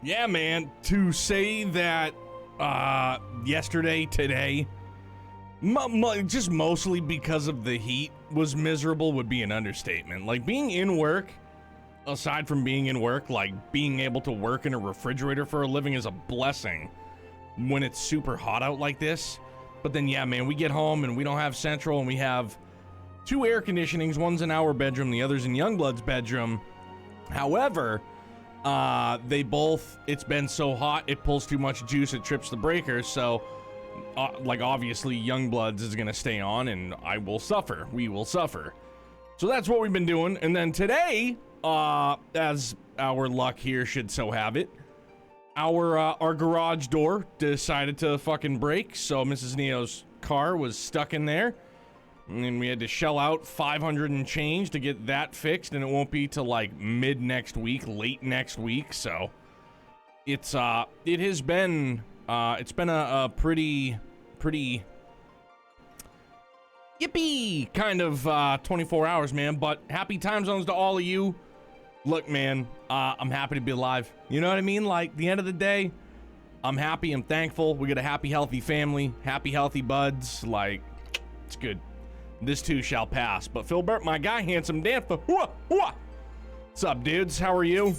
Yeah, man, to say that yesterday, today, just mostly because of the heat was miserable would be an understatement. Like, being in work, aside from being in work, like, being able to work in a refrigerator for a living is a blessing when it's super hot out like this. But then, yeah, man, we get home and we don't have central, and we have 2 air conditionings. One's in our bedroom, the other's in Youngblood's bedroom. However, they both, it's been so hot, it pulls too much juice, it trips the breaker, so, like, obviously, Youngblood's is gonna stay on, and I will suffer. We will suffer. So that's what we've been doing, and then today, as our luck here should so have it, our garage door decided to fucking break, so Mrs. Neo's car was stuck in there, and we had to shell out 500 and change to get that fixed, and it won't be till like mid next week, late next week, so it's it has been it's been a pretty yippee kind of 24 hours, man. But happy time zones to all of you. Look, man, I'm happy to be alive. You know what I mean? Like, the end of the day, I'm happy, I'm thankful. We got a happy, healthy family, happy, healthy buds. Like, it's good. This too shall pass. But Philbert, my guy, handsome Dantha. What's up, dudes? How are you?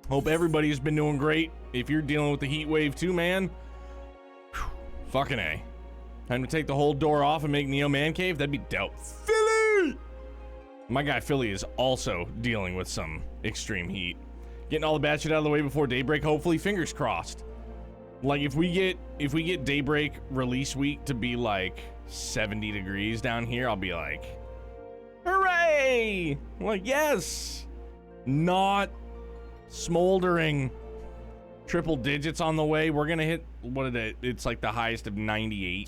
Hope everybody's been doing great. If you're dealing with the heat wave too, man, fucking A. Time to take the whole door off and make Neo Man Cave? That'd be dope. Philly! My guy Philly is also dealing with some extreme heat. Getting all the bad shit out of the way before daybreak, hopefully, fingers crossed. Like, if we get daybreak release week to be like 70 degrees down here, I'll be like, hooray! Like, yes! Not smoldering triple digits on the way. We're gonna hit, what is it? It's like the highest of 98.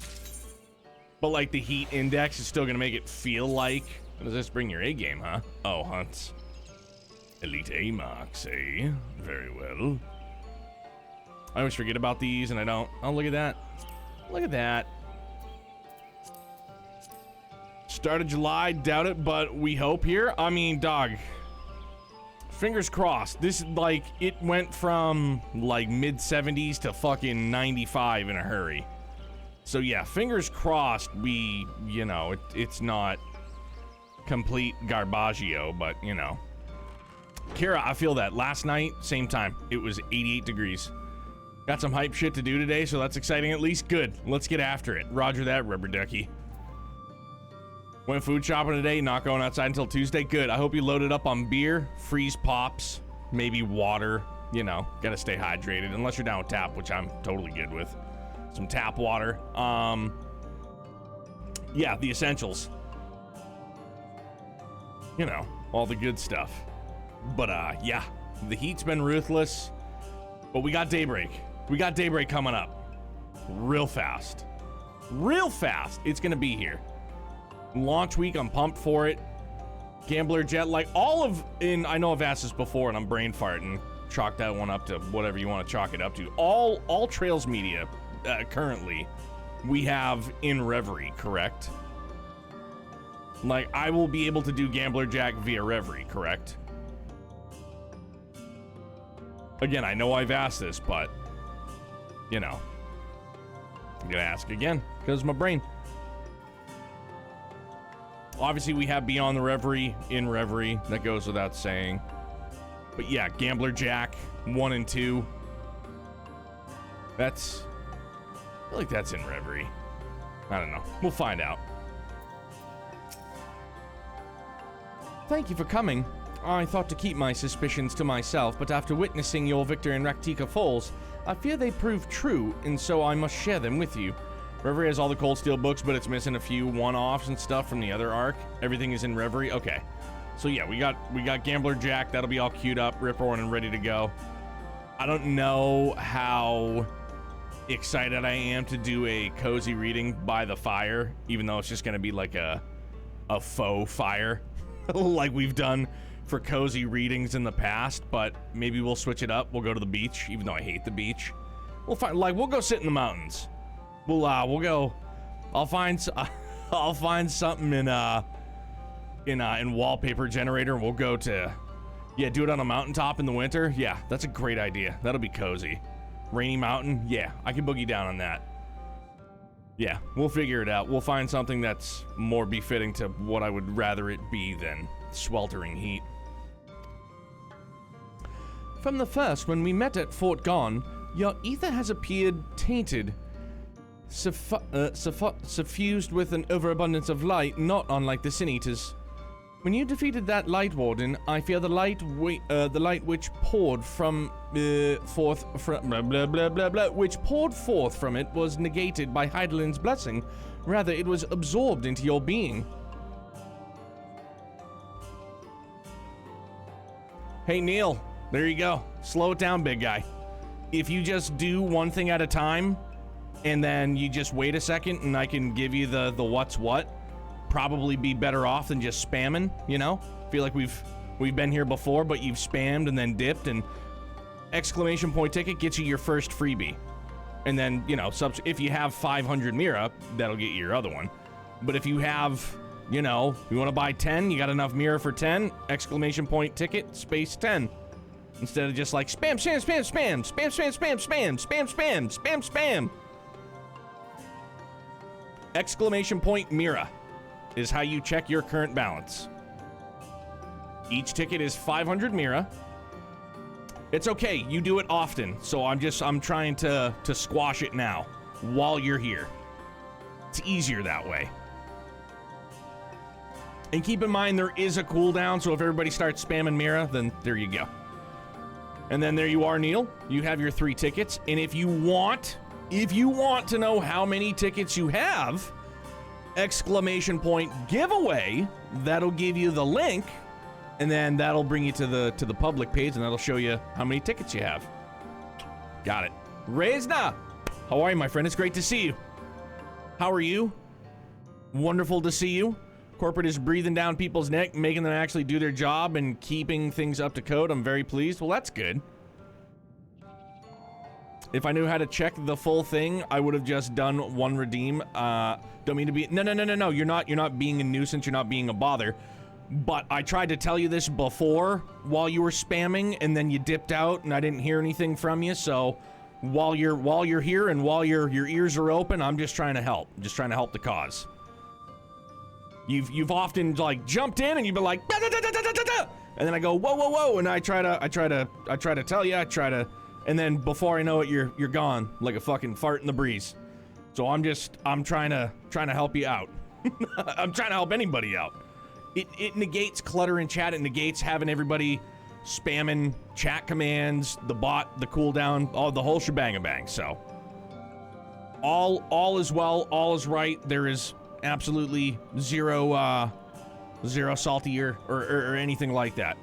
But like, the heat index is still gonna make it feel like, does this bring your A game, huh? Oh, Hunts. Elite A marks, eh? Very well. I always forget about these and I don't. Oh, look at that. Look at that. Start of July, doubt it, but we hope here. I mean, dog. Fingers crossed. This, like, it went from, like, mid-70s to fucking 95 in a hurry. So, yeah, fingers crossed we, you know, it's not complete garbaggio, but, you know. Kira, I feel that. Last night, same time. It was 88 degrees. Got some hype shit to do today, so that's exciting at least. Good. Let's get after it. Roger that, rubber ducky. Went food shopping today, not going outside until Tuesday. Good. I hope you loaded up on beer, freeze pops, maybe water. You know, gotta stay hydrated, unless you're down with tap, which I'm totally good with. Some tap water. Yeah, the essentials. You know, all the good stuff. But, yeah, the heat's been ruthless, but we got daybreak. We got daybreak coming up. Real fast. Real fast. It's gonna be here. Launch week, I'm pumped for it. Gambler Jet, like, all of, I know I've asked this before and I'm brain farting. Chalk that one up to whatever you want to chalk it up to. All Trails media, currently, we have in Reverie, correct? Like, I will be able to do Gambler Jack via Reverie, correct? Again, I know I've asked this, but, you know, I'm gonna ask again, because my brain. Obviously, we have Beyond the Reverie in Reverie. That goes without saying. But yeah, Gambler Jack 1 and 2. That's, I feel like that's in Reverie. I don't know. We'll find out. Thank you for coming. I thought to keep my suspicions to myself, but after witnessing your victory in Raktika Falls, I fear they proved true, and so I must share them with you. Reverie has all the Cold Steel books, but it's missing a few one-offs and stuff from the other arc. Everything is in Reverie. Okay. So yeah, we got Gambler Jack. That'll be all queued up, rip-roaring, and ready to go. I don't know how excited I am to do a cozy reading by the fire, even though it's just going to be like a faux fire, like we've done for cozy readings in the past. But maybe we'll switch it up. We'll go to the beach, even though I hate the beach. We'll find, like, we'll go sit in the mountains. We'll go. I'll find something in wallpaper generator, and we'll go to Yeah, do it on a mountaintop in the winter. Yeah, that's a great idea. That'll be cozy. Rainy mountain. Yeah, I can boogie down on that. Yeah, we'll figure it out. We'll find something that's more befitting to what I would rather it be than sweltering heat. From the first, when we met at Fort Gone, your ether has appeared tainted, suffused with an overabundance of light, not unlike the Sin Eaters. When you defeated that Light Warden, I fear the light which poured from forth from which poured forth from it was negated by Heidelin's blessing. Rather, it was absorbed into your being. Hey Neil, there you go. Slow it down, big guy. If you just do one thing at a time, and then you just wait a second, and I can give you the what's what. Probably be better off than just spamming, you know? Feel like we've been here before, but you've spammed and then dipped, and exclamation point ticket gets you your first freebie. And then, you know, if you have 500 Mira, that'll get you your other one. But if you have, you know, you want to buy 10, you got enough Mira for 10, exclamation point ticket, space 10. Instead of just like spam, spam, spam, spam, spam, spam, spam, spam, spam, spam, spam, spam. Exclamation point Mira is how you check your current balance. Each ticket is 500 Mira. It's okay, you do it often, so I'm trying to squash it now while you're here. It's easier that way. And keep in mind there is a cooldown, so if everybody starts spamming Mira, then there you go. And then there you are, Neil. You have your 3 tickets, and if you want to know how many tickets you have, exclamation point giveaway, that'll give you the link, and then that'll bring you to the public page, and that'll show you how many tickets you have. Got it. Rezna, how are you, my friend? It's great to see you. How are you? Wonderful to see you. Corporate is breathing down people's neck, making them actually do their job and keeping things up to code. I'm very pleased. Well, that's good. If I knew how to check the full thing, I would have just done one redeem. Don't mean to be... No. You're not being a nuisance. You're not being a bother. But I tried to tell you this before while you were spamming, and then you dipped out, and I didn't hear anything from you. So while you're here and while your ears are open, I'm just trying to help. I'm just trying to help the cause. You've often like jumped in and you've been like, da, da, da, da, da, da, da. And then I go, whoa, and I try to tell you, and then before I know it, you're gone like a fucking fart in the breeze. So I'm trying to help you out. I'm trying to help anybody out. It negates clutter in chat. It negates having everybody spamming chat commands, the bot, the cooldown, all the whole shebang bang. So all is well, all is right. There is absolutely zero salty or anything like that.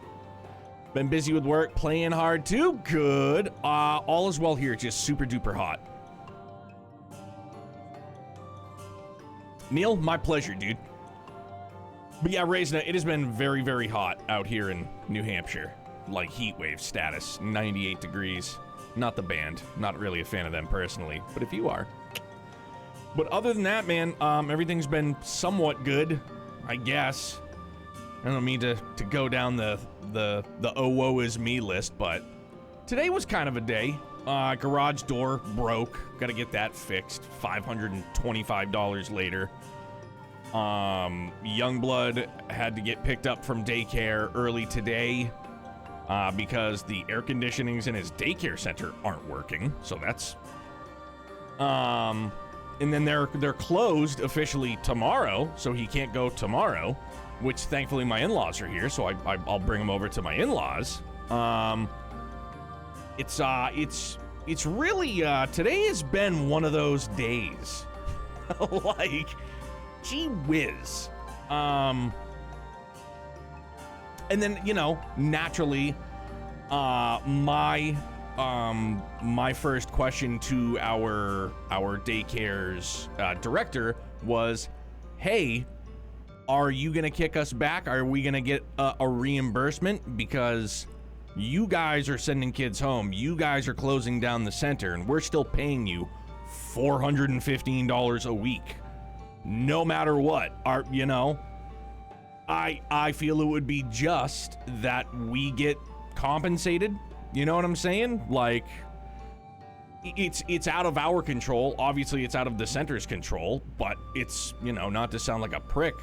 Been busy with work, playing hard too. Good. All is well here. Just super duper hot. Neil, my pleasure, dude. But yeah, Rezna, it has been very, very hot out here in New Hampshire. Like heat wave status, 98 degrees. Not the band. Not really a fan of them personally, but if you are. But other than that, man, everything's been somewhat good, I guess. I don't mean to go down the oh woe is me list, but today was kind of a day. Garage door broke. Gotta get that fixed. $525 later. Youngblood had to get picked up from daycare early today because the air conditionings in his daycare center aren't working. So that's and then they're closed officially tomorrow, so he can't go tomorrow, which thankfully my in-laws are here, so I'll bring him over to my in-laws. It's really today has been one of those days. Like, gee whiz. And then, you know, naturally, my first question to our daycare's director was, hey, are you gonna kick us back? Are we gonna get a reimbursement? Because you guys are sending kids home. You guys are closing down the center, and we're still paying you $415 a week. No matter what. You know, I feel it would be just that we get compensated. You know what I'm saying? Like, it's out of our control. Obviously, it's out of the center's control, but it's, you know, not to sound like a prick,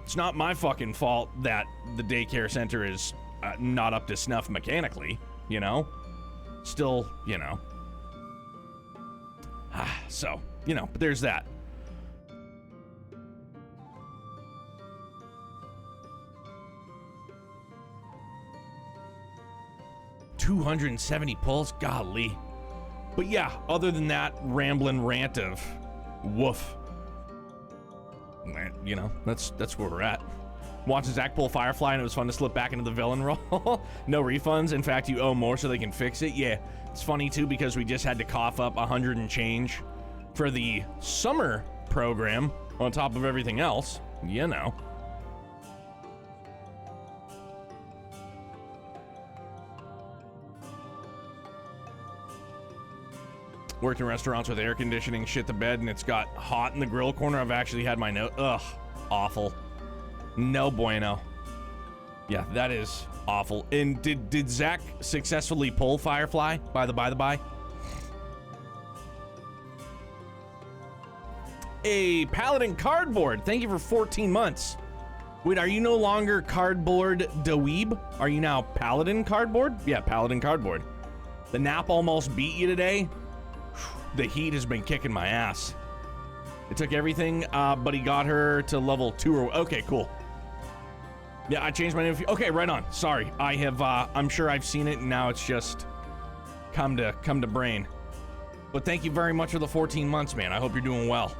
it's not my fucking fault that the daycare center is not up to snuff mechanically, you know? Still, you know. So, you know, but there's that. $270 pulls, golly. But yeah, other than that rambling rant of woof, you know, that's where we're at. Watching Zach pull Firefly and it was fun to slip back into the villain role. No refunds. In fact, you owe more so they can fix it. Yeah, it's funny too because we just had to cough up 100 and change for the summer program on top of everything else, you know. Worked in restaurants with air conditioning, shit the bed, and it's got hot in the grill corner. I've actually had my note. Ugh, awful. No bueno. Yeah, that is awful. And did Zach successfully pull Firefly? By the by. A Paladin Cardboard. Thank you for 14 months. Wait, are you no longer Cardboard Dweeb? Are you now Paladin Cardboard? Yeah, Paladin Cardboard. The nap almost beat you today. The heat has been kicking my ass. It took everything, but he got her to level 2 or... Okay, cool. Yeah, I changed my name. Okay, right on. Sorry. I have, I'm sure I've seen it, and now it's just come to brain. But thank you very much for the 14 months, man. I hope you're doing well.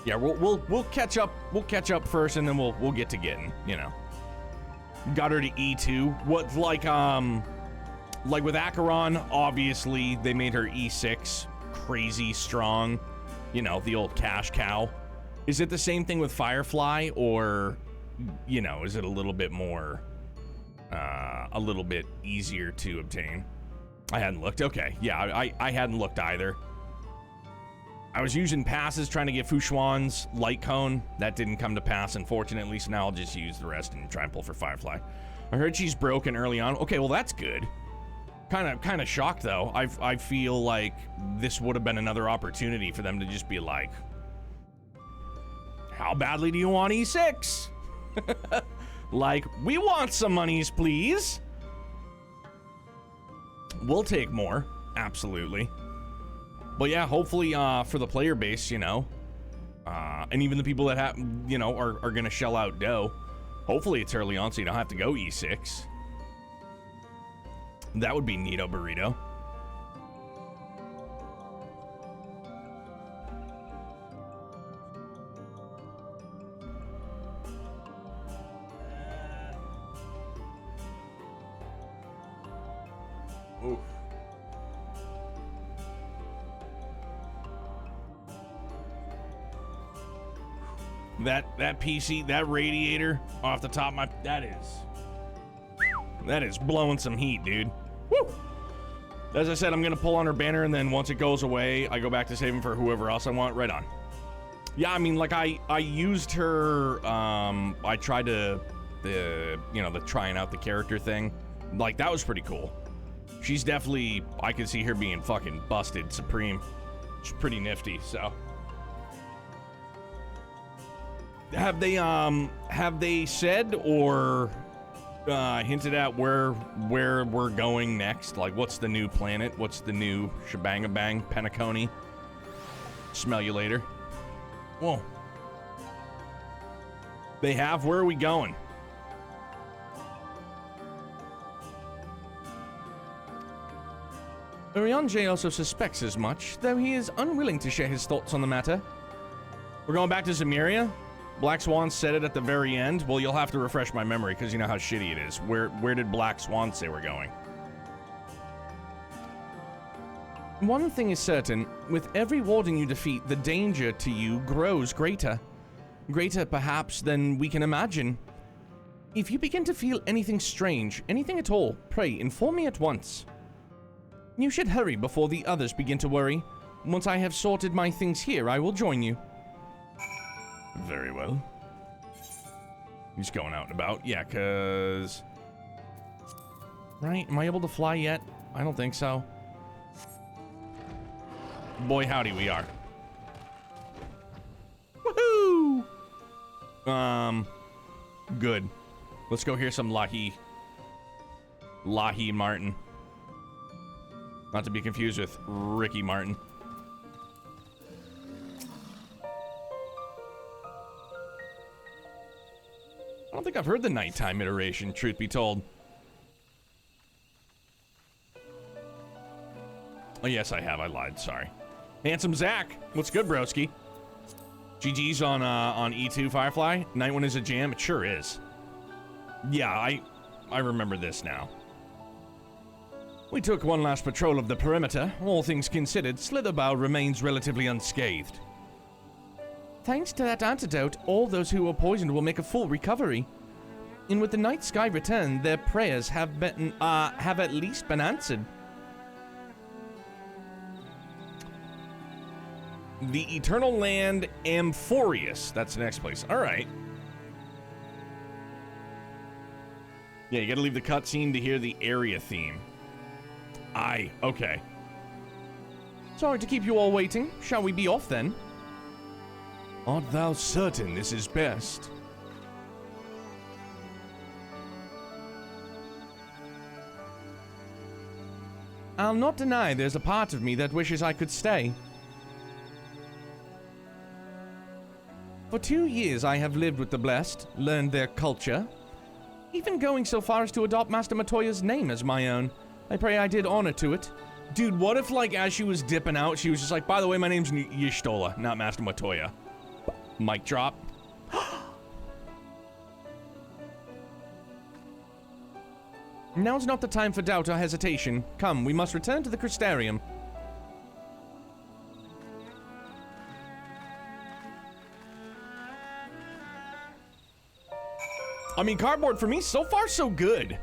Yeah, we'll catch up. We'll catch up first, and then we'll get to getting, you know. Got her to E2. What, like with Acheron, obviously, they made her E6. Crazy strong, you know, the old cash cow. Is it the same thing with Firefly, or, you know, is it a little bit more, a little bit easier to obtain? I hadn't looked. Okay, yeah, I hadn't looked either. I was using passes trying to get Fushuan's light cone. That didn't come to pass, unfortunately, so now I'll just use the rest and try and pull for Firefly. I heard she's broken early on. Okay, well, that's good. Kind of shocked though. I feel like this would have been another opportunity for them to just be like, how badly do you want E6? Like, we want some monies, please. We'll take more, absolutely. But yeah, hopefully for the player base, you know, and even the people that have, you know, are gonna shell out dough. Hopefully it's early on so you don't have to go E6. That would be neato burrito. Oof. That PC, that radiator off the top of my, that is blowing some heat, dude. Woo! As I said, I'm gonna pull on her banner, and then once it goes away, I go back to saving for whoever else I want. Right on. Yeah, I mean, like I used her. I tried to the trying out the character thing. Like, that was pretty cool. She's definitely, I could see her being fucking busted supreme. She's pretty nifty. So, have they said or hinted at where we're going next? Like, what's the new planet? What's the new shebang-a-bang? Penacony? Smell you later. Whoa. They have? Where are we going? Urianger also suspects as much, though he is unwilling to share his thoughts on the matter. We're going back to Zemuria? Black Swan said it at the very end. Well, you'll have to refresh my memory because you know how shitty it is. Where did Black Swan say we're going? One thing is certain. With every warden you defeat, the danger to you grows greater. Greater, perhaps, than we can imagine. If you begin to feel anything strange, anything at all, pray inform me at once. You should hurry before the others begin to worry. Once I have sorted my things here, I will join you. Very well. He's going out and about. Yeah, because... Right? Am I able to fly yet? I don't think so. Boy, howdy, we are. Woohoo! Good. Let's go hear some Lockheed Martin. Not to be confused with Ricky Martin. I don't think I've heard the nighttime iteration, truth be told. Oh, yes, I have. I lied. Sorry. Handsome Zach. What's good, broski? GG's on E2 Firefly. Night one is a jam. It sure is. Yeah, I remember this now. We took one last patrol of the perimeter. All things considered, Slitherbow remains relatively unscathed. Thanks to that antidote, all those who were poisoned will make a full recovery. And with the night sky return, their prayers have at least been answered. The Eternal Land Amphorius. That's the next place. All right. Yeah, you gotta leave the cutscene to hear the area theme. Aye, okay. Sorry to keep you all waiting. Shall we be off then? Art thou certain this is best? I'll not deny there's a part of me that wishes I could stay. For 2 years I have lived with the Blessed, learned their culture, even going so far as to adopt Master Matoya's name as my own. I pray I did honor to it. Dude, what if, like, as she was dipping out, she was just like, by the way, my name's Y'shtola, not Master Matoya. Mic drop. Now's not the time for doubt or hesitation. Come, we must return to the Crystarium. I mean, cardboard for me, so far so good.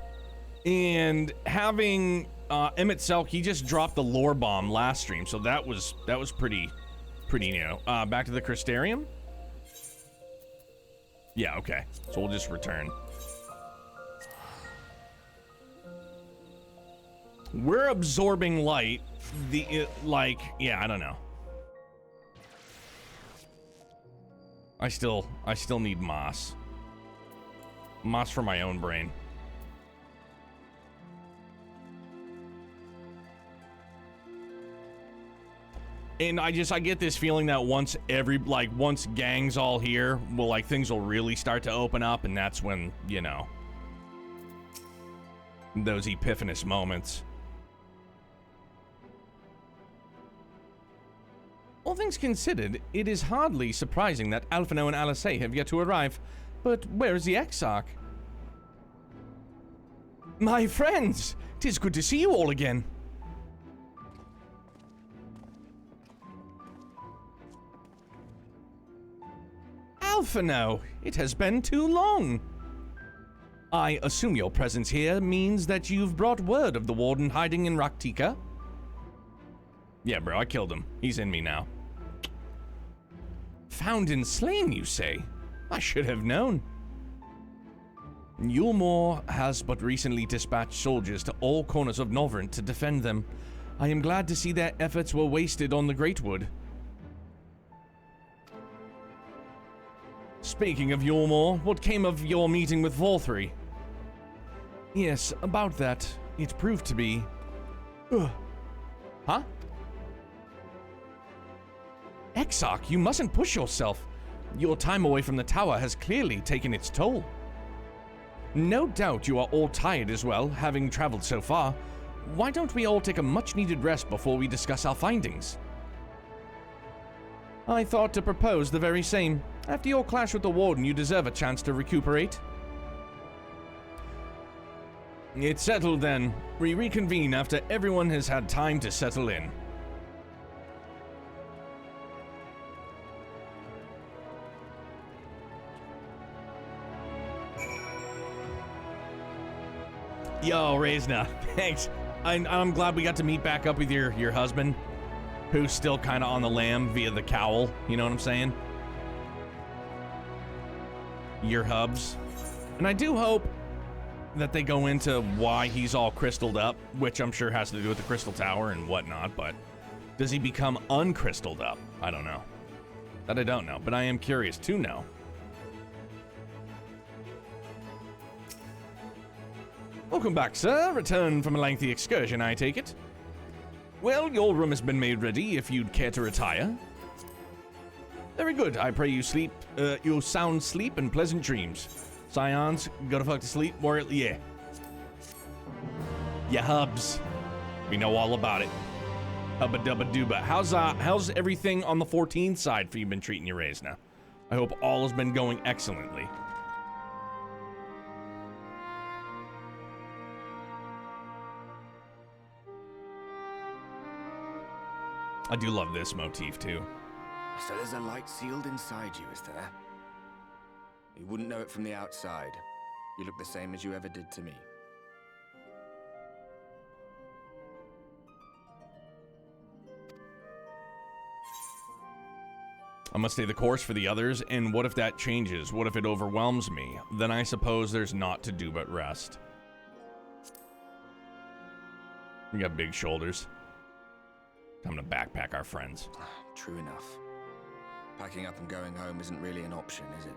And having Emmett Selk, he just dropped the lore bomb last stream, so that was pretty new. Back to the Crystarium? Yeah, okay. So we'll just return. We're absorbing light. Yeah, I don't know. I still need moss. Moss for my own brain. And I get this feeling that once gang's all here, well, things will really start to open up, and that's when, you know, those epiphanous moments. All things considered, it is hardly surprising that Alphino and Alisei have yet to arrive. But where is the Exarch? My friends! 'Tis good to see you all again. Alphino, it has been too long. I assume your presence here means that you've brought word of the Warden hiding in Raktika? Yeah, bro, I killed him. He's in me now. Found and slain, you say? I should have known. Yulmore has but recently dispatched soldiers to all corners of Norvrent to defend them. I am glad to see their efforts were wasted on the Greatwood. Speaking of Yulmore, what came of your meeting with Volthry? Yes, about that. It proved to be... Huh? Exarch, you mustn't push yourself. Your time away from the tower has clearly taken its toll. No doubt you are all tired as well, having traveled so far. Why don't we all take a much-needed rest before we discuss our findings? I thought to propose the very same. After your clash with the Warden, you deserve a chance to recuperate. It's settled then. We reconvene after everyone has had time to settle in. Yo, Reisna, thanks. I'm glad we got to meet back up with your husband, who's still kind of on the lam via the cowl, you know what I'm saying? your hubs. And I do hope that they go into why he's all crystalled up, which I'm sure has to do with the crystal tower and whatnot, but does he become uncrystalled up? I don't know. That I don't know, but I am curious to know. Welcome back, sir. Returned from a lengthy excursion, I take it. Well, your room has been made ready if you'd care to retire. Very good. I pray you sleep, you sound sleep and pleasant dreams. Scions, go to fuck to sleep, warrior, yeah. Yeah, hubs. We know all about it. Hubba dubba dooba. How's everything on the 14th side for you been treating your raise now? I hope all has been going excellently. I do love this motif too. So there's a light sealed inside you, is there? You wouldn't know it from the outside. You look the same as you ever did to me. I must stay the course for the others, and what if that changes? What if it overwhelms me? Then I suppose there's naught to do but rest. We got big shoulders. Time to backpack our friends. True enough. Packing up and going home isn't really an option, is it?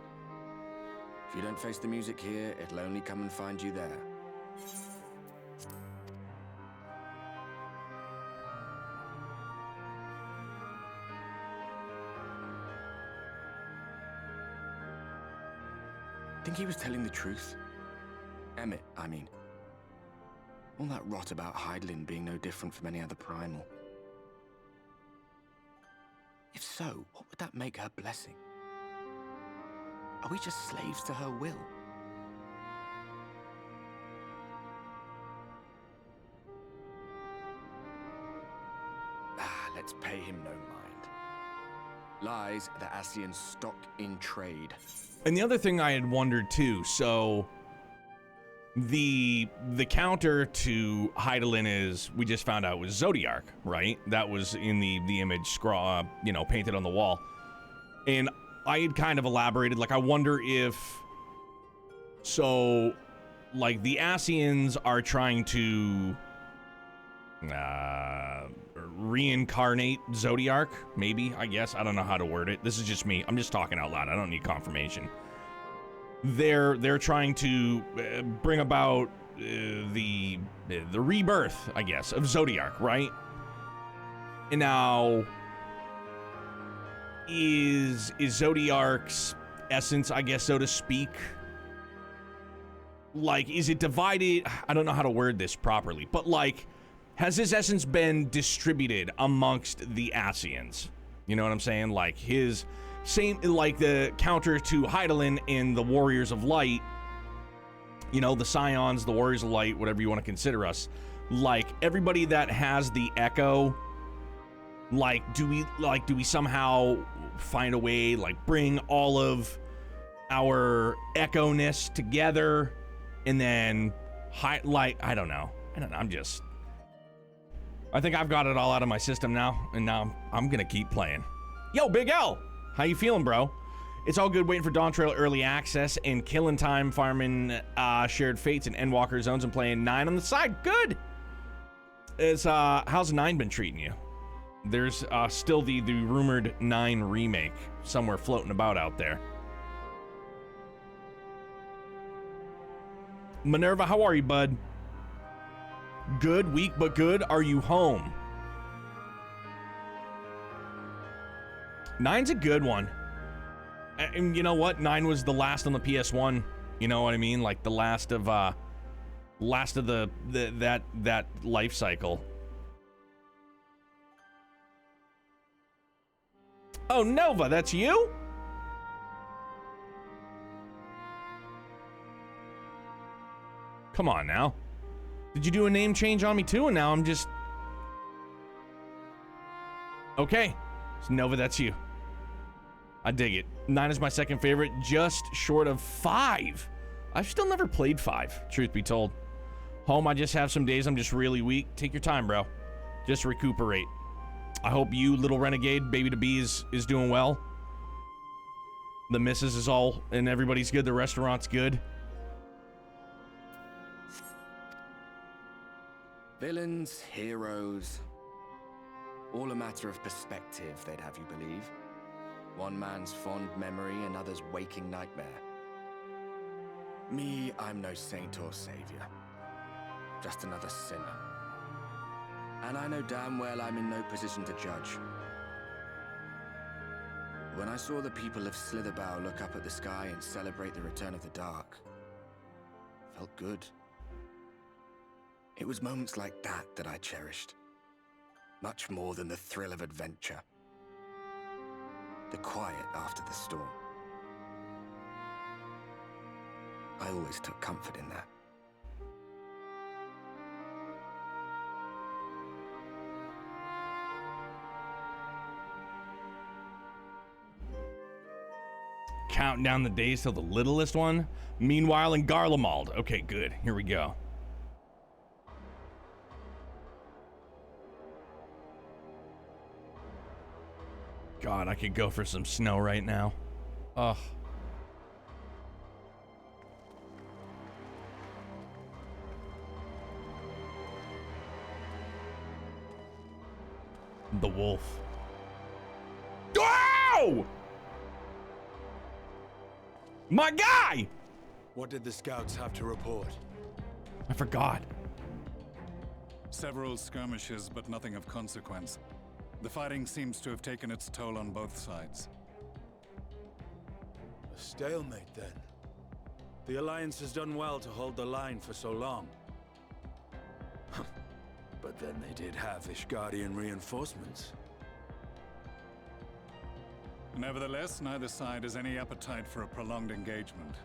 If you don't face the music here, it'll only come and find you there. Think he was telling the truth? Emmett, I mean. All that rot about Heidelin being no different from any other primal. If so, what would that make her blessing? Are we just slaves to her will? Let's pay him no mind. Lies the Ascians stock in trade. And the other thing I had wondered too, so the counter to Heidelin is, we just found out, was Zodiark, right? That was in the image scrawl, painted on the wall. And I had kind of elaborated, like, I wonder if, so, like, the Ascians are trying to reincarnate Zodiark, maybe, I guess. I don't know how to word it. This is just me. I'm just talking out loud. I don't need confirmation. They're trying to bring about the rebirth, I guess, of Zodiark, right? And now, is Zodiark's essence, I guess, so to speak, like, is it divided? I don't know how to word this properly, but, like, has his essence been distributed amongst the Ascians? You know what I'm saying? Like, his same, like the counter to Heidelin in the Warriors of Light, the Scions, the Warriors of Light, whatever you want to consider us, like, everybody that has the echo, like, do we somehow find a way, like, bring all of our echo-ness together and then I don't know, I think I've got it all out of my system now, and now I'm gonna keep playing. Yo, Big L, how you feeling, bro? It's all good waiting for Dawn Trail early access and killing time farming shared fates and Endwalker zones and playing 9 on the side. Good. How's 9 been treating you? There's still the rumored 9 remake somewhere floating about out there. Minerva, how are you, bud? Good, weak but good. Are you home? 9's a good one. And you know what? 9 was the last on the PS1. You know what I mean? Like the last of that life cycle. Oh, Nova, that's you? Come on now. Did you do a name change on me too? And now I'm just... Okay. So Nova, that's you. I dig it. 9 is my second favorite, just short of 5. I've still never played 5, truth be told. Home, I just have some days I'm just really weak. Take your time, bro. Just recuperate. I hope you, little renegade, baby to be, is doing well. The missus is all, and everybody's good, the restaurant's good. Villains, heroes, all a matter of perspective, they'd have you believe. One man's fond memory, another's waking nightmare. Me, I'm no saint or savior. Just another sinner. And I know damn well I'm in no position to judge. When I saw the people of Slitherbow look up at the sky and celebrate the return of the dark, felt good. It was moments like that that I cherished. Much more than the thrill of adventure. The quiet after the storm. I always took comfort in that. Counting down the days till the littlest one. Meanwhile in Garlemald. Okay, good. Here we go. God, I could go for some snow right now. Ugh. The wolf. Oh! My guy! What did the scouts have to report? I forgot. Several skirmishes, but nothing of consequence. The fighting seems to have taken its toll on both sides. A stalemate, then. The Alliance has done well to hold the line for so long. But then they did have Ishgardian reinforcements. Nevertheless, neither side has any appetite for a prolonged engagement.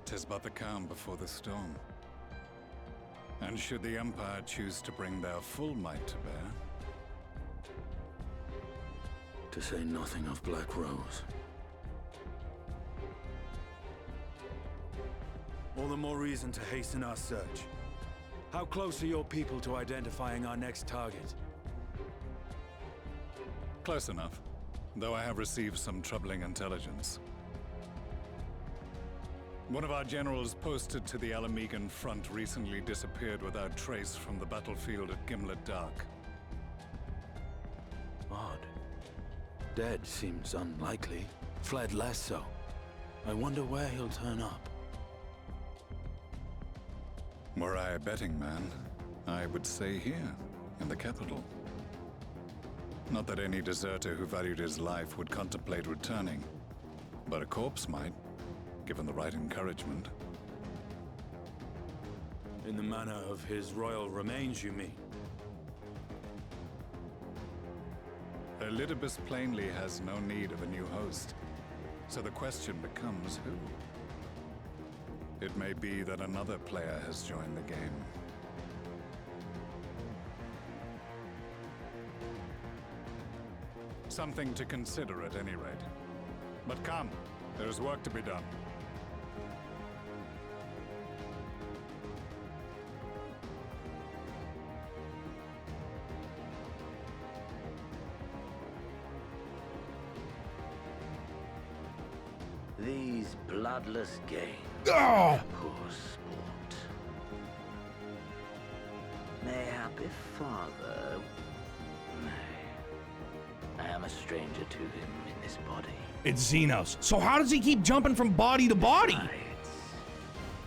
'Tis but the calm before the storm. And should the Empire choose to bring their full might to bear... To say nothing of Black Rose. All the more reason to hasten our search. How close are your people to identifying our next target? Close enough, though I have received some troubling intelligence. One of our generals posted to the Alamegan front recently disappeared without trace from the battlefield at Gimlet Dark. Odd. Dead seems unlikely. Fled less so. I wonder where he'll turn up. Were I a betting man, I would say here, in the capital. Not that any deserter who valued his life would contemplate returning, but a corpse might, given the right encouragement. In the manner of his royal remains, you mean? Elidibus plainly has no need of a new host, so the question becomes who? It may be that another player has joined the game. Something to consider at any rate. But come, there is work to be done. These bloodless games. Oh! Poor sport. Mayhappy father. Nay. I am a stranger to him in this body. It's Xenos. So how does he keep jumping from body to body? Right.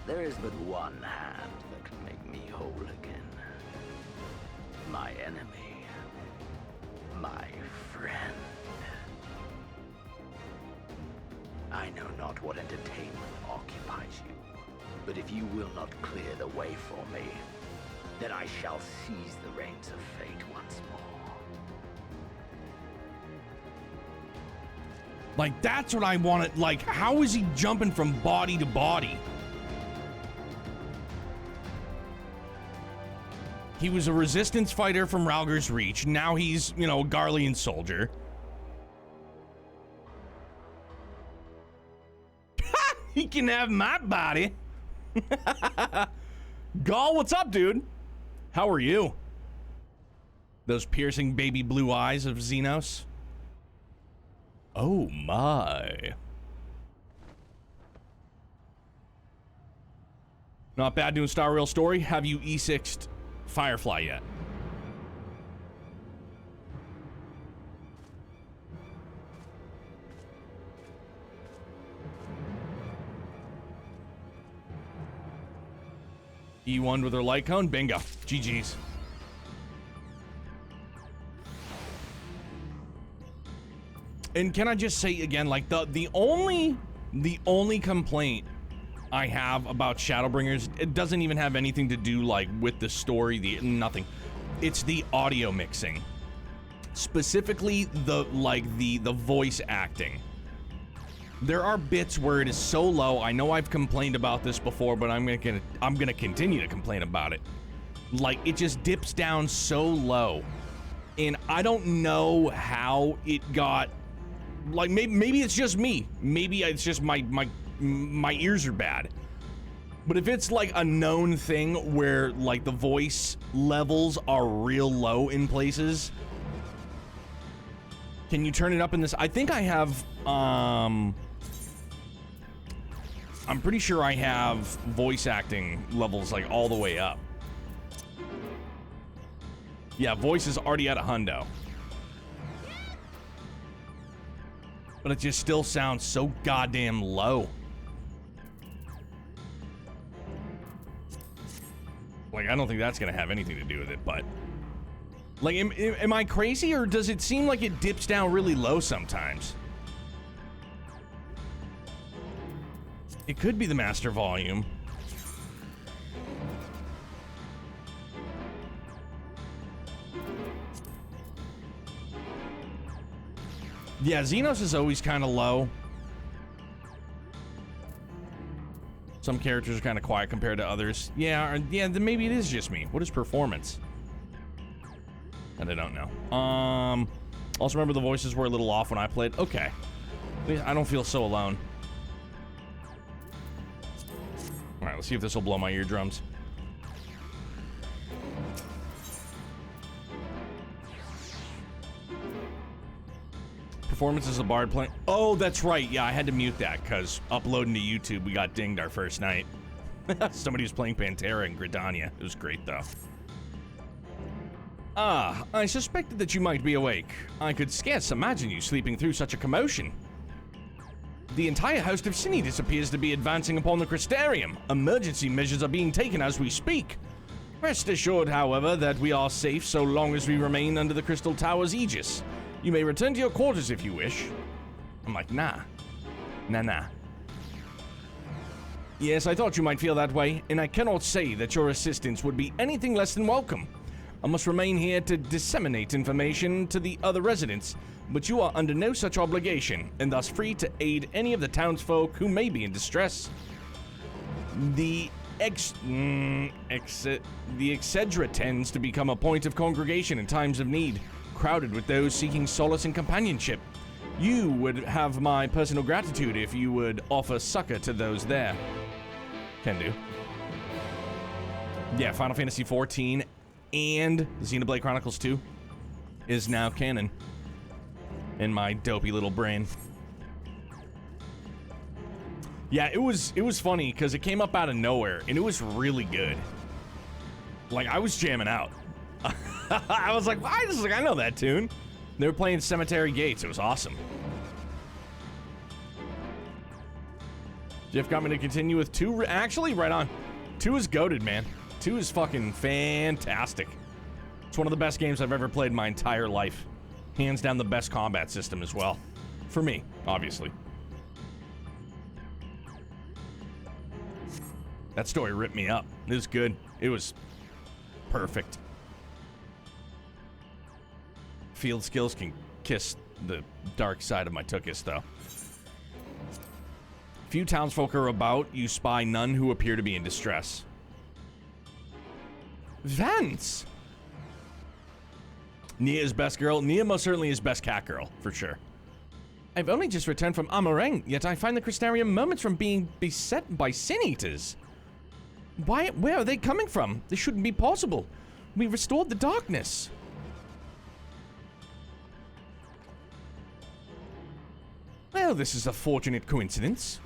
There is but one hand that can make me whole again. My enemy. My friend. I know not what entertainment occupies you, but if you will not clear the way for me, then I shall seize the reins of fate once more. Like, that's what I wanted. Like, how is he jumping from body to body? He was a resistance fighter from Ralger's Reach. Now he's, you know, a Garlean soldier. He can have my body. Gall, what's up, dude? How are you? Those piercing baby blue eyes of Xenos. Oh my. Not bad doing Star Rail Story. Have you E6'd Firefly yet? E1 with her light cone. Bingo. GG's. And can I just say again, like the only complaint I have about Shadowbringers, it doesn't even have anything to do like with the story, nothing. It's the audio mixing. Specifically the voice acting. There are bits where it is so low. I know I've complained about this before, but I'm gonna continue to complain about it. Like, it just dips down so low. And I don't know how it got, like, maybe it's just me. Maybe it's just my ears are bad. But if it's like a known thing where like the voice levels are real low in places, can you turn it up in this? I think I have, I'm pretty sure I have voice acting levels like all the way up. Yeah, voice is already at a hundo. But it just still sounds so goddamn low. Like, I don't think that's gonna have anything to do with it, but... Like, am I crazy, or does it seem like it dips down really low sometimes? It could be the master volume. Yeah, Xenos is always kind of low. Some characters are kind of quiet compared to others. Yeah, then maybe it is just me. What is performance? And I don't know. Also remember the voices were a little off when I played. Okay. I don't feel so alone. All right, let's see if this will blow my eardrums. Performance is the bard playing. Oh, that's right. Yeah, I had to mute that because uploading to YouTube, we got dinged our first night. Somebody was playing Pantera in Gridania. It was great, though. Ah, I suspected that you might be awake. I could scarce imagine you sleeping through such a commotion. The entire host of Sinitas appears to be advancing upon the Crystarium. Emergency measures are being taken as we speak. Rest assured, however, that we are safe so long as we remain under the Crystal Tower's aegis. You may return to your quarters if you wish. I'm like, nah. Nah. Yes, I thought you might feel that way, and I cannot say that your assistance would be anything less than welcome. I must remain here to disseminate information to the other residents, but you are under no such obligation, and thus free to aid any of the townsfolk who may be in distress. The Excedra tends to become a point of congregation in times of need, crowded with those seeking solace and companionship. You would have my personal gratitude if you would offer succor to those there. Can do. Yeah, Final Fantasy XIV and Xenoblade Chronicles 2 is now canon in my dopey little brain. Yeah, it was funny because it came up out of nowhere and it was really good. Like, I was jamming out. I was like, I know that tune. They were playing Cemetery Gates. It was awesome. Jeff got me to continue with 2. Actually, right on. 2 is goated, man. 2 is fucking fantastic. It's one of the best games I've ever played in my entire life. Hands down the best combat system as well. For me, obviously. That story ripped me up. It was good. It was perfect. Field skills can kiss the dark side of my tuchus, though. Few townsfolk are about. You spy none who appear to be in distress. Vance! Nia is best girl. Nia most certainly is best cat girl, for sure. I've only just returned from Amareng, yet I find the Crystarium moments from being beset by sin eaters. Where are they coming from? This shouldn't be possible. We restored the darkness. Well, this is a fortunate coincidence.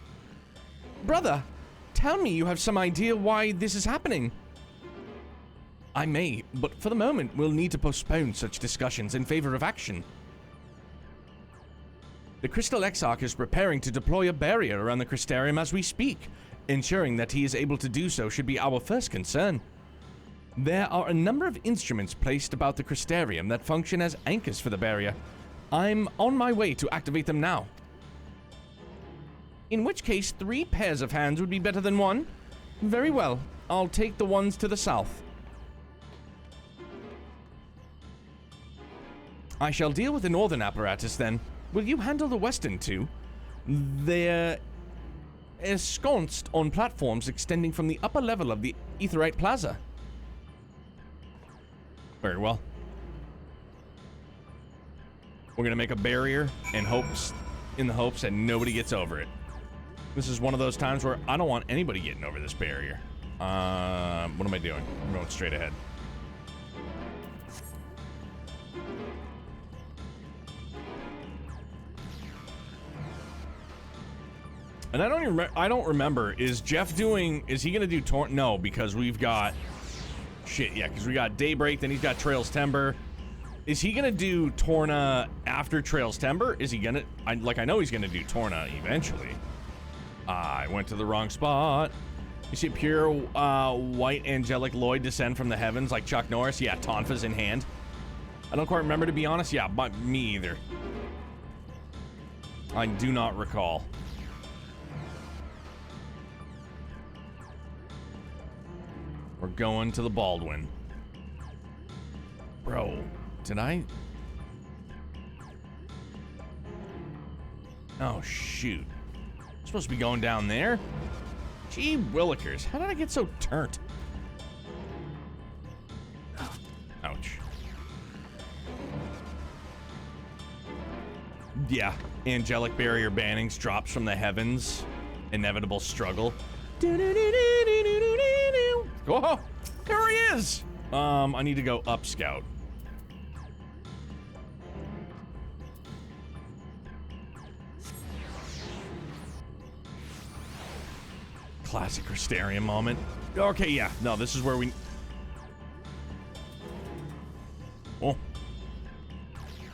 Brother, tell me you have some idea why this is happening. I may, but for the moment, we'll need to postpone such discussions in favor of action. The Crystal Exarch is preparing to deploy a barrier around the Crystarium as we speak. Ensuring that he is able to do so should be our first concern. There are a number of instruments placed about the Crystarium that function as anchors for the barrier. I'm on my way to activate them now. In which case, 3 pairs of hands would be better than 1. Very well, I'll take the ones to the south. I shall deal with the northern apparatus then. Will you handle the western too? They're ensconced on platforms extending from the upper level of the Aetheryte Plaza. Very well. We're gonna make a barrier in the hopes that nobody gets over it. This is one of those times where I don't want anybody getting over this barrier. What am I doing? I'm going straight ahead. And I don't remember. Is Jeff doing? Is he gonna do No, because we've got shit. Yeah, because we got Daybreak. Then he's got Trails Timber. Is he gonna do Torna after Trails Timber? Is he gonna? I know he's gonna do Torna eventually. I went to the wrong spot. You see pure white angelic Lloyd descend from the heavens like Chuck Norris. Yeah, Tonfa's in hand. I don't quite remember, to be honest. Yeah, but me either. I do not recall. We're going to the Baldwin. Bro, did I? Oh, shoot. I'm supposed to be going down there? Gee willikers, how did I get so turnt? Ouch. Yeah, angelic barrier bannings drops from the heavens. Inevitable struggle. Oh, there he is! I need to go up, Scout. Classic Crystarium moment. Okay, yeah. No, this is where we... Oh.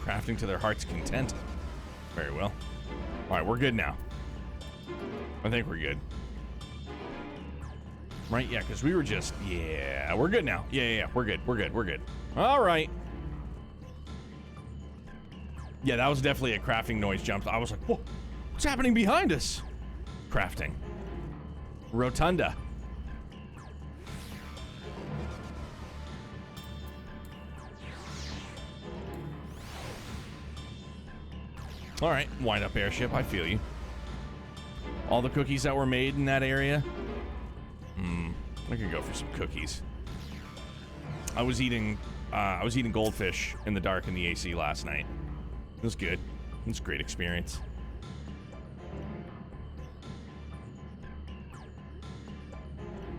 Crafting to their heart's content. Very well. Alright, we're good now. I think we're good. Right, yeah, because we were just... Yeah, we're good now. Yeah, we're good. We're good. Alright. Yeah, that was definitely a crafting noise jump. I was like, whoa, what's happening behind us? Crafting. Rotunda. All right, wind up airship. I feel you. All the cookies that were made in that area. I could go for some cookies. I was eating goldfish in the dark in the AC last night. It was good. It was a great experience.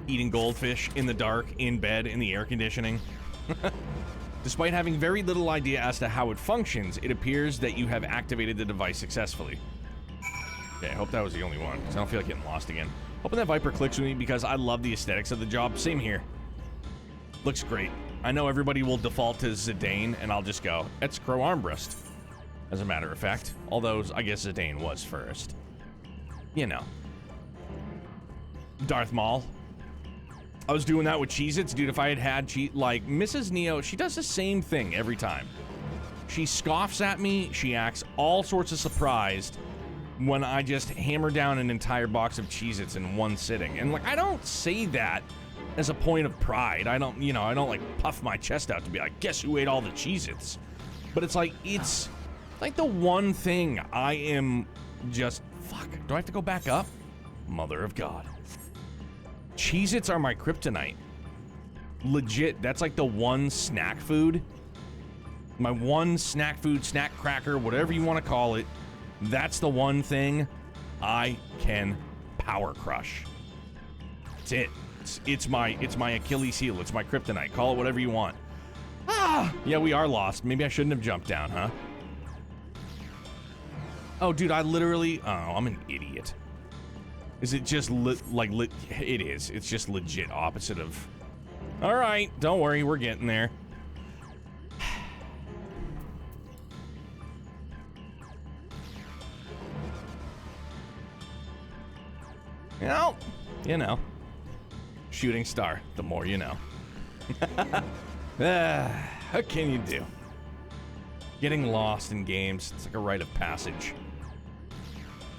Eating goldfish in the dark, in bed, in the air conditioning. Despite having very little idea as to how it functions, it appears that you have activated the device successfully. Okay, I hope that was the only one, because I don't feel like getting lost again. Hoping that Viper clicks with me because I love the aesthetics of the job. Same here. Looks great. I know everybody will default to Zidane, and I'll just go, it's Crow Armbrust. As a matter of fact. Although, I guess Zidane was first. You know. Darth Maul. I was doing that with Cheez-Its, dude. If I had like, Mrs. Neo, she does the same thing every time. She scoffs at me. She acts all sorts of surprised when I just hammer down an entire box of Cheez-Its in one sitting. And, like, I don't say that as a point of pride. I don't, I don't, like, puff my chest out to be like, guess who ate all the Cheez-Its? But it's like, it's like the one thing I am just, fuck, do I have to go back up? Mother of God. Cheez-Its are my kryptonite. Legit, that's like the one snack food. My one snack food, snack cracker, whatever you want to call it. That's the one thing I can power crush. That's it. It's my Achilles heel. It's my kryptonite. Call it whatever you want. Ah, yeah, we are lost. Maybe I shouldn't have jumped down, huh? Oh, dude, I literally... Oh, I'm an idiot. Is it just it is. It's just legit opposite of... All right, don't worry, we're getting there. You know. Shooting star, the more you know. What can you do? Getting lost in games, it's like a rite of passage.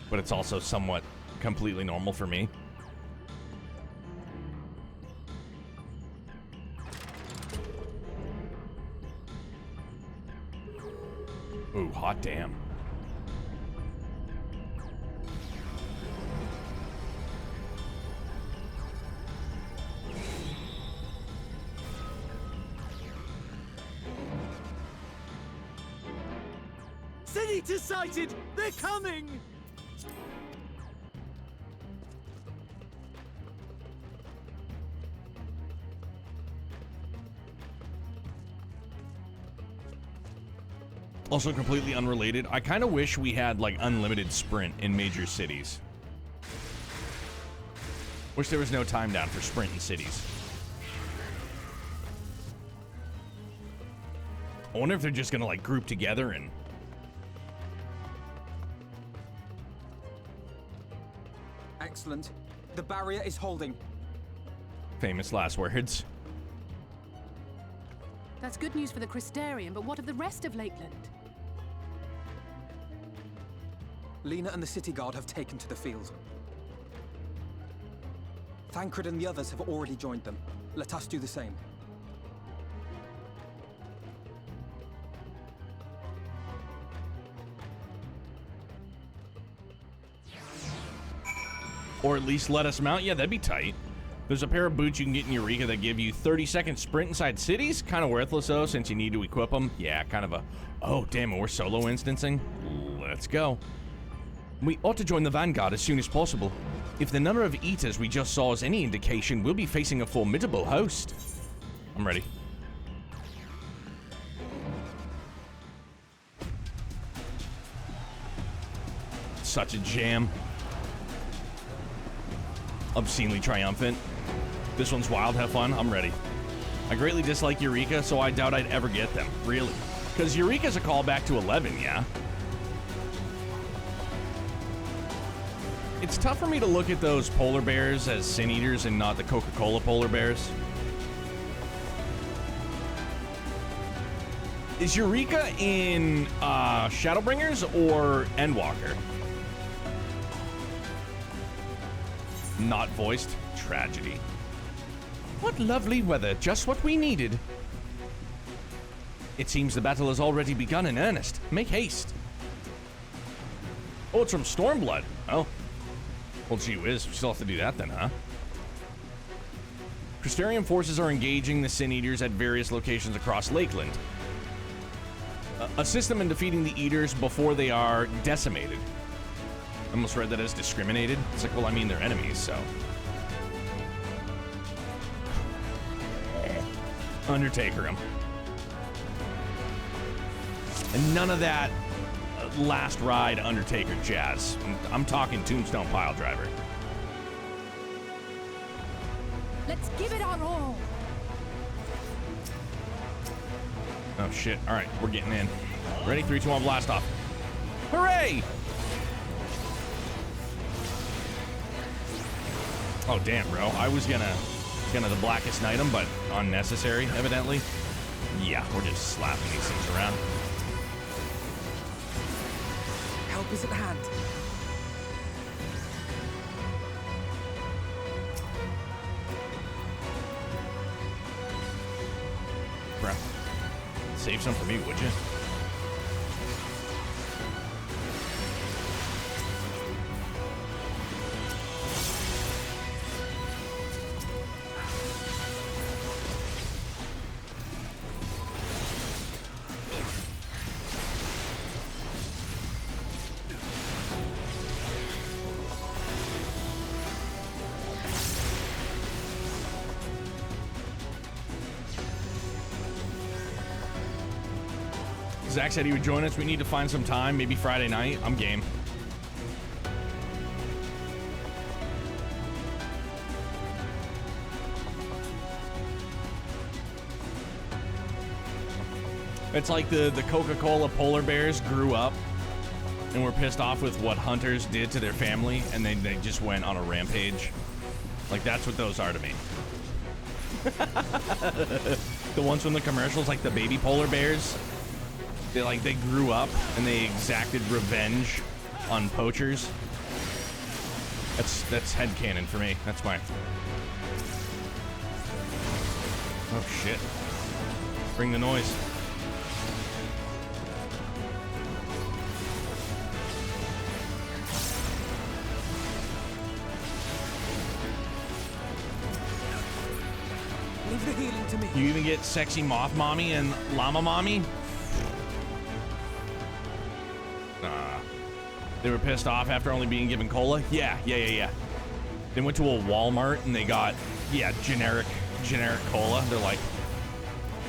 But it's also somewhat completely normal for me. Ooh, hot damn. Sin-Eater sighted! They're coming! Also completely unrelated, I kind of wish we had like unlimited sprint in major cities. Wish there was no time down for sprint in cities. I wonder if they're just gonna like group together and... Excellent. The barrier is holding. Famous last words. That's good news for the Crystarium, but what of the rest of Lakeland? Lena and the city guard have taken to the field. Thancred and the others have already joined them. Let us do the same. Or at least let us mount? Yeah, that'd be tight. There's a pair of boots you can get in Eureka that give you 30-second sprint inside cities. Kind of worthless, though, since you need to equip them. Yeah, kind of a... Oh, damn it, we're solo instancing? Let's go. We ought to join the Vanguard as soon as possible. If the number of Eaters we just saw is any indication, we'll be facing a formidable host. I'm ready. Such a jam. Obscenely triumphant. This one's wild, have fun, I'm ready. I greatly dislike Eureka, so I doubt I'd ever get them. Really. Because Eureka's a callback to 11, yeah? It's tough for me to look at those polar bears as Sin Eaters and not the Coca-Cola polar bears. Is Eureka in ShadowBringers or Endwalker? Not voiced. Tragedy. What lovely weather, just what we needed. It seems the battle has already begun in earnest. Make haste. Oh, it's from Stormblood. Oh. Well, gee whiz, we still have to do that then, huh? Crystarium forces are engaging the Sin Eaters at various locations across Lakeland. Assist them in defeating the Eaters before they are decimated. I almost read that as discriminated. It's like, well, I mean, they're enemies, so. Undertaker him. And none of that last ride Undertaker jazz. I'm talking Tombstone Pile Driver. Let's give it our all. Oh shit. Alright, we're getting in. Ready? 3, 2, 1, blast off. Hooray! Oh damn, bro. I was gonna the Blackest Night him, but unnecessary, evidently. Yeah, we're just slapping these things around. Help is at hand. Bruh. Save some for me, would you? Zach said he would join us. We need to find some time, maybe Friday night. I'm game. It's like the Coca-Cola polar bears grew up and were pissed off with what hunters did to their family, and they just went on a rampage. Like, that's what those are to me. The ones from the commercials, like the baby polar bears, they grew up and they exacted revenge on poachers. That's headcanon for me. That's my... Oh, shit. Bring the noise. Leave the healing to me. You even get sexy moth mommy and llama mommy? They were pissed off after only being given cola? Yeah. They went to a Walmart and they got, generic cola. They're like,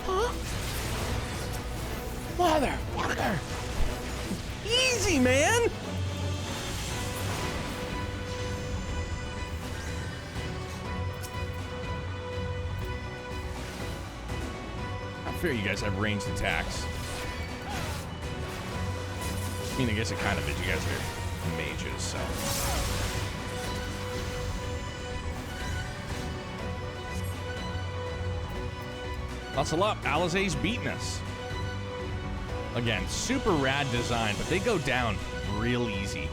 huh? Motherfucker! Easy, man! How fair you guys have ranged attacks. I mean, I guess it kind of is. You guys are mages, so. Lots of luck. Alizé's beating us. Again, super rad design, but they go down real easy.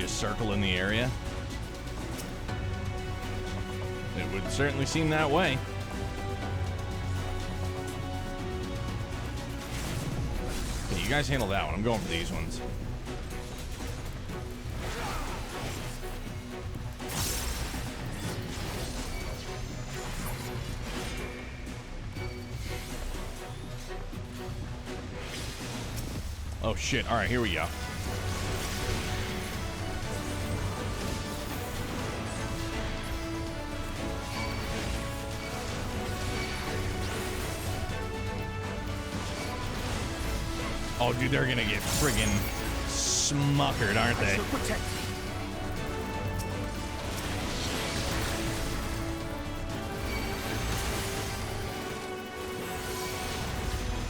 Circle in the area. It would certainly seem that way. Okay, you guys handle that one. I'm going for these ones. Oh shit. All right, here we go. Oh, dude, they're gonna get friggin' smuckered, aren't they?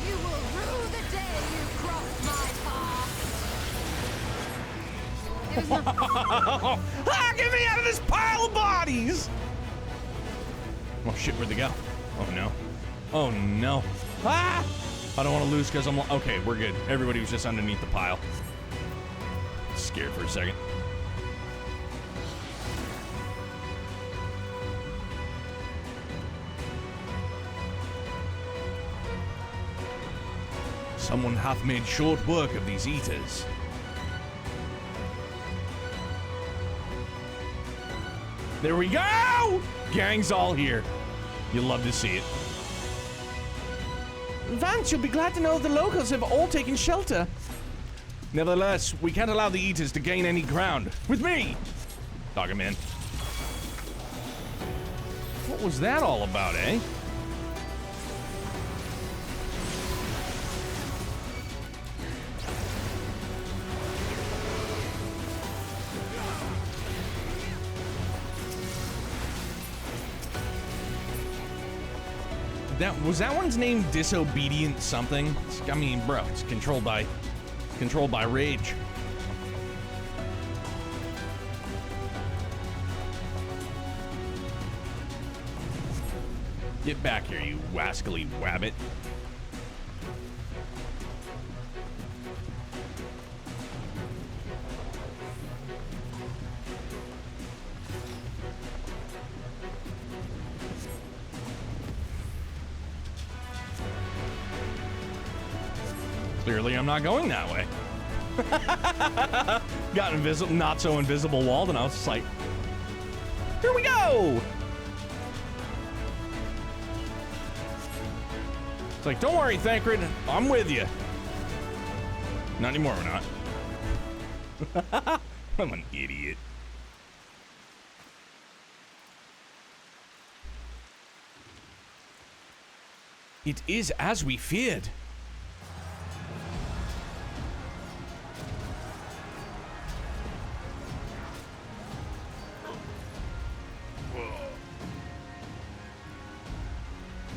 You will rue the day you crossed my path. Ah, get me out of this pile of bodies! Oh shit, where'd they go? Oh no. Oh no. Ah! I don't want to lose because I'm... Okay, we're good. Everybody was just underneath the pile. Scared for a second. Someone hath made short work of these eaters. There we go! Gang's all here. You'll love to see it. Vance, you'll be glad to know the locals have all taken shelter. Nevertheless, we can't allow the eaters to gain any ground. With me! Dog him in. What was that all about, eh? Was that one's name Disobedient something? I mean, bro, it's controlled by rage. Get back here, you wascally wabbit. Clearly, I'm not going that way. Got invisible, not so invisible walled, and I was just like, here we go. It's like, don't worry, Thancred, I'm with you. Not anymore, we're not. I'm an idiot. It is as we feared.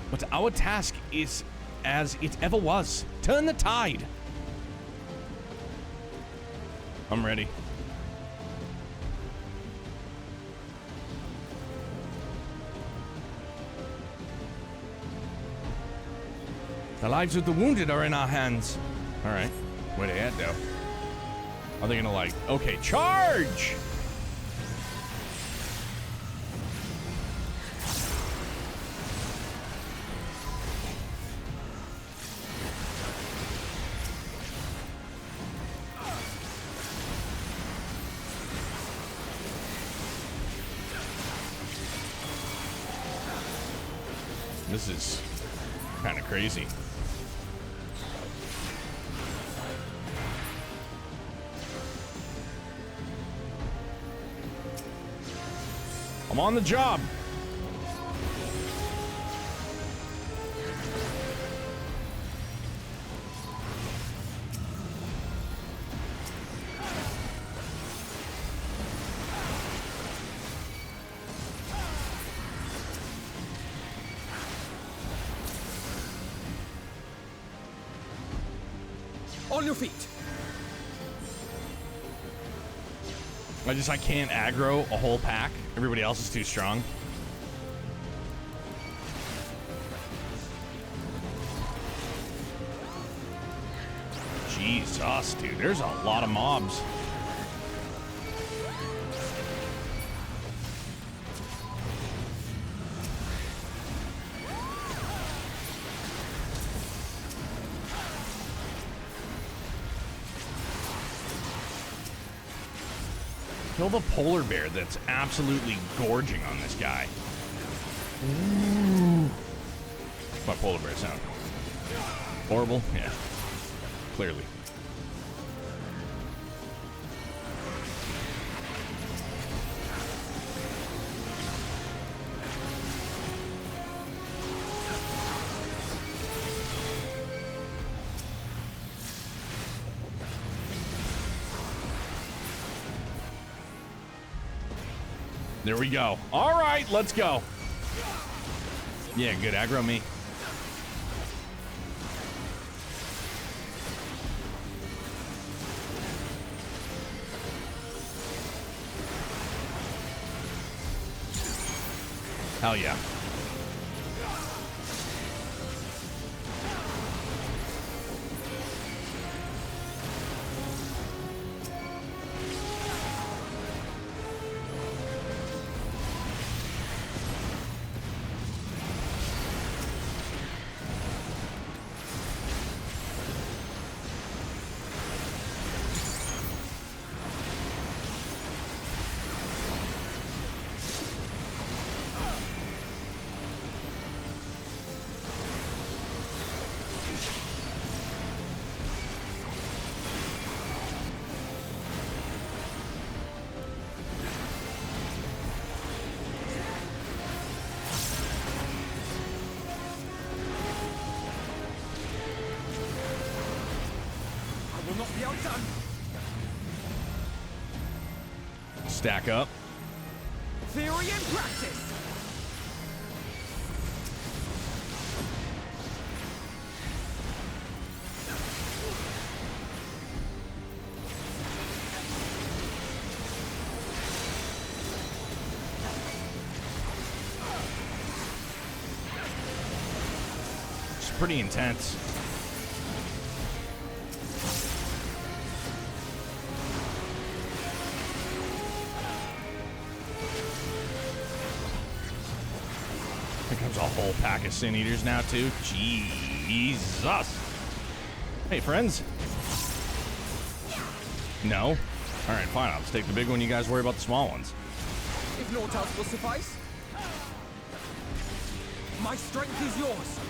But our task is as it ever was. Turn the tide. I'm ready. The lives of the wounded are in our hands. All right. Where they at, though? Are they gonna, like, okay, charge! This is kind of crazy. I'm on the job. On your feet. I can't aggro a whole pack. Everybody else is too strong. Jesus, dude, there's a lot of mobs. Kill the polar bear that's absolutely gorging on this guy. Ooh. What's my polar bear sound? Horrible? Yeah. Clearly. There we go. All right, let's go. Yeah, good. Aggro me. Hell yeah. Stack up. Theory and practice. It's pretty intense. Here comes a whole pack of Sin Eaters now, too. Jesus. Hey, friends. No? All right, fine. I'll just take the big one. You guys worry about the small ones. If naught else will suffice, my strength is yours.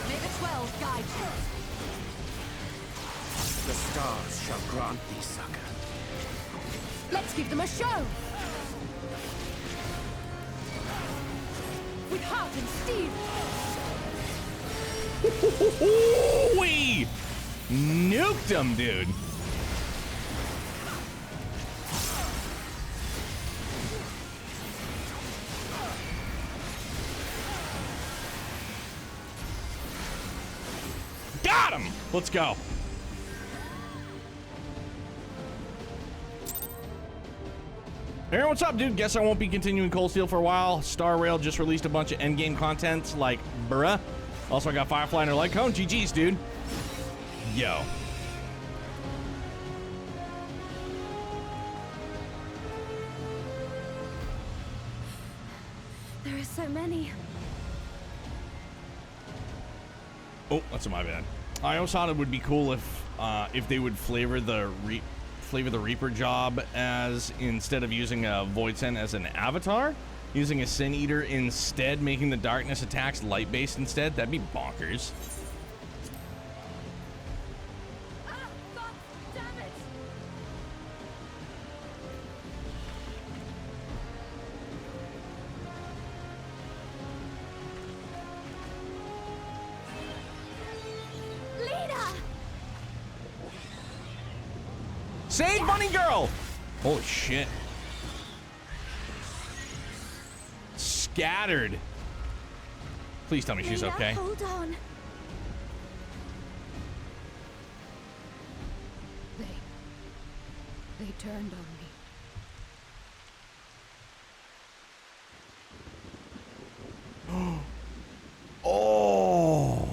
May the 12 guide you. The stars shall grant thee succor. Let's give them a show. With heart and steel. We nuked them, dude. Got him. Let's go. Aaron, what's up, dude? Guess I won't be continuing Cold Steel for a while. Star Rail just released a bunch of endgame content, like, bruh. Also, I got Firefly and her light cone. GG's, dude. Yo. There are so many. Oh, that's my bad. I always thought it would be cool if they would flavor the Reaper job as, instead of using a Void Sen as an avatar, using a Sin Eater instead, making the darkness attacks light-based instead. That'd be bonkers. Ah, fuck! Damn it! Leader! Save Bunny Girl! Holy shit. Scattered. Please tell me she's Leader, okay. hold on. They turned on me. Oh.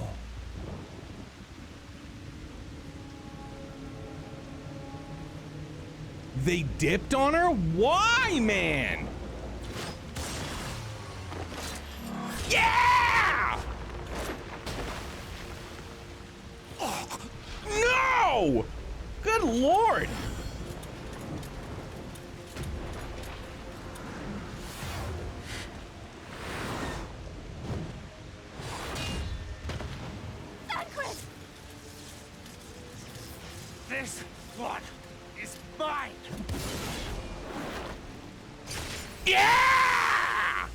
They dipped on her? Why, man? Yeah! Oh, no! Good lord! This one is mine. Yeah!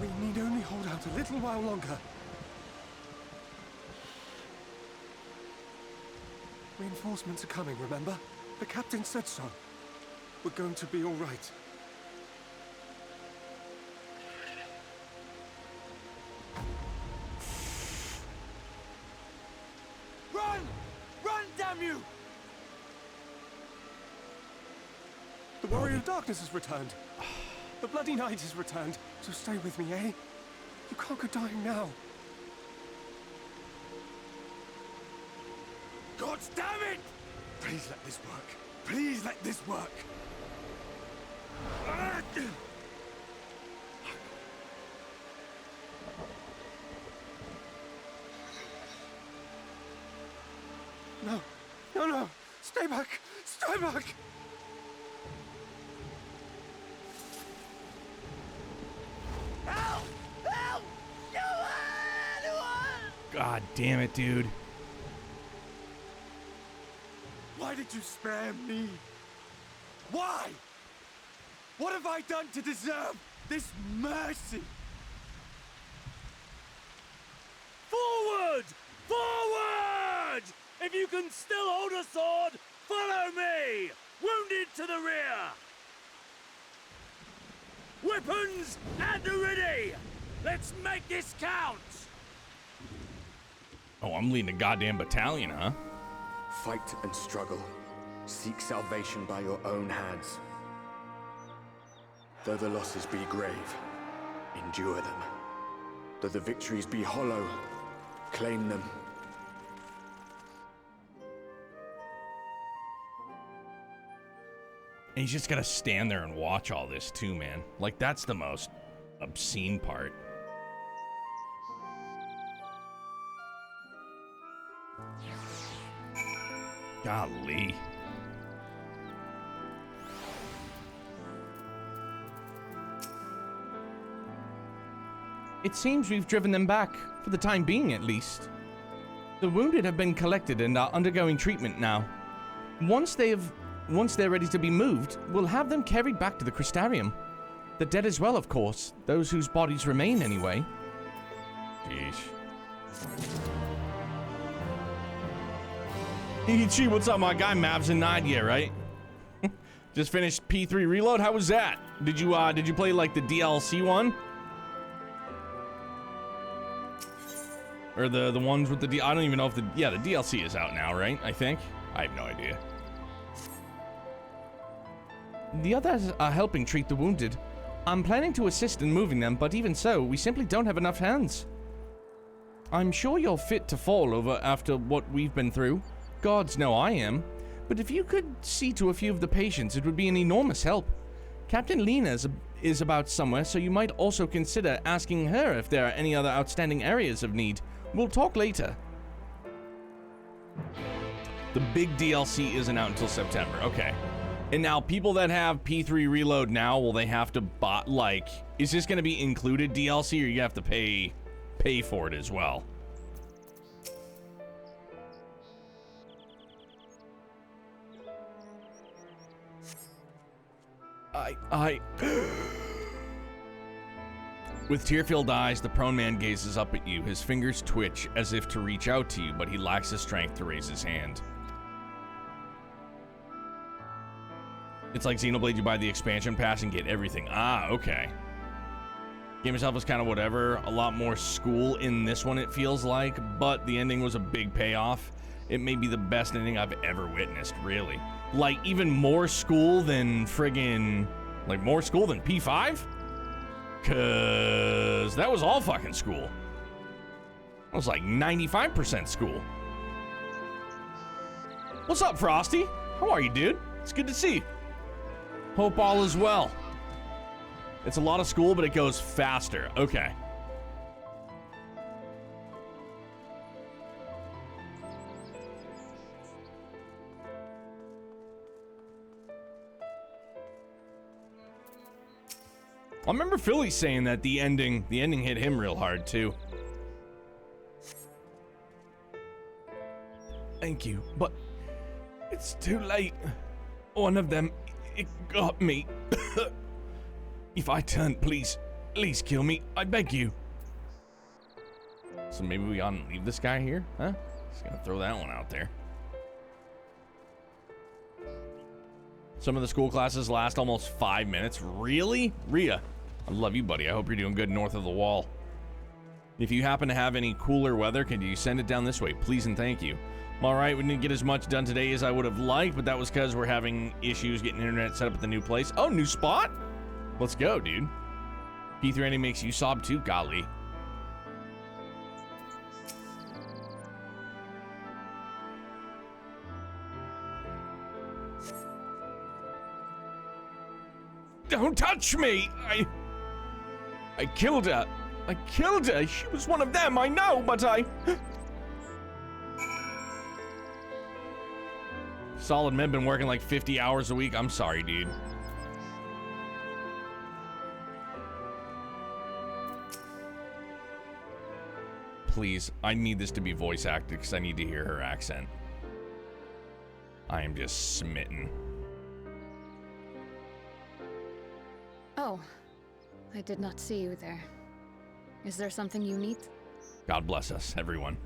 We need only hold out a little while longer. Reinforcements are coming, remember? The captain said so. We're going to be all right. Run! Run, damn you! The Warrior of Darkness has returned. The Bloody Knight has returned, so stay with me, eh? You can't go dying now. God damn it! Please let this work. Please let this work. No, no, no! Stay back! Stay back! Help! Help! Anyone! God damn it, dude. Why did you spare me? Why? What have I done to deserve this mercy? Forward! Forward! If you can still hold a sword, follow me! Wounded to the rear! Weapons at the ready! Let's make this count! Oh, I'm leading a goddamn battalion, huh? Fight and struggle, Seek salvation by your own hands. Though the losses be grave, endure them. Though the victories be hollow, claim them. And he's just gotta stand there and watch all this too, man. Like, that's the most obscene part. Golly. It seems we've driven them back, for the time being at least. The wounded have been collected and are undergoing treatment now. Once they're ready to be moved, we'll have them carried back to the Crystarium. The dead as well, of course, those whose bodies remain anyway. Jeez. Ichi, what's up, my guy? Mavs and Nadia, right? Just finished P3 Reload. How was that? Did you play like the DLC one? Or the ones with the I don't even know if the DLC is out now, right? I think. I have no idea. The others are helping treat the wounded. I'm planning to assist in moving them, but even so, we simply don't have enough hands. I'm sure you're fit to fall over after what we've been through. Gods know I am. But if you could see to a few of the patients, it would be an enormous help. Captain Lena is about somewhere, so you might also consider asking her if there are any other outstanding areas of need. We'll talk later. The big DLC isn't out until September. Okay. And now people that have P3 Reload now, will they have to buy, like, is this going to be included DLC or you have to pay for it as well? With tear-filled eyes, the prone man gazes up at you. His fingers twitch as if to reach out to you, but he lacks the strength to raise his hand. It's like Xenoblade, you buy the expansion pass and get everything. Ah, okay. Game itself is kind of whatever. A lot more school in this one, it feels like, but the ending was a big payoff. It may be the best ending I've ever witnessed, really. Like, even more school than friggin'... Like, more school than P5? Cause that was all fucking school. That was like 95% school. What's up, Frosty? How are you, dude? It's good to see you. Hope all is well. It's a lot of school, but it goes faster. Okay. I remember Philly saying that the ending hit him real hard too. Thank you, but it's too late. One of them, it got me. If I turn, please kill me. I beg you. So maybe we ought to leave this guy here, huh? Just gonna throw that one out there. Some of the school classes last almost 5 minutes. Really? Rhea, I love you, buddy. I hope you're doing good north of the wall. If you happen to have any cooler weather, can you send it down this way? Please and thank you. I'm all right, we didn't get as much done today as I would have liked, but that was because we're having issues getting internet set up at the new place. Oh, new spot? Let's go, dude. P3 makes you sob too, golly. Don't touch me! I killed her. I killed her. She was one of them, I know, but I... Solid men been working like 50 hours a week. I'm sorry, dude. Please, I need this to be voice acted because I need to hear her accent. I am just smitten. Oh, I did not see you there. Is there something you need? God bless us, everyone.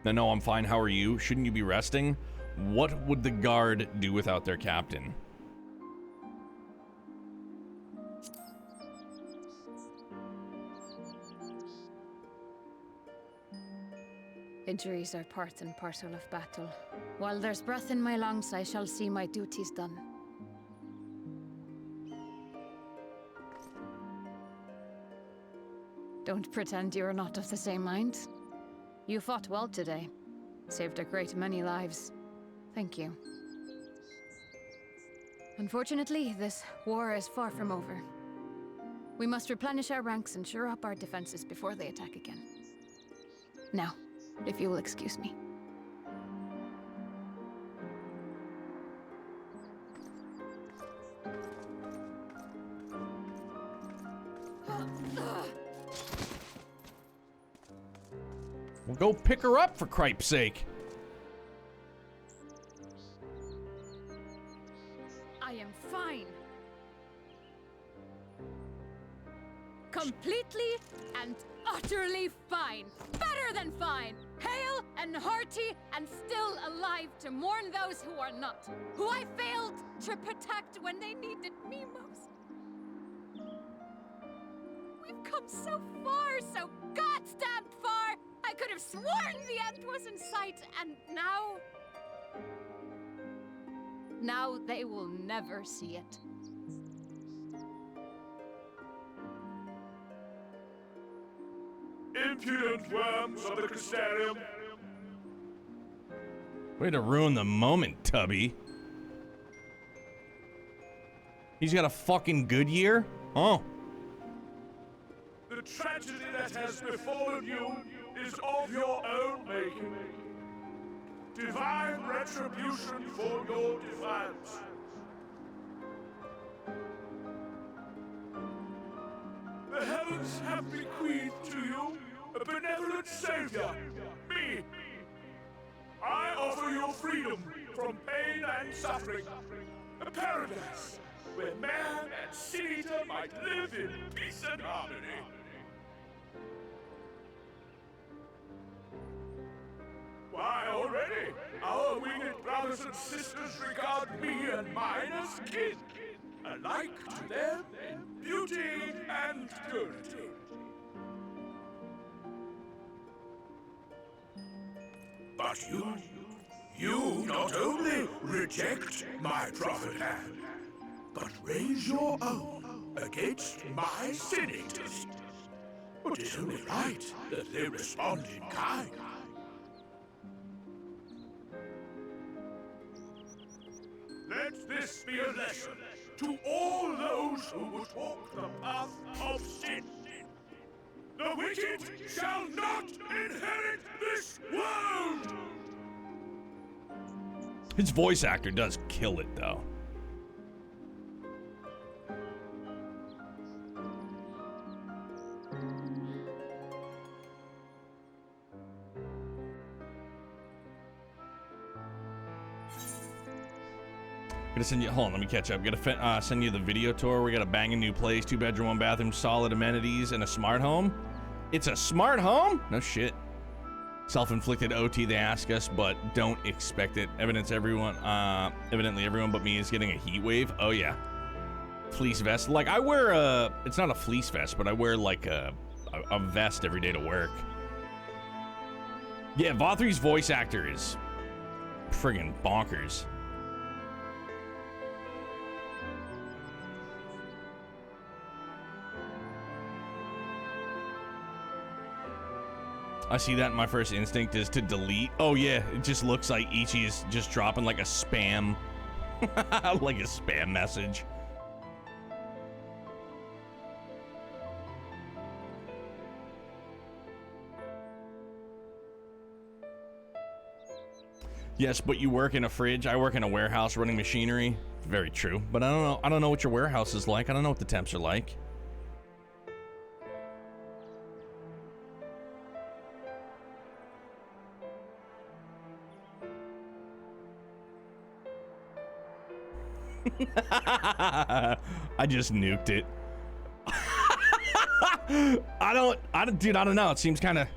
No, I'm fine. How are you? Shouldn't you be resting? What would the guard do without their captain? Injuries are part and parcel of battle. While there's breath in my lungs, I shall see my duties done. Don't pretend you're not of the same mind. You fought well today. Saved a great many lives. Thank you. Unfortunately, this war is far from over. We must replenish our ranks and shore up our defenses before they attack again. Now, if you will excuse me. Well, go pick her up, for cripe's sake. I am fine. Completely and utterly fine. Better than fine. Hale and hearty and still alive to mourn those who are not. Who I failed to protect when they needed me most. We've come so far, so goddamn far. I could have sworn the end was in sight, and now... Now they will never see it. Impudent worms of the Crystarium. Way to ruin the moment, Tubby. He's got a fucking good year? Oh. The tragedy that has befallen you is of your own making. Divine retribution for your defiance. The heavens have bequeathed to you a benevolent savior, me. I offer you freedom from pain and suffering, a paradise where man and sin-eater might live in peace and harmony. Why, already, our winged brothers and sisters regard me and mine as kin, alike to them in beauty and purity. But you not only reject my prophet hand, but raise your own against my sin-eaters. But it's only right that they respond in kind. Let this be a lesson to all those who would walk the path of sin. The wicked shall not inherit this world! His voice actor does kill it, though. Gonna send you. Hold on, let me catch up. Gotta send you the video tour. We got a banging new place, 2-bedroom, 1-bathroom, solid amenities, and a smart home. It's a smart home? No shit. Self-inflicted OT, they ask us, but don't expect it. Evidently everyone but me is getting a heat wave. Oh yeah. Fleece vest. Like I wear a. It's not a fleece vest, but I wear like a vest every day to work. Yeah, Vothri's voice actor is friggin' bonkers. I see that, and my first instinct is to delete. Oh yeah, it just looks like Ichi is just dropping like a spam, like a spam message. Yes, but you work in a fridge. I work in a warehouse running machinery. Very true, but I don't know. I don't know what your warehouse is like. I don't know what the temps are like. I just nuked it. Dude, I don't know. It seems kind of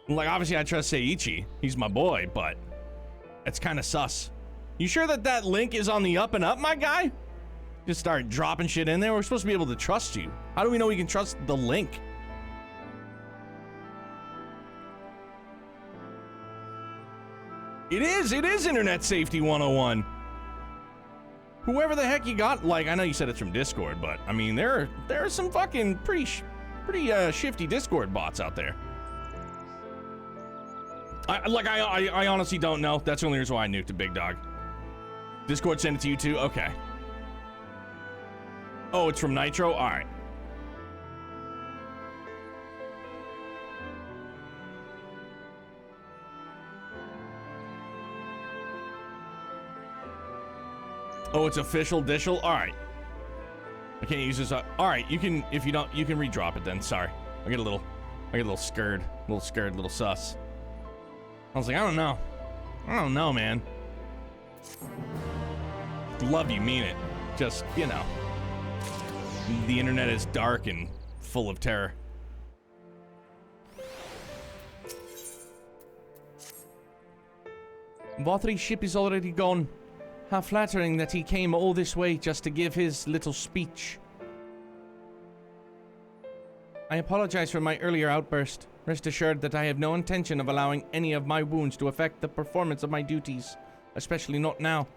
like, obviously I trust Seiichi. He's my boy, but it's kind of sus. You sure that link is on the up and up, my guy? Just start dropping shit in there. We're supposed to be able to trust you. How do we know we can trust the link? It is Internet Safety 101. Whoever the heck you got, like, I know you said it's from Discord, but, I mean, there are some fucking pretty shifty Discord bots out there. I honestly don't know. That's the only reason why I nuked a big dog. Discord sent it to you too? Okay. Oh, it's from Nitro? Alright. Oh, it's official Dishel? Alright. I can't use this. Alright, you can, if you don't, you can redrop it then. Sorry. I get a little scared. A little sus. I was like, I don't know, man. Love you, mean it. Just, you know. The internet is dark and full of terror. Vathri's ship is already gone. How flattering that he came all this way just to give his little speech. I apologize for my earlier outburst. Rest assured that I have no intention of allowing any of my wounds to affect the performance of my duties, especially not now.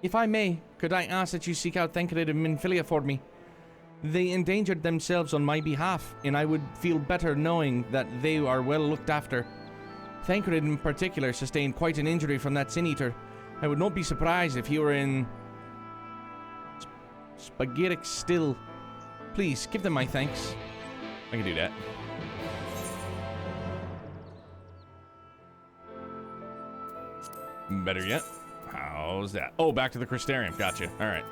If I may, could I ask that you seek out Thancred and Minfilia for me? They endangered themselves on my behalf, and I would feel better knowing that they are well looked after. Thancred in particular sustained quite an injury from that Sin-Eater. I would not be surprised if he were in Spaghetic still. Please, give them my thanks. I can do that. Better yet. How's that? Oh, back to the Crystarium. Gotcha. All right.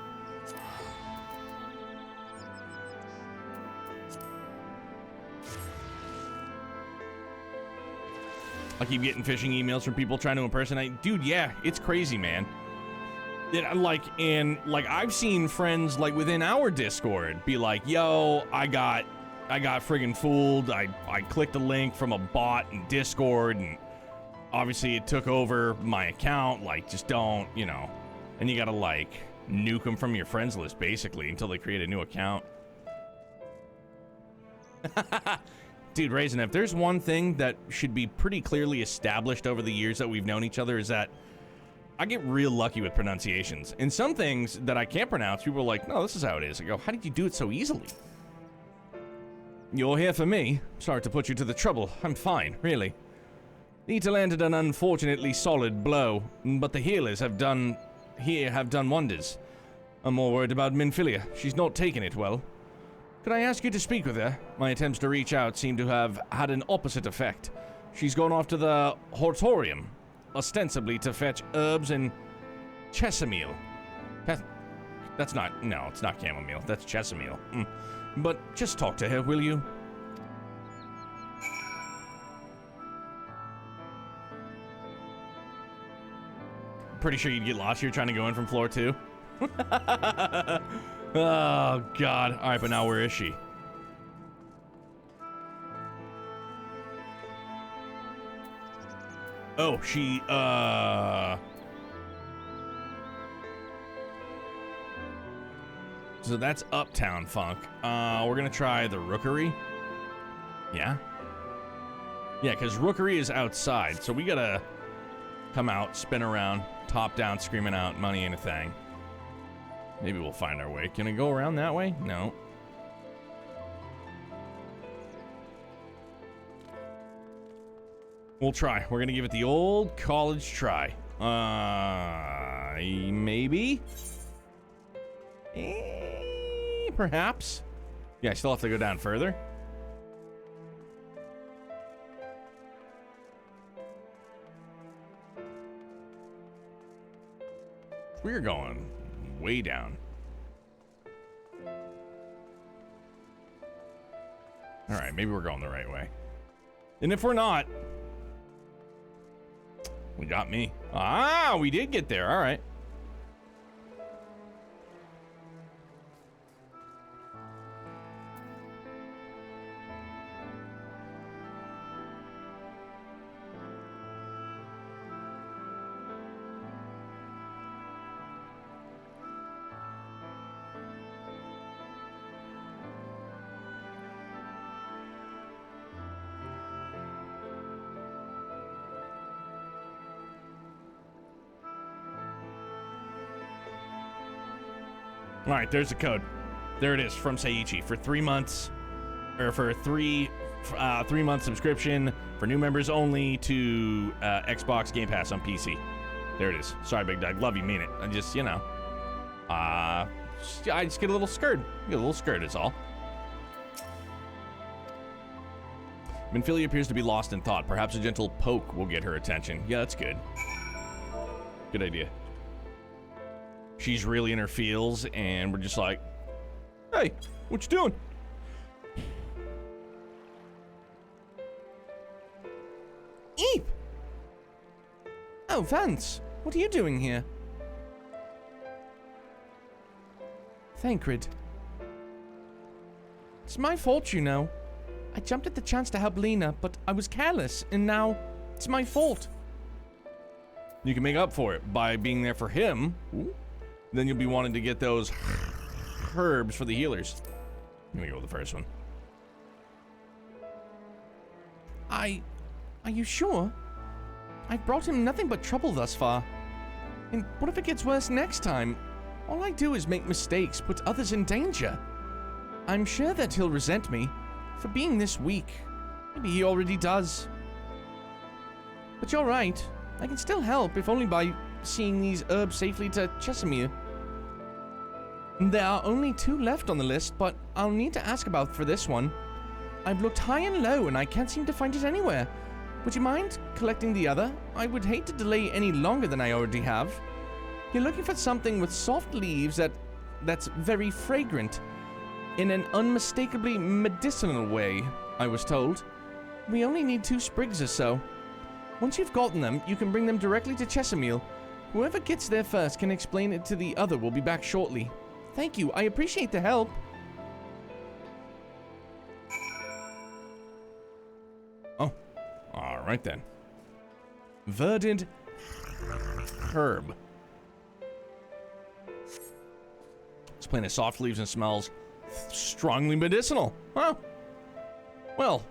I keep getting phishing emails from people trying to impersonate. Dude, yeah, it's crazy, man. Like I've seen friends like within our Discord be like, yo, I got friggin' fooled. I clicked a link from a bot in Discord and obviously it took over my account. Like, just don't, you know. And you gotta like nuke them from your friends list basically until they create a new account. Dude, Raisin, if there's one thing that should be pretty clearly established over the years that we've known each other is that I get real lucky with pronunciations. And some things that I can't pronounce, people are like, no, this is how it is. I go, how did you do it so easily? You're here for me. Sorry to put you to the trouble. I'm fine, really. Nita landed an unfortunately solid blow, but the healers have done wonders. I'm more worried about Minfilia. She's not taking it well. Could I ask you to speak with her? My attempts to reach out seem to have had an opposite effect. She's gone off to the Hortorium, ostensibly to fetch herbs and chesamile. That's not, no, it's not chamomile. That's chesamile. But just talk to her, will you? Pretty sure you'd get lost here trying to go in from floor 2. Oh, God. All right, but now where is she? Oh, she, So that's Uptown Funk. We're gonna try the Rookery. Yeah? Yeah, because Rookery is outside, so we gotta come out, spin around, top down, screaming out, money ain't a thing. Maybe we'll find our way. Can we go around that way? No. We'll try. We're gonna give it the old college try. Maybe? Perhaps? Yeah, I still have to go down further. We're going way down. All right, maybe we're going the right way. And if we're not, we got me. Ah, we did get there. All right. All right, there's the code. There it is from Seiichi for 3 months, or for 3-month subscription for new members only to Xbox Game Pass on PC. There it is. Sorry, Big Dog. Love you, mean it. I just, you know, I just get a little scared. Get a little scared is all. Minfilia appears to be lost in thought. Perhaps a gentle poke will get her attention. Yeah, that's good. Good idea. She's really in her feels, and we're just like, hey, what you doing? Eep! Oh, Vance, what are you doing here? Thancred. It's my fault, you know. I jumped at the chance to help Lena, but I was careless, and now it's my fault. You can make up for it by being there for him. Ooh. Then you'll be wanting to get those herbs for the healers. I'm gonna go with the first one. Are you sure? I've brought him nothing but trouble thus far. And what if it gets worse next time? All I do is make mistakes, put others in danger. I'm sure that he'll resent me for being this weak. Maybe he already does. But you're right. I can still help, if only by seeing these herbs safely to Chesimir. There are only 2 left on the list, but I'll need to ask about for this one. I've looked high and low, and I can't seem to find it anywhere. Would you mind collecting the other? I would hate to delay any longer than I already have. You're looking for something with soft leaves that's very fragrant, in an unmistakably medicinal way, I was told. We only need 2 sprigs or so. Once you've gotten them, you can bring them directly to Chesimir. Whoever gets there first can explain it to the other. We'll be back shortly. Thank you. I appreciate the help. Oh, all right then. Verdant herb. It's playing of soft leaves and smells strongly medicinal. Huh? Well,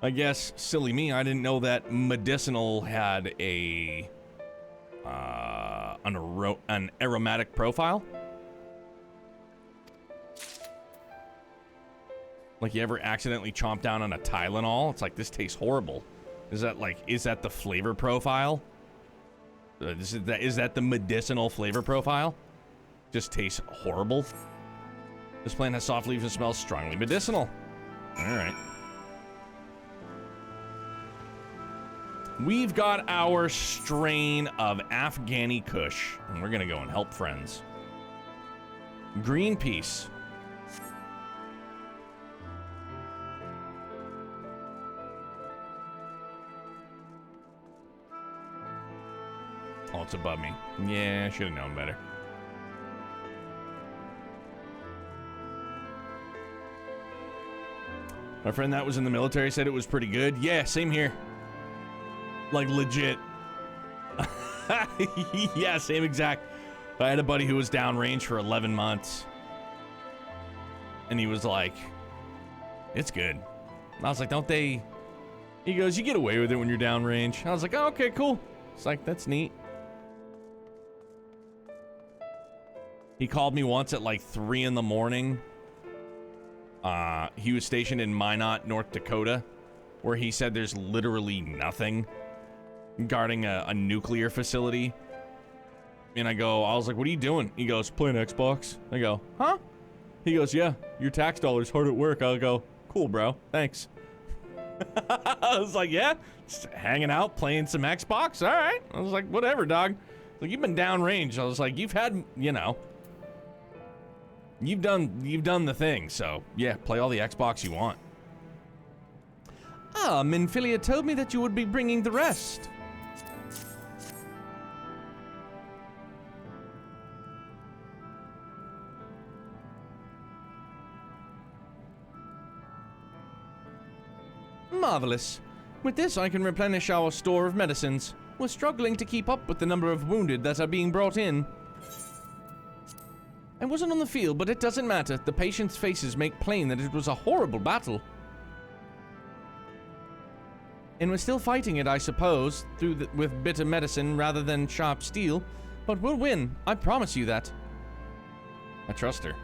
I guess, silly me, I didn't know that medicinal had a an aromatic profile. Like, you ever accidentally chomp down on a Tylenol? It's like, this tastes horrible. Is that the flavor profile? Is that the medicinal flavor profile? Just tastes horrible. This plant has soft leaves and smells strongly medicinal. All right. We've got our strain of Afghani Kush, and we're gonna go and help friends. Greenpeace. Oh, it's above me. Yeah, I should have known better. My friend that was in the military said it was pretty good. Yeah, same here. Like, legit. Yeah, same exact. I had a buddy who was downrange for 11 months. And he was like, it's good. And I was like, don't they... He goes, you get away with it when you're downrange. I was like, oh, okay, cool. It's like, that's neat. He called me once at like 3 in the morning. He was stationed in Minot, North Dakota, where he said there's literally nothing guarding a nuclear facility. And I was like, what are you doing? He goes, playing Xbox. I go, huh? He goes, yeah, your tax dollars hard at work. I'll go, cool, bro, thanks. I was like, yeah, just hanging out, playing some Xbox. All right. I was like, whatever, dog. Like, you've been downrange. I was like, you've had, you know, you've done the thing. So yeah, play all the Xbox you want. Ah, Minfilia told me that you would be bringing the rest. Marvelous. With this, I can replenish our store of medicines. We're struggling to keep up with the number of wounded that are being brought in. I wasn't on the field, but it doesn't matter. The patients' faces make plain that it was a horrible battle. And we're still fighting it, I suppose, with bitter medicine rather than sharp steel. But we'll win. I promise you that. I trust her.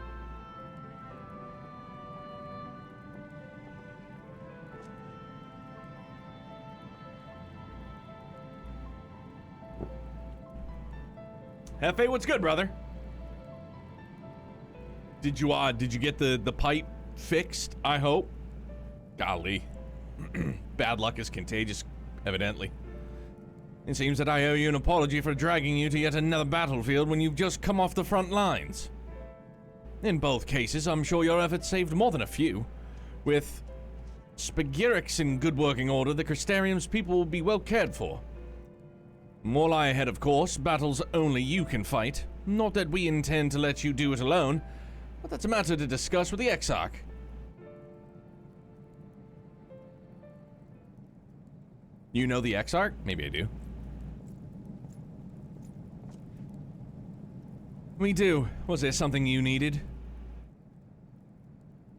Hefe, what's good, brother? Did you get the pipe fixed, I hope? Golly. Bad luck is contagious, evidently. It seems that I owe you an apology for dragging you to yet another battlefield when you've just come off the front lines. In both cases, I'm sure your efforts saved more than a few. With Spagyrix in good working order, the Crystarium's people will be well cared for. More lie ahead, of course, battles only you can fight. Not that we intend to let you do it alone, but that's a matter to discuss with the Exarch. You know the Exarch? Maybe I do. We do. Was there something you needed?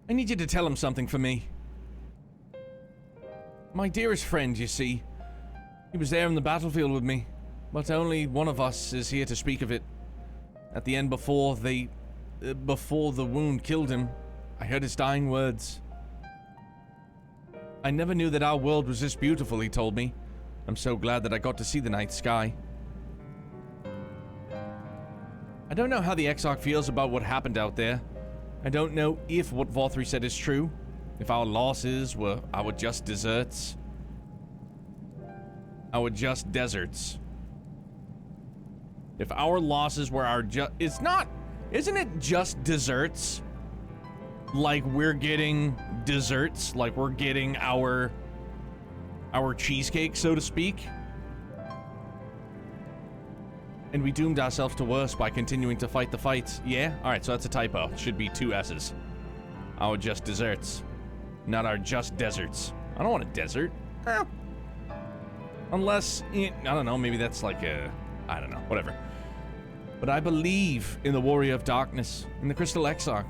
I need you to tell him something for me. My dearest friend, you see. He was there in the battlefield with me, but only one of us is here to speak of it. At the end, before the wound killed him, I heard his dying words. I never knew that our world was this beautiful, he told me. I'm so glad that I got to see the night sky. I don't know how the Exarch feels about what happened out there. I don't know if what Vorthri said is true, if our losses were our just deserts. Our just deserts. If our losses were our isn't it just desserts? Like we're getting desserts, like we're getting our cheesecake, so to speak. And we doomed ourselves to worse by continuing to fight the fights. Yeah? Alright, so that's a typo. It should be 2 S's. Our just desserts. Not our just deserts. I don't want a desert. Unless, I don't know, maybe that's like a, I don't know, whatever. But I believe in the Warrior of Darkness, in the Crystal Exarch.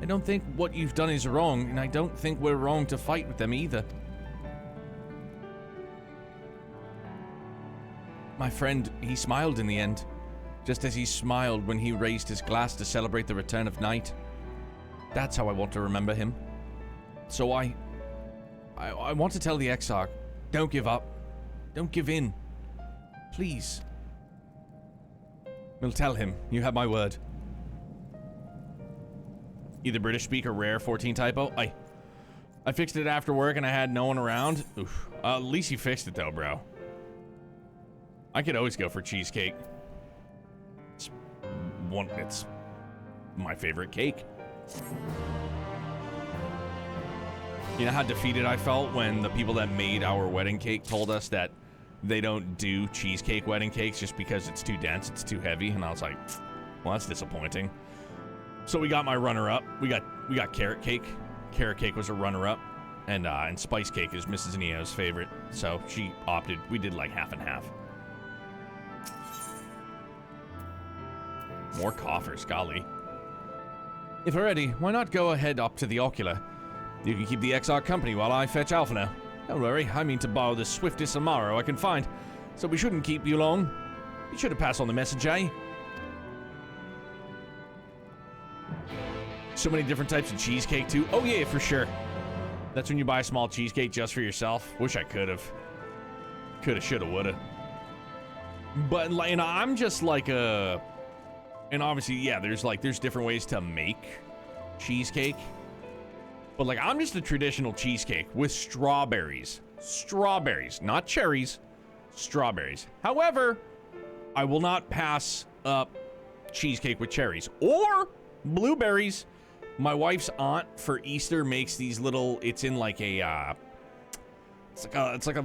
I don't think what you've done is wrong, and I don't think we're wrong to fight with them either. My friend, he smiled in the end, just as he smiled when he raised his glass to celebrate the return of night. That's how I want to remember him. So I want to tell the Exarch, don't give up. Don't give in. Please. We'll tell him. You have my word. Either British speaker rare 14 typo. I fixed it after work and I had no one around. Oof. At least you fixed it though, bro. I could always go for cheesecake. It's my favorite cake. You know how defeated I felt when the people that made our wedding cake told us that they don't do cheesecake wedding cakes just because it's too dense, it's too heavy, and I was like, well, that's disappointing. So we got my runner-up. We got carrot cake. Carrot cake was a runner-up, and spice cake is Mrs. Neo's favorite. So she opted. We did like half and half. More coffers, golly. If we're ready, why not go ahead up to the Ocular? You can keep the Exarch company while I fetch Alpha now. Don't worry, I mean to borrow the swiftest Amaro I can find, so we shouldn't keep you long. You should have passed on the message, eh? So many different types of cheesecake, too. Oh, yeah, for sure. That's when you buy a small cheesecake just for yourself. Wish I could have. Coulda, shoulda, woulda. But, you know, I'm just like a... And obviously, yeah, there's different ways to make cheesecake. But, like, I'm just a traditional cheesecake with strawberries. Strawberries, not cherries. Strawberries. However, I will not pass up cheesecake with cherries. Or blueberries. My wife's aunt for Easter makes these little, it's in like a, it's like a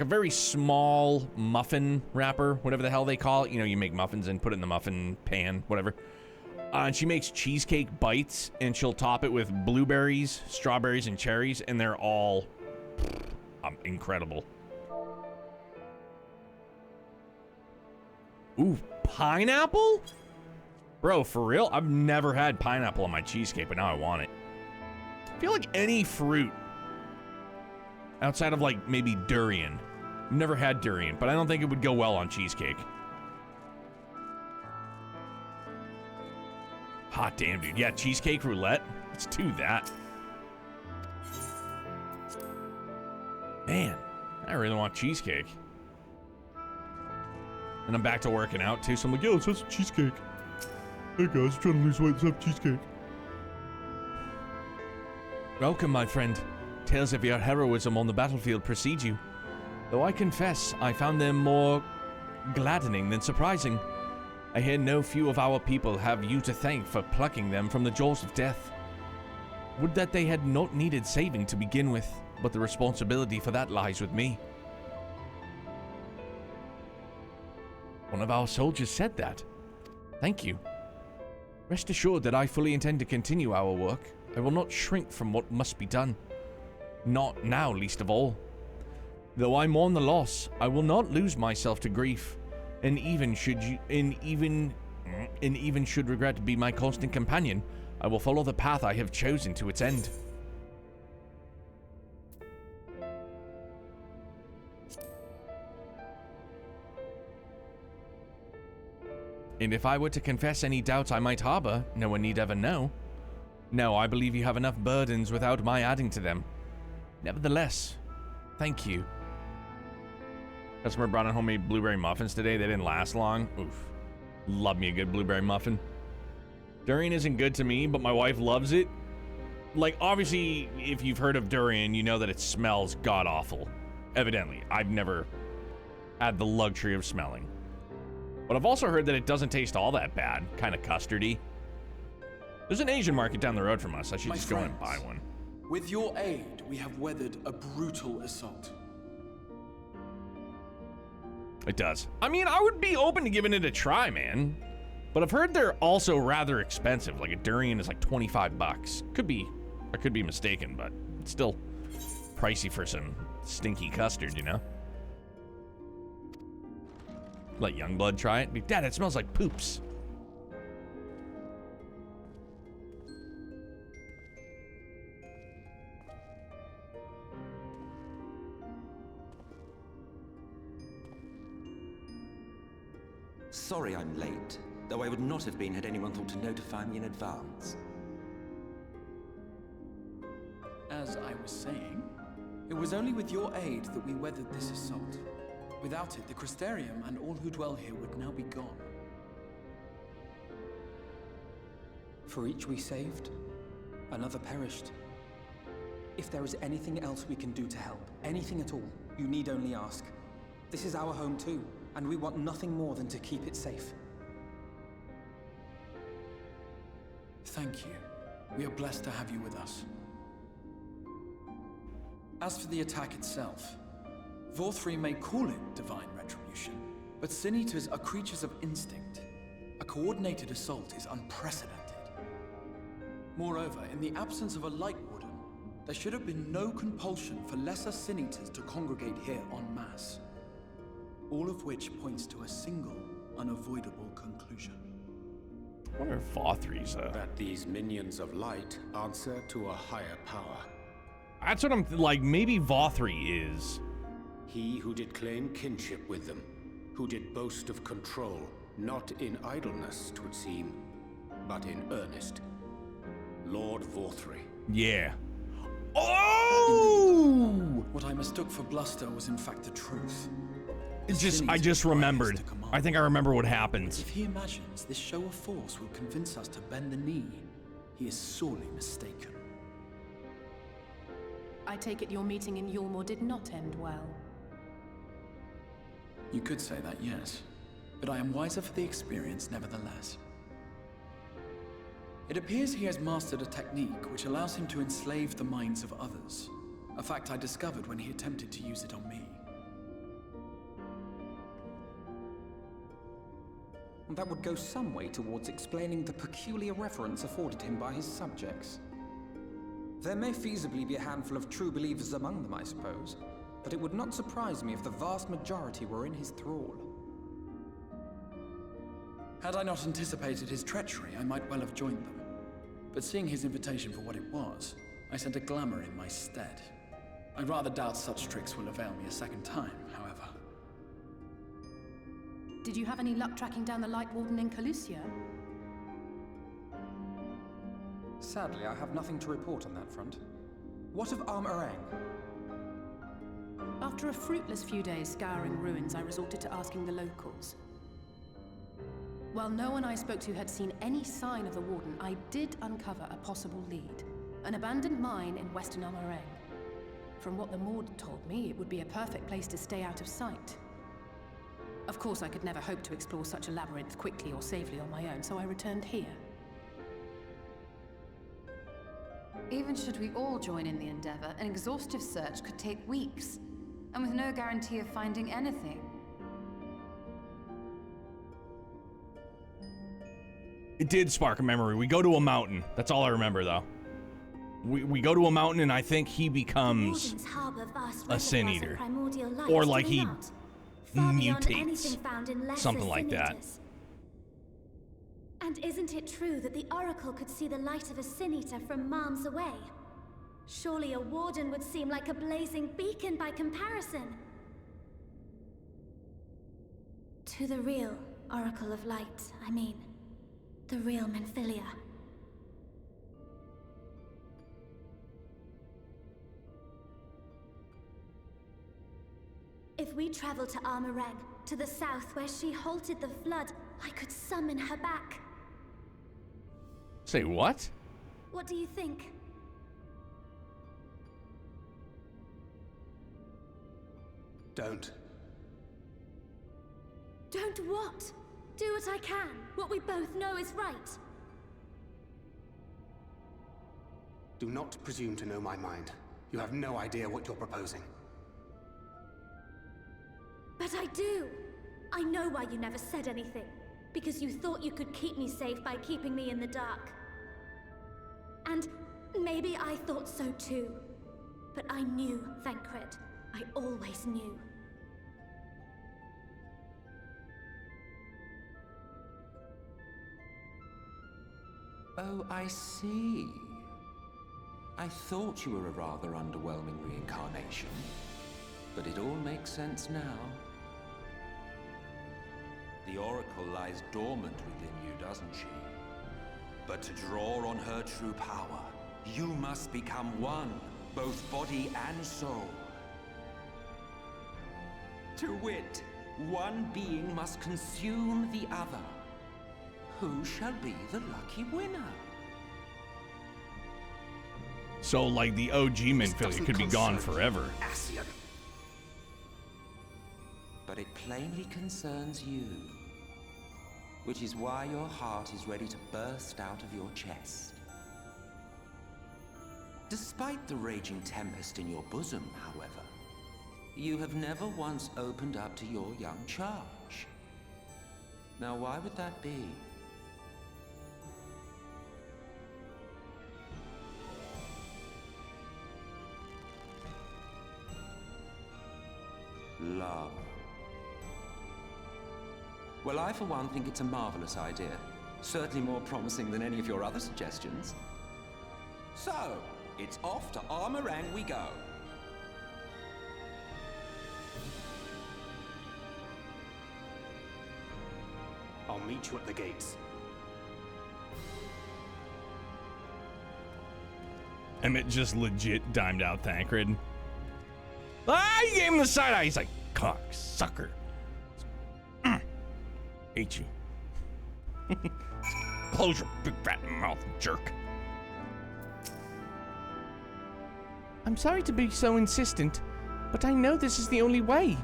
very small muffin wrapper, whatever the hell they call it. You know, you make muffins and put it in the muffin pan, whatever. And she makes cheesecake bites, and she'll top it with blueberries, strawberries, and cherries, and they're all incredible. Ooh, pineapple? Bro, for real? I've never had pineapple on my cheesecake, but now I want it. I feel like any fruit outside of, like, maybe durian. Never had durian, but I don't think it would go well on cheesecake. Hot damn, dude. Yeah, cheesecake roulette. Let's do that. Man, I really want cheesecake. And I'm back to working out too, so I'm like, yo, let's have some cheesecake. Hey guys, trying to lose weight, let's have cheesecake. Welcome, my friend. Tales of your heroism on the battlefield precede you. Though I confess, I found them more gladdening than surprising. I hear no few of our people have you to thank for plucking them from the jaws of death. Would that they had not needed saving to begin with, but the responsibility for that lies with me. One of our soldiers said that. Thank you. Rest assured that I fully intend to continue our work. I will not shrink from what must be done. Not now, least of all. Though I mourn the loss, I will not lose myself to grief, and even should regret be my constant companion, I will follow the path I have chosen to its end. And if I were to confess any doubts I might harbor, no one need ever know. No, I believe you have enough burdens without my adding to them. Nevertheless, thank you. Customer brought in homemade blueberry muffins today. They didn't last long. Oof. Love me a good blueberry muffin. Durian isn't good to me, but my wife loves it. Like, obviously, if you've heard of durian, you know that it smells god-awful. Evidently. I've never had the luxury of smelling. But I've also heard that it doesn't taste all that bad. Kind of custardy. There's an Asian market down the road from us. I should just go in and buy one. With your aid, we have weathered a brutal assault. It does. I mean, I would be open to giving it a try, man. But I've heard they're also rather expensive. Like a durian is like 25 bucks. I could be mistaken, but it's still pricey for some stinky custard, you know? Let Youngblood try it. Dad, it smells like poops. Sorry I'm late, though I would not have been had anyone thought to notify me in advance. As I was saying, it was only with your aid that we weathered this assault. Without it, the Crystarium and all who dwell here would now be gone. For each we saved, another perished. If there is anything else we can do to help, anything at all, you need only ask. This is our home too, and we want nothing more than to keep it safe. Thank you. We are blessed to have you with us. As for the attack itself, Vorthri may call it divine retribution, but Sin Eaters are creatures of instinct. A coordinated assault is unprecedented. Moreover, in the absence of a Light Warden, there should have been no compulsion for lesser Sin Eaters to congregate here en masse. All of which points to a single, unavoidable conclusion. I wonder if Vothri's that these minions of light answer to a higher power. That's what I'm like. Maybe Vothri is. He who did claim kinship with them, who did boast of control, not in idleness, 'twould seem, but in earnest. Lord Vorthri. Yeah. Oh! Indeed. What I mistook for bluster was in fact the truth. I just remembered. I think I remember what happens. If he imagines this show of force will convince us to bend the knee, he is sorely mistaken. I take it your meeting in Yulmore did not end well. You could say that, yes. But I am wiser for the experience nevertheless. It appears he has mastered a technique which allows him to enslave the minds of others. A fact I discovered when he attempted to use it on me. That would go some way towards explaining the peculiar reverence afforded him by his subjects. There may feasibly be a handful of true believers among them, I suppose, but it would not surprise me if the vast majority were in his thrall. Had I not anticipated his treachery, I might well have joined them. But seeing his invitation for what it was, I sent a glamour in my stead. I rather doubt such tricks will avail me a second time, however. Did you have any luck tracking down the Light Warden in Calusia? Sadly, I have nothing to report on that front. What of Armorang? After a fruitless few days scouring ruins, I resorted to asking the locals. While no one I spoke to had seen any sign of the Warden, I did uncover a possible lead. An abandoned mine in western Armorang. From what the Maud told me, it would be a perfect place to stay out of sight. Of course, I could never hope to explore such a labyrinth quickly or safely on my own, so I returned here. Even should we all join in the endeavor, an exhaustive search could take weeks, and with no guarantee of finding anything. It did spark a memory. We go to a mountain. That's all I remember, though. We go to a mountain, and I think he becomes a Sin Eater. Or like he mutates. Something like that. And isn't it true that the Oracle could see the light of a Sin Eater from miles away? Surely a Warden would seem like a blazing beacon by comparison. To the real Oracle of Light, I mean. The real Menphilia. If we travel to Armorang, to the south where she halted the flood, I could summon her back. Say what? What do you think? Don't. Don't what? Do what I can. What we both know is right. Do not presume to know my mind. You have no idea what you're proposing. But I do. I know why you never said anything. Because you thought you could keep me safe by keeping me in the dark. And maybe I thought so too. But I knew, Thancred. I always knew. Oh, I see. I thought you were a rather underwhelming reincarnation. But it all makes sense now. The Oracle lies dormant within you, doesn't she? But to draw on her true power, you must become one, both body and soul. To wit, one being must consume the other. Who shall be the lucky winner? So, like, the OG Menphilia could be gone forever. Ascian. But it plainly concerns you. Which is why your heart is ready to burst out of your chest. Despite the raging tempest in your bosom, however, you have never once opened up to your young charge. Now, why would that be? Love. Well, I for one think it's a marvelous idea. Certainly more promising than any of your other suggestions. So, it's off to Armorang we go. I'll meet you at the gates. Emmett just legit dimed out Thancred. Ah, he gave him the side eye. He's like, cock sucker. Hate you. Close your big fat mouth, jerk. I'm sorry to be so insistent, but I know this is the only way.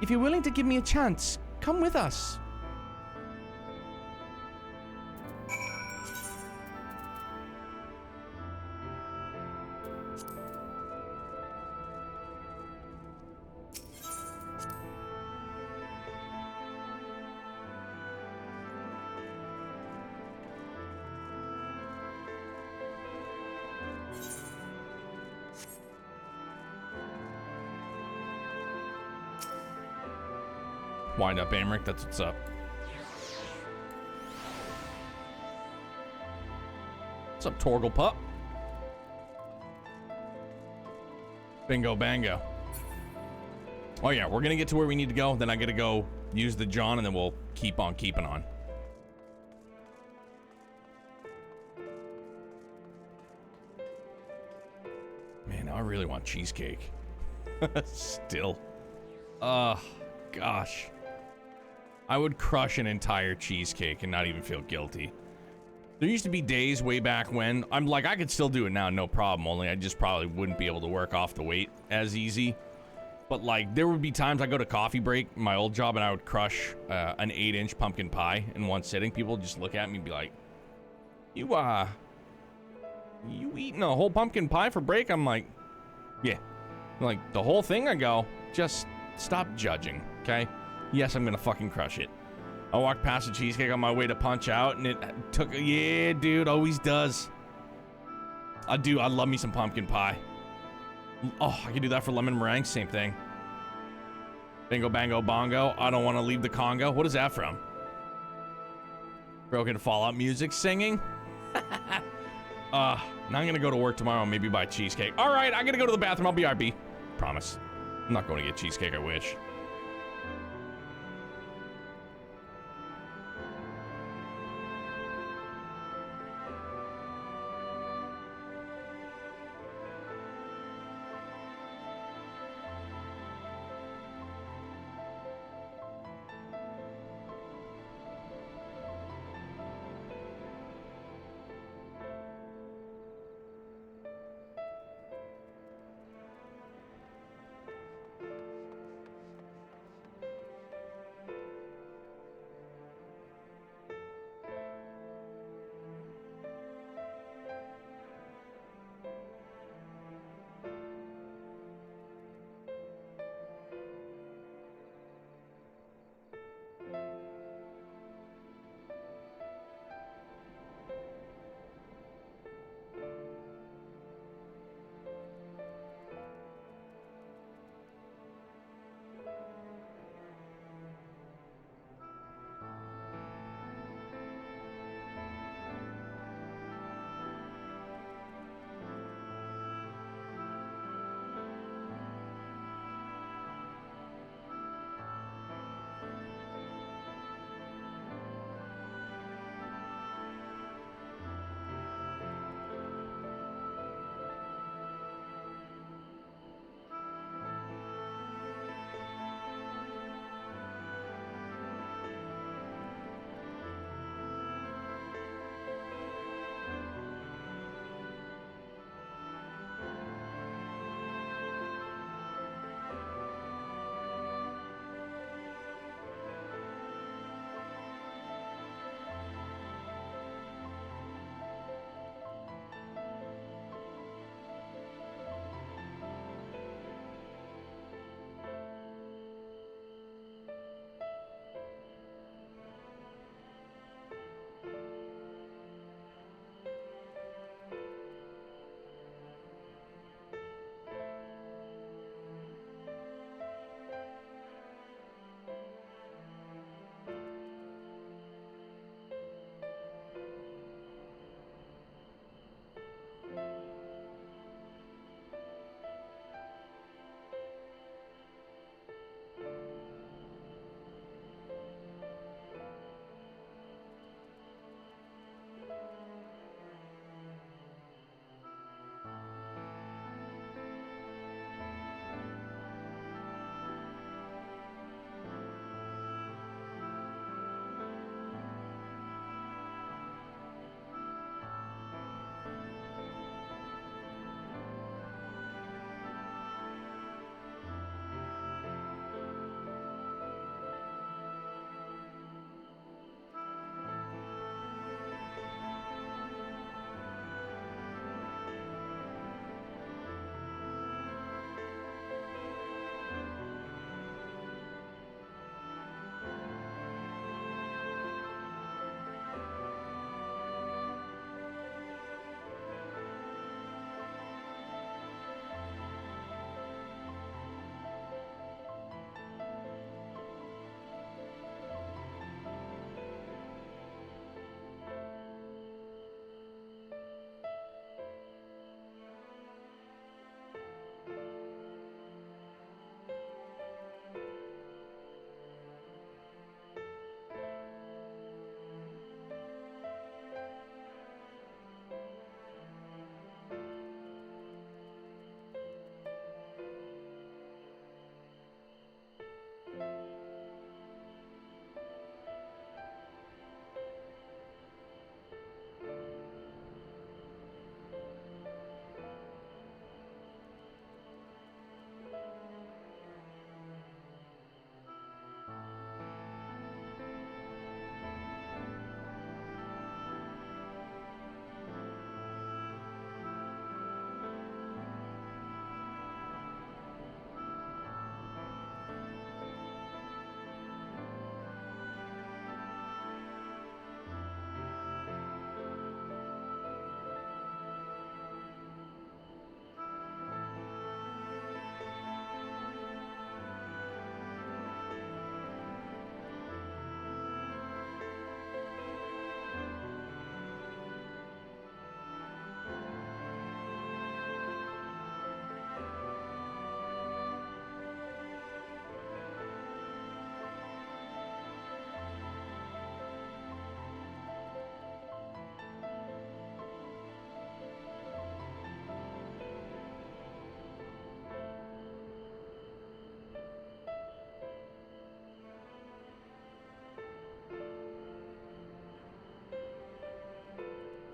If you're willing to give me a chance, come with us. Wind up, Amric. That's what's up. What's up, Torgal Pup? Bingo bango. Oh yeah, we're gonna get to where we need to go. Then I gotta go use the John, and then we'll keep on keeping on. I really want cheesecake. Still. Gosh. I would crush an entire cheesecake and not even feel guilty. There used to be days way back when, I'm like, I could still do it now, no problem, only I just probably wouldn't be able to work off the weight as easy. But like, there would be times I go to coffee break, my old job, and I would crush an 8-inch pumpkin pie in one sitting. People would just look at me and be like, you eating a whole pumpkin pie for break? I'm like, yeah. Like, the whole thing? I go, just stop judging, okay? Yes, I'm gonna fucking crush it. I walked past the cheesecake on my way to punch out, and it took, yeah, dude, always does. I love me some pumpkin pie. Oh, I can do that for lemon meringue, same thing. Bingo, bango, bongo, I don't want to leave the Congo. What is that from? Broken Fallout music singing? Now I'm gonna go to work tomorrow and maybe buy cheesecake. All right, I gotta go to the bathroom. I'll be RB. Promise. I'm not going to get cheesecake, I wish.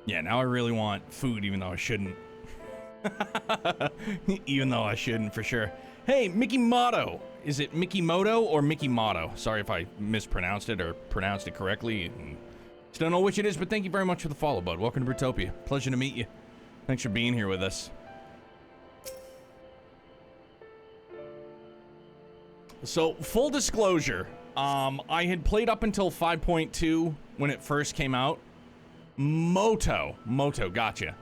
Yeah, now I really want food, even though I shouldn't. Even though I shouldn't, for sure. Hey, Mickey Motto. Is it Mickey Moto or Mickey Motto? Sorry if I mispronounced it or pronounced it correctly. Just don't know which it is, but thank you very much for the follow, bud. Welcome to Brutopia. Pleasure to meet you. Thanks for being here with us. So, full disclosure, I had played up until 5.2 when it first came out. Moto, gotcha.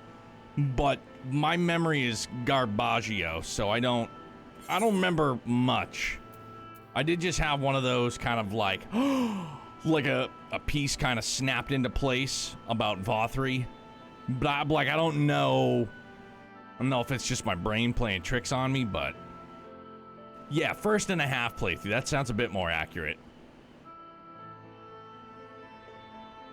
But my memory is garbaggio, so I don't remember much. I did just have one of those kind of like, like a piece kind of snapped into place about Vothri. But like, I don't know if it's just my brain playing tricks on me, but yeah, 1.5 playthrough. That sounds a bit more accurate.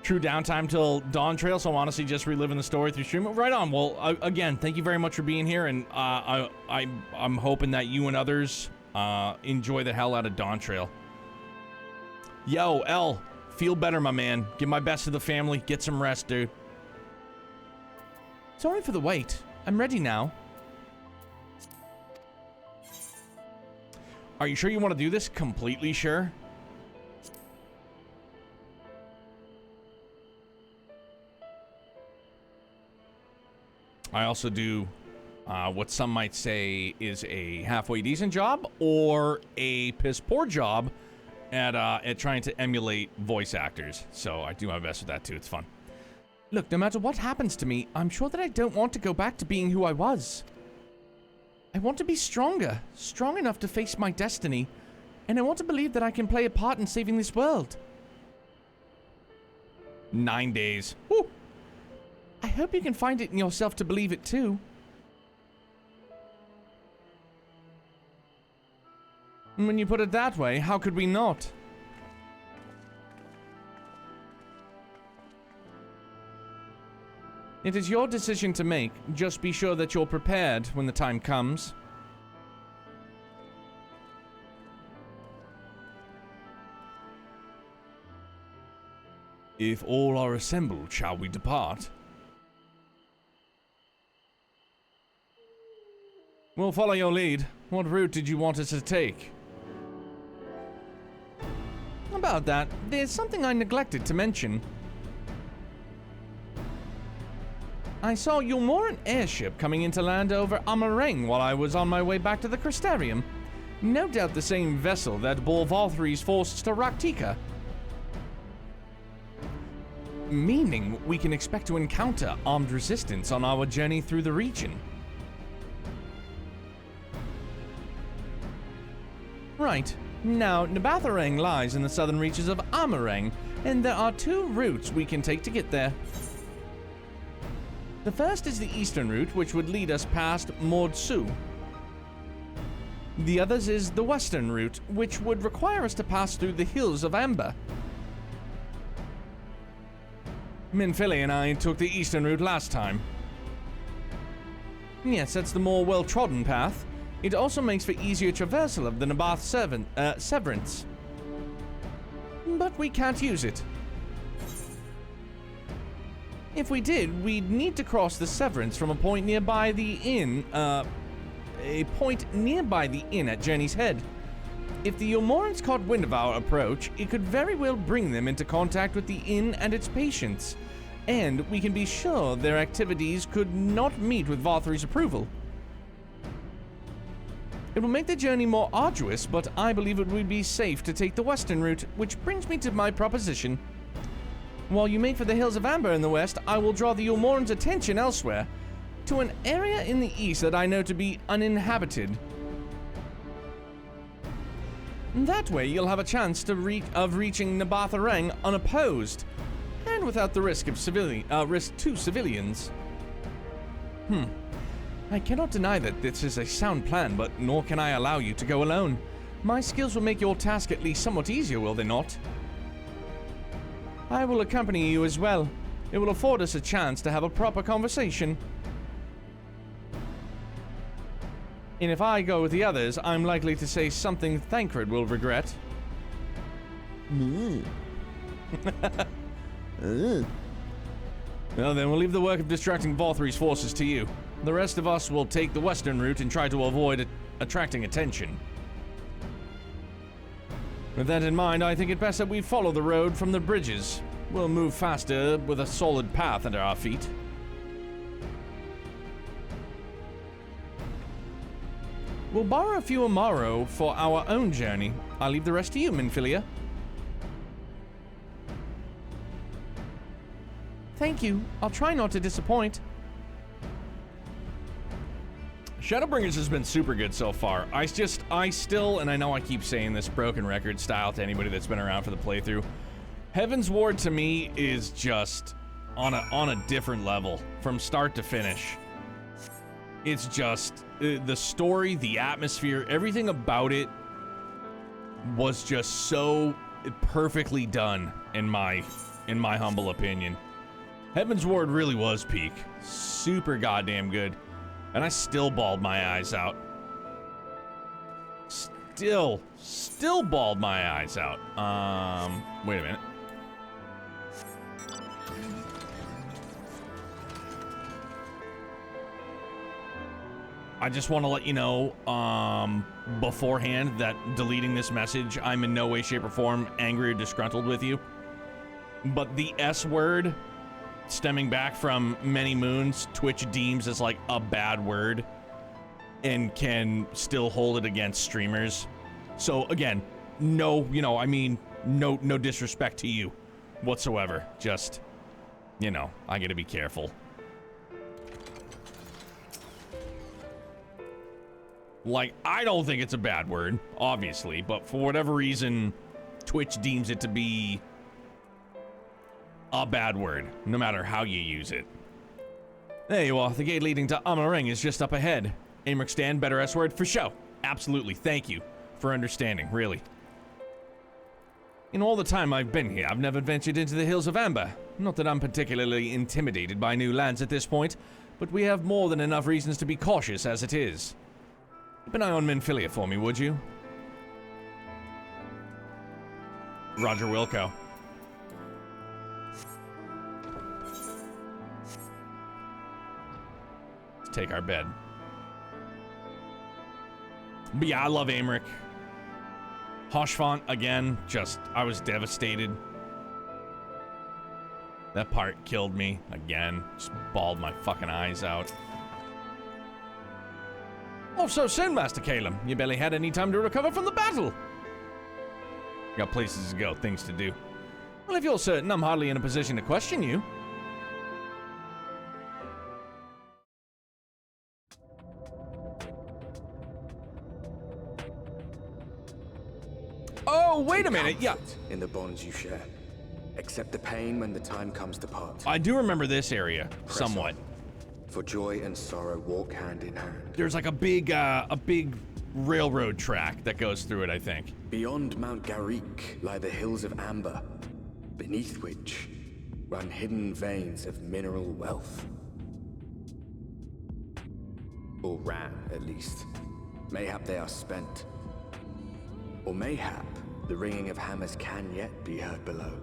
True downtime till Dawn Trail, so I'm honestly just reliving the story through stream. Right on. Well, again, thank you very much for being here, and I'm hoping that you and others enjoy the hell out of Dawn Trail. Yo, L, feel better, my man. Give my best to the family. Get some rest, dude. Sorry for the wait. I'm ready now. Are you sure you want to do this? Completely sure? I also do what some might say is a halfway decent job or a piss poor job at trying to emulate voice actors. So I do my best with that too. It's fun. Look, no matter what happens to me, I'm sure that I don't want to go back to being who I was. I want to be stronger, strong enough to face my destiny, and I want to believe that I can play a part in saving this world. 9 days. Woo! I hope you can find it in yourself to believe it too. When you put it that way, how could we not? It is your decision to make. Just be sure that you're prepared when the time comes. If all are assembled, shall we depart? We'll follow your lead. What route did you want us to take? About that, there's something I neglected to mention. I saw Yulmoran airship coming into land over Amareng while I was on my way back to the Crystarium. No doubt the same vessel that bore Vothri's forces to Raktika. Meaning we can expect to encounter armed resistance on our journey through the region. Right. Now, Nabatharang lies in the southern reaches of Amareng, and there are 2 routes we can take to get there. The first is the eastern route, which would lead us past Mordsu. The others is the western route, which would require us to pass through the hills of Amber. Minfili and I took the eastern route last time. Yes, that's the more well-trodden path. It also makes for easier traversal of the Nabath Severance. But we can't use it. If we did, we'd need to cross the Severance from a point nearby the inn, at Journey's Head. If the Yulmorans caught wind of our approach, it could very well bring them into contact with the inn and its patients, and we can be sure their activities could not meet with Vothri's approval. It will make the journey more arduous, but I believe it would be safe to take the western route, which brings me to my proposition. While you make for the Hills of Amber in the west, I will draw the Yulmoran's attention elsewhere, to an area in the east that I know to be uninhabited. That way, you'll have a chance of reaching Nabatharang unopposed, and without the risk of risk to civilians. I cannot deny that this is a sound plan, but nor can I allow you to go alone. My skills will make your task at least somewhat easier, will they not? I will accompany you as well. It will afford us a chance to have a proper conversation. And if I go with the others, I'm likely to say something Thancred will regret. Well, then we'll leave the work of distracting Volthry's forces to you. The rest of us will take the western route and try to avoid attracting attention. With that in mind, I think it best that we follow the road from the bridges. We'll move faster with a solid path under our feet. We'll borrow a few Amaro for our own journey. I'll leave the rest to you, Minfilia. Thank you. I'll try not to disappoint. ShadowBringers has been super good so far. I still, and I know I keep saying this broken record style to anybody that's been around for the playthrough, Heaven's Ward to me is just on a different level from start to finish. It's just the story, the atmosphere, everything about it was just so perfectly done in my humble opinion. Heaven's Ward really was peak. Super goddamn good. And I still bawled my eyes out. Still bawled my eyes out. Wait a minute. I just want to let you know, beforehand that deleting this message, I'm in no way, shape, or form angry or disgruntled with you. But the S word, stemming back from many moons, Twitch deems as like a bad word and can still hold it against streamers. So again, no disrespect to you whatsoever. Just, I gotta be careful. Like, I don't think it's a bad word, obviously, but for whatever reason, Twitch deems it to be a bad word, no matter how you use it. There you are. The gate leading to Amon Ring is just up ahead. Amric stand, better S word for show. Absolutely. Thank you for understanding, really. In all the time I've been here, I've never ventured into the Hills of Amber. Not that I'm particularly intimidated by new lands at this point, but we have more than enough reasons to be cautious as it is. Keep an eye on Minfilia for me, would you? Roger Wilco. Let's take our bed. But yeah, I love Amric. Hoshfont, again, I was devastated. That part killed me, again. Just bawled my fucking eyes out. Oh, so soon, Master Calum. You barely had any time to recover from the battle. Got places to go, things to do. Well, if you're certain, I'm hardly in a position to question you. Oh, wait a minute, yeah. In the bonds you share. Accept the pain when the time comes to part. I do remember this area, somewhat. For joy and sorrow walk hand in hand. There's like a big railroad track that goes through it, I think. Beyond Mount Garrick lie the Hills of Amber, beneath which run hidden veins of mineral wealth. Or ran, at least. Mayhap they are spent. Or mayhap the ringing of hammers can yet be heard below.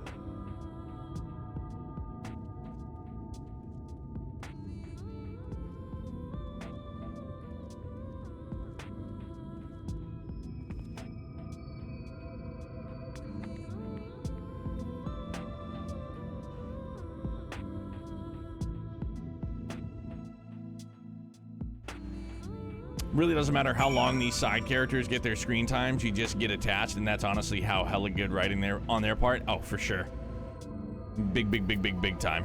Really doesn't matter how long these side characters get their screen times, you just get attached, and that's honestly how hella good writing there on their part. Oh, for sure. Big time.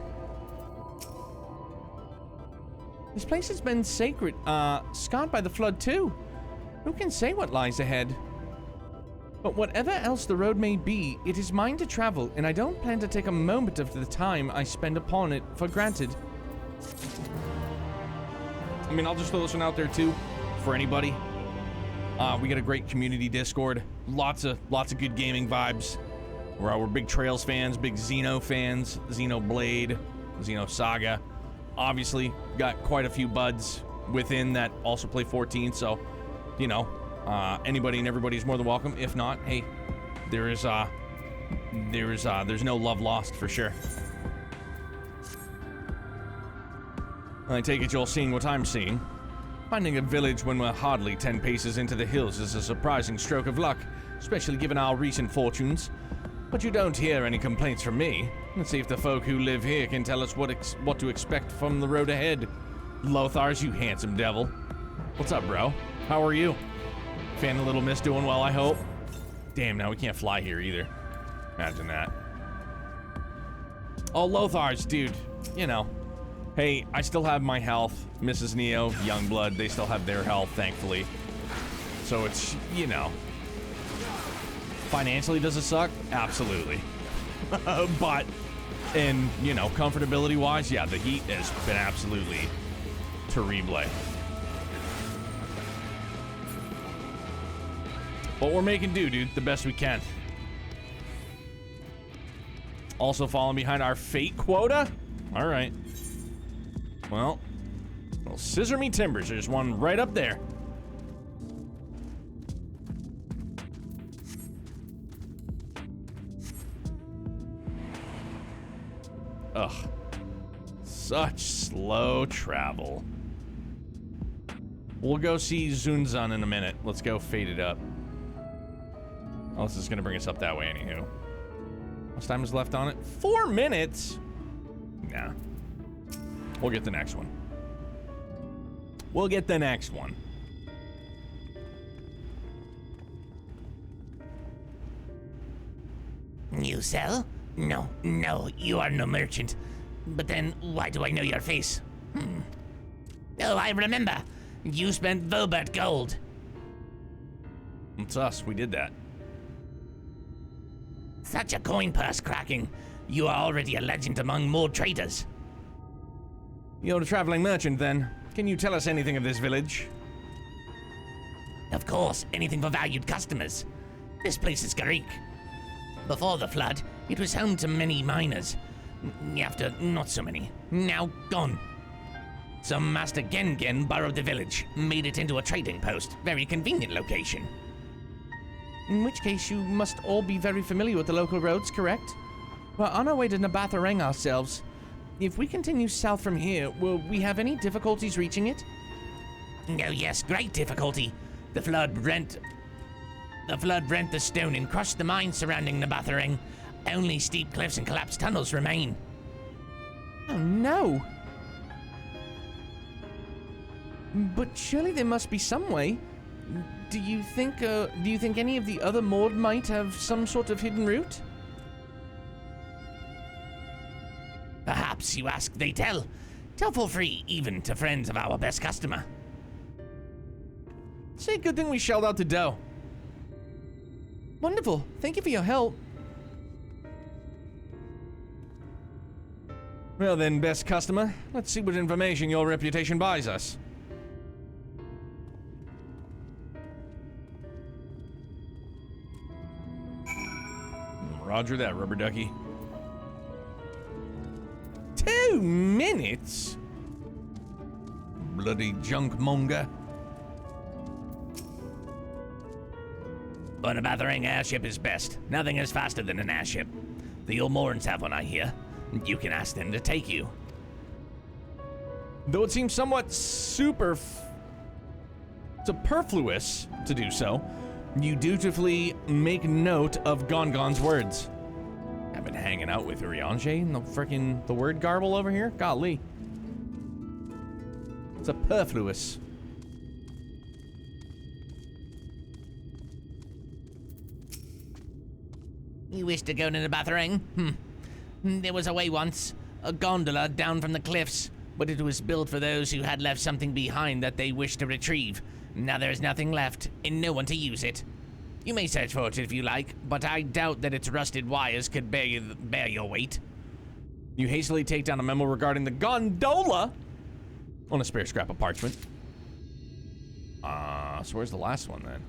This place has been sacred, scarred by the flood too. Who can say what lies ahead? But whatever else the road may be, it is mine to travel, and I don't plan to take a moment of the time I spend upon it for granted. I mean, I'll just throw this one out there too. For anybody, we got a great community Discord, lots of good gaming vibes. We're big Trails fans, big Xeno fans, Xenoblade, Xeno Saga. Obviously got quite a few buds within that also play 14, so anybody and everybody's more than welcome. If not, hey, there's no love lost for sure. I take it you're seeing what I'm seeing. Finding a village when we're hardly 10 paces into the hills is a surprising stroke of luck, especially given our recent fortunes. But you don't hear any complaints from me. Let's see if the folk who live here can tell us what to expect from the road ahead. Lothars, you handsome devil. What's up, bro? How are you? Fan the little miss doing well, I hope? Damn, now we can't fly here either. Imagine that. Oh, Lothars, dude. You know. Hey, I still have my health. Mrs. Neo, Youngblood, they still have their health, thankfully. So it's, you know. Financially, does it suck? Absolutely. But, and, you know, comfortability-wise, yeah, the heat has been absolutely terrible. But we're making do, dude, the best we can. Also falling behind our fate quota? All right. Well, scissor me timbers. There's one right up there. Ugh. Such slow travel. We'll go see Zunzan in a minute. Let's go fade it up. Oh, this is gonna bring us up that way anywho. How much time is left on it? 4 minutes? Nah. We'll get the next one. We'll get the next one. You sell? No, you are no merchant. But then, why do I know your face? Oh, I remember. You spent Vobert gold. It's us, we did that. Such a coin purse cracking. You are already a legend among more traders. You're a traveling merchant, then. Can you tell us anything of this village? Of course, anything for valued customers. This place is Garik. Before the flood, it was home to many miners. After, not so many. Now gone. Some Master Gengen borrowed the village, made it into a trading post. Very convenient location. In which case, you must all be very familiar with the local roads, correct? We're on our way to Nabathareng ourselves. If we continue south from here, will we have any difficulties reaching it? Oh yes, great difficulty. The flood rent the stone and crushed the mines surrounding Nabathareng. Only steep cliffs and collapsed tunnels remain. Oh no! But surely there must be some way. Do you think any of the other Mord might have some sort of hidden route? Perhaps you ask, they tell. Tell for free, even to friends of our best customer. Say, good thing we shelled out the dough. Wonderful. Thank you for your help. Well then, best customer, let's see what information your reputation buys us. Roger that, rubber ducky. 2 minutes? Bloody junk monger. A Nabathareng airship is best. Nothing is faster than an airship. The Ulmorans have one, I hear. You can ask them to take you. Though it seems somewhat superfluous to do so, you dutifully make note of Gongon's words. I've been hanging out with Urianger and the word garble over here? Golly. It's superfluous. You wish to go to Nabathareng? There was a way once. A gondola down from the cliffs. But it was built for those who had left something behind that they wished to retrieve. Now there is nothing left, and no one to use it. You may search for it if you like, but I doubt that its rusted wires could bear your weight. You hastily take down a memo regarding the gondola on a spare scrap of parchment. So where's the last one then?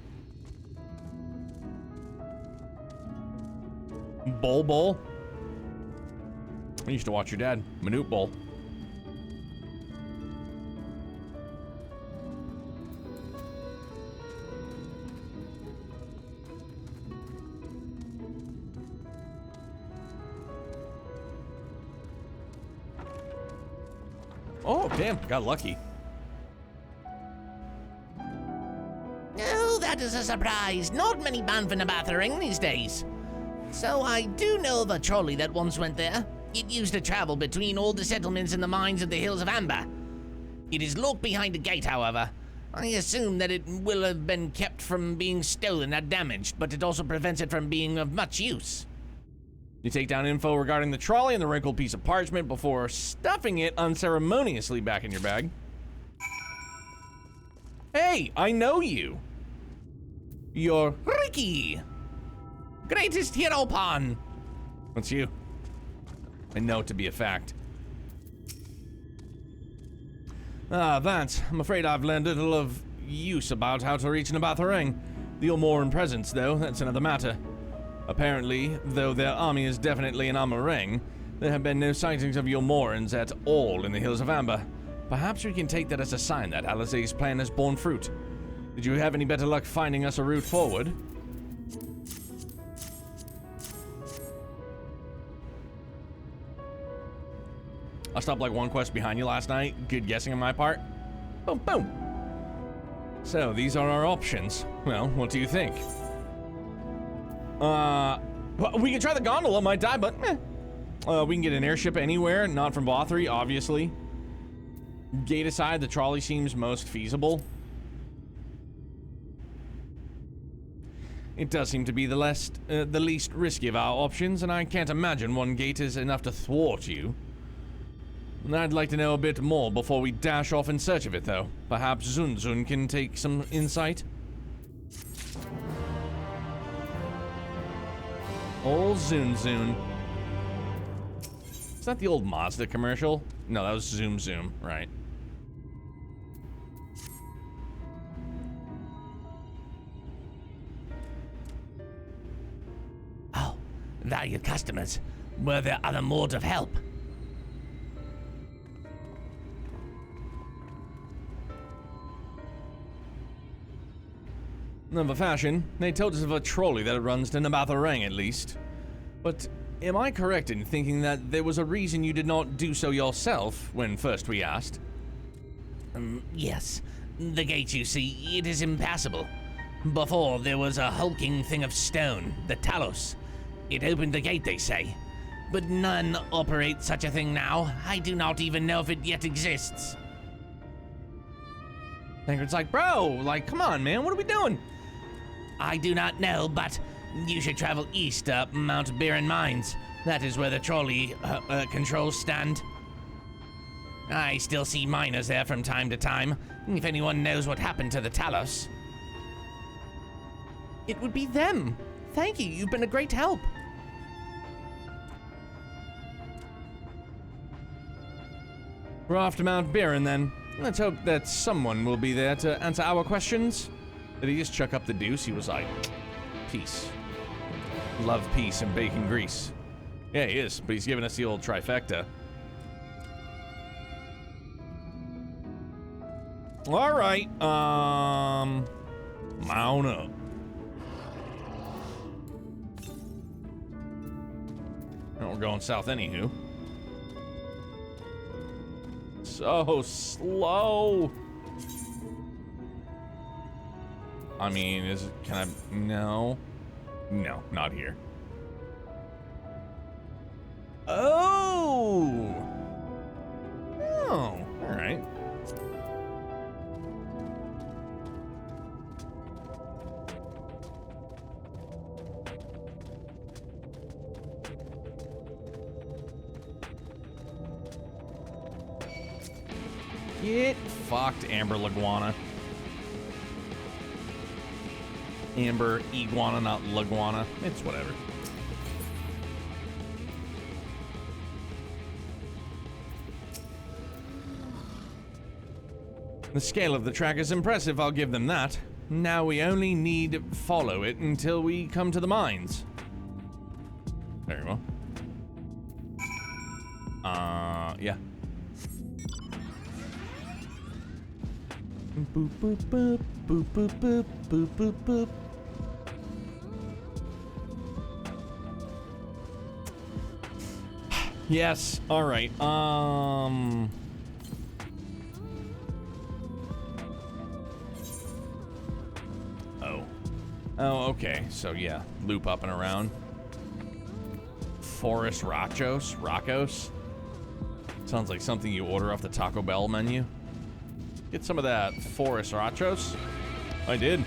Bol. I used to watch your dad, Manute Bol. Oh, damn, got lucky. Oh, that is a surprise. Not many ban for Nabathering these days. So I do know of a trolley that once went there. It used to travel between all the settlements in the mines of the Hills of Amber. It is locked behind a gate, however. I assume that it will have been kept from being stolen or damaged, but it also prevents it from being of much use. You take down info regarding the trolley and the wrinkled piece of parchment before stuffing it unceremoniously back in your bag. Hey, I know you. You're Ricky! Greatest hero pawn! That's you. I know it to be a fact. Ah, Vance, I'm afraid I've learned little of use about how to reach Nabathering. The Ulmoran presence, though, that's another matter. Apparently, though their army is definitely in Amareng, there have been no sightings of Ulmorans at all in the Hills of Amber. Perhaps we can take that as a sign that Alizé's plan has borne fruit. Did you have any better luck finding us a route forward? I stopped like one quest behind you last night. Good guessing on my part. Boom, boom. So, these are our options. Well, what do you think? Well, we can try the gondola, might die, but we can get an airship anywhere, not from Bothri, obviously. Gate aside, the trolley seems most feasible. It does seem to be the least risky of our options, and I can't imagine one gate is enough to thwart you. I'd like to know a bit more before we dash off in search of it, though. Perhaps Zunzun can take some insight? Old Zunzun. Is that the old Mazda commercial? No, that was Zoom Zoom, right. Oh, valued customers. Were there other modes of help? Of a fashion, they told us of a trolley that runs to Nabathering at least. But am I correct in thinking that there was a reason you did not do so yourself when first we asked? Yes. The gate, you see, it is impassable. Before, there was a hulking thing of stone, the Talos. It opened the gate, they say. But none operate such a thing now. I do not even know if it yet exists. Tancred's like, bro, like, come on, man, what are we doing? I do not know, but you should travel east up Mount Biren Mines. That is where the trolley controls stand. I still see miners there from time to time, if anyone knows what happened to the Talos. It would be them. Thank you, you've been a great help. We're off to Mount Biren then. Let's hope that someone will be there to answer our questions. Did he just chuck up the deuce? He was like, peace. Love, peace, and bacon grease. Yeah, he is, but he's giving us the old trifecta. All right, mount up. And we're going south anywho. So slow. I mean, can I, no, not here. Oh, all right. Get fucked, Amber Laguana. Amber Iguana, not Laguana. It's whatever. The scale of the track is impressive, I'll give them that. Now we only need to follow it until we come to the mines. Very well. Yeah. Boop, boop, boop, boop, boop, boop, boop, boop, boop. Yes, alright, Oh, okay. So yeah, loop up and around. Forest Rocos. Sounds like something you order off the Taco Bell menu. Get some of that Forest Rachos. I did.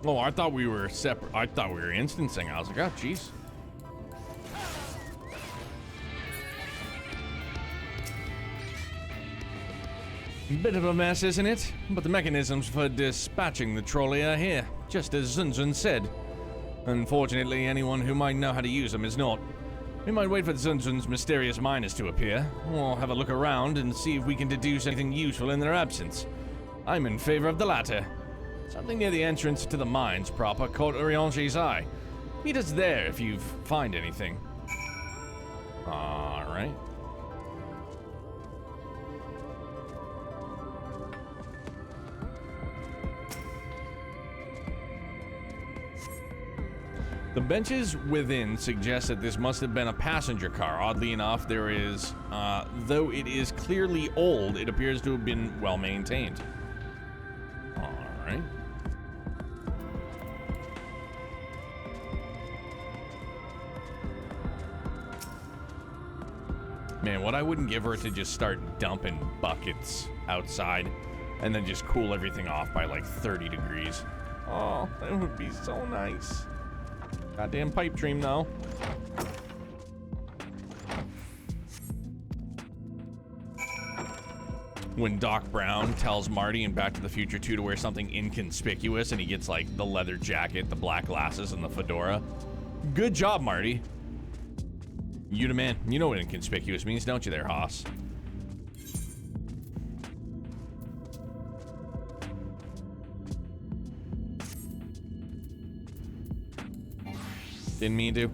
Oh, I thought we were separate. I thought we were instancing. I was like, oh, jeez. Bit of a mess, isn't it? But the mechanisms for dispatching the trolley are here, just as Zunzun said. Unfortunately, anyone who might know how to use them is not. We might wait for Zunzun's mysterious miners to appear, or have a look around and see if we can deduce anything useful in their absence. I'm in favor of the latter. Something near the entrance to the mines proper caught Uriange's eye. Meet us there if you find anything. Alright. The benches within suggest that this must have been a passenger car. Oddly enough, there is, though it is clearly old, it appears to have been well maintained. Alright. Man, what I wouldn't give her to just start dumping buckets outside and then just cool everything off by like 30 degrees. Oh, that would be so nice. Goddamn pipe dream, though. When Doc Brown tells Marty in Back to the Future 2 to wear something inconspicuous and he gets like the leather jacket, the black glasses, and the fedora. Good job, Marty. You the man. You know what inconspicuous means, don't you there, Haas? Didn't mean to.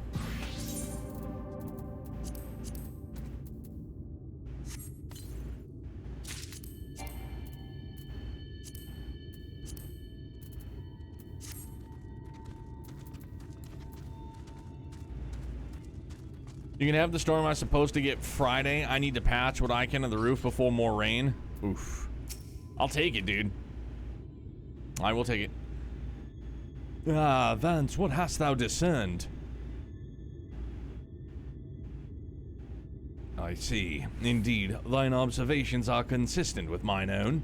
You can have the storm I'm supposed to get Friday. I need to patch what I can of the roof before more rain. Oof. I'll take it, dude. I will take it. Ah, Vance, what hast thou discerned? I see. Indeed, thine observations are consistent with mine own.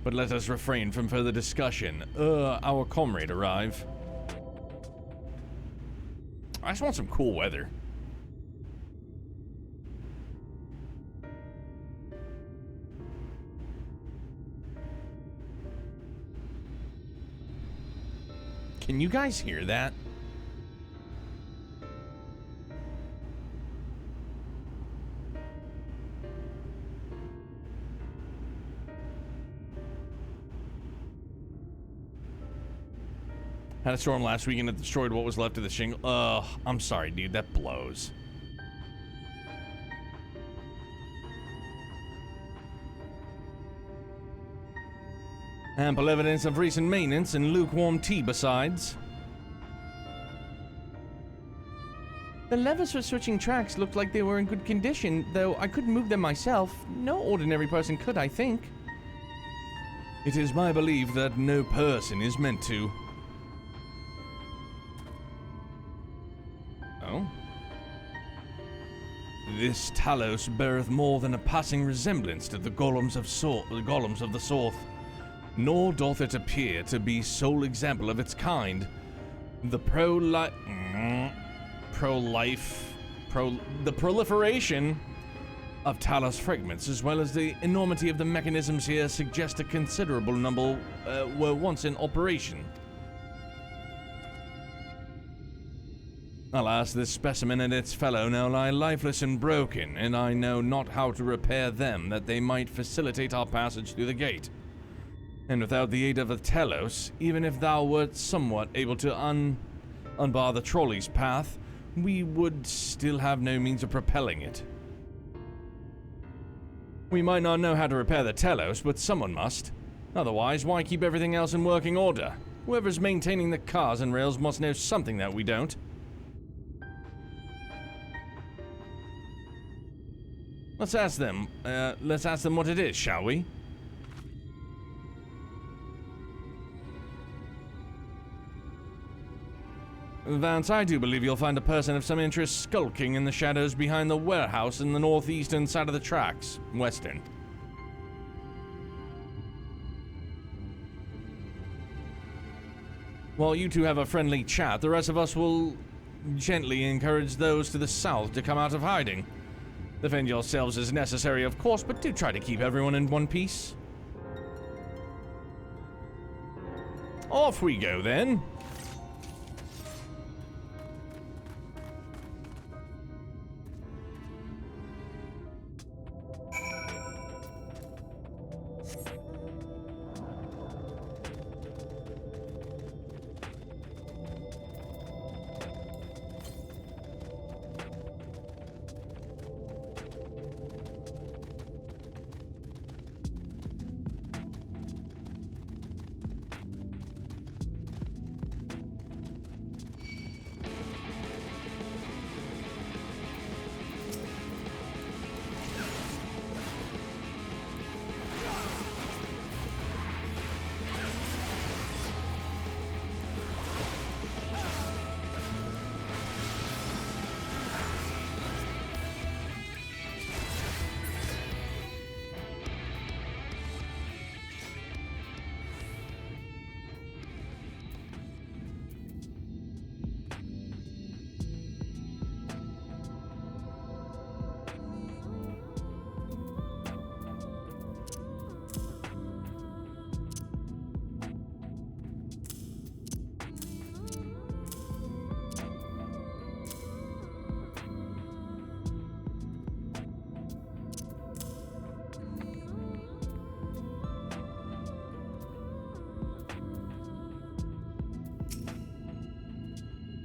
But let us refrain from further discussion. Our comrade arrive. I just want some cool weather. Can you guys hear that? Had a storm last weekend that destroyed what was left of the shingle. Ugh, I'm sorry, dude. That blows. Ample evidence of recent maintenance and lukewarm tea besides. The levers for switching tracks looked like they were in good condition, though I couldn't move them myself. No ordinary person could, I think. It is my belief that no person is meant to. Oh? This Talos beareth more than a passing resemblance to the golems of the Sorth. Nor doth it appear to be sole example of its kind. The proliferation of Talos fragments, as well as the enormity of the mechanisms here, suggest a considerable number were once in operation. Alas, this specimen and its fellow now lie lifeless and broken, and I know not how to repair them that they might facilitate our passage through the gate. And without the aid of the Telos, even if thou wert somewhat able to unbar the trolley's path, we would still have no means of propelling it. We might not know how to repair the telos, but someone must. Otherwise, why keep everything else in working order? Whoever's maintaining the cars and rails must know something that we don't. Let's ask them what it is, shall we? Vance, I do believe you'll find a person of some interest skulking in the shadows behind the warehouse in the northeastern side of the tracks. Western. While you two have a friendly chat, the rest of us will gently encourage those to the south to come out of hiding. Defend yourselves as necessary, of course, but do try to keep everyone in one piece. Off we go, then.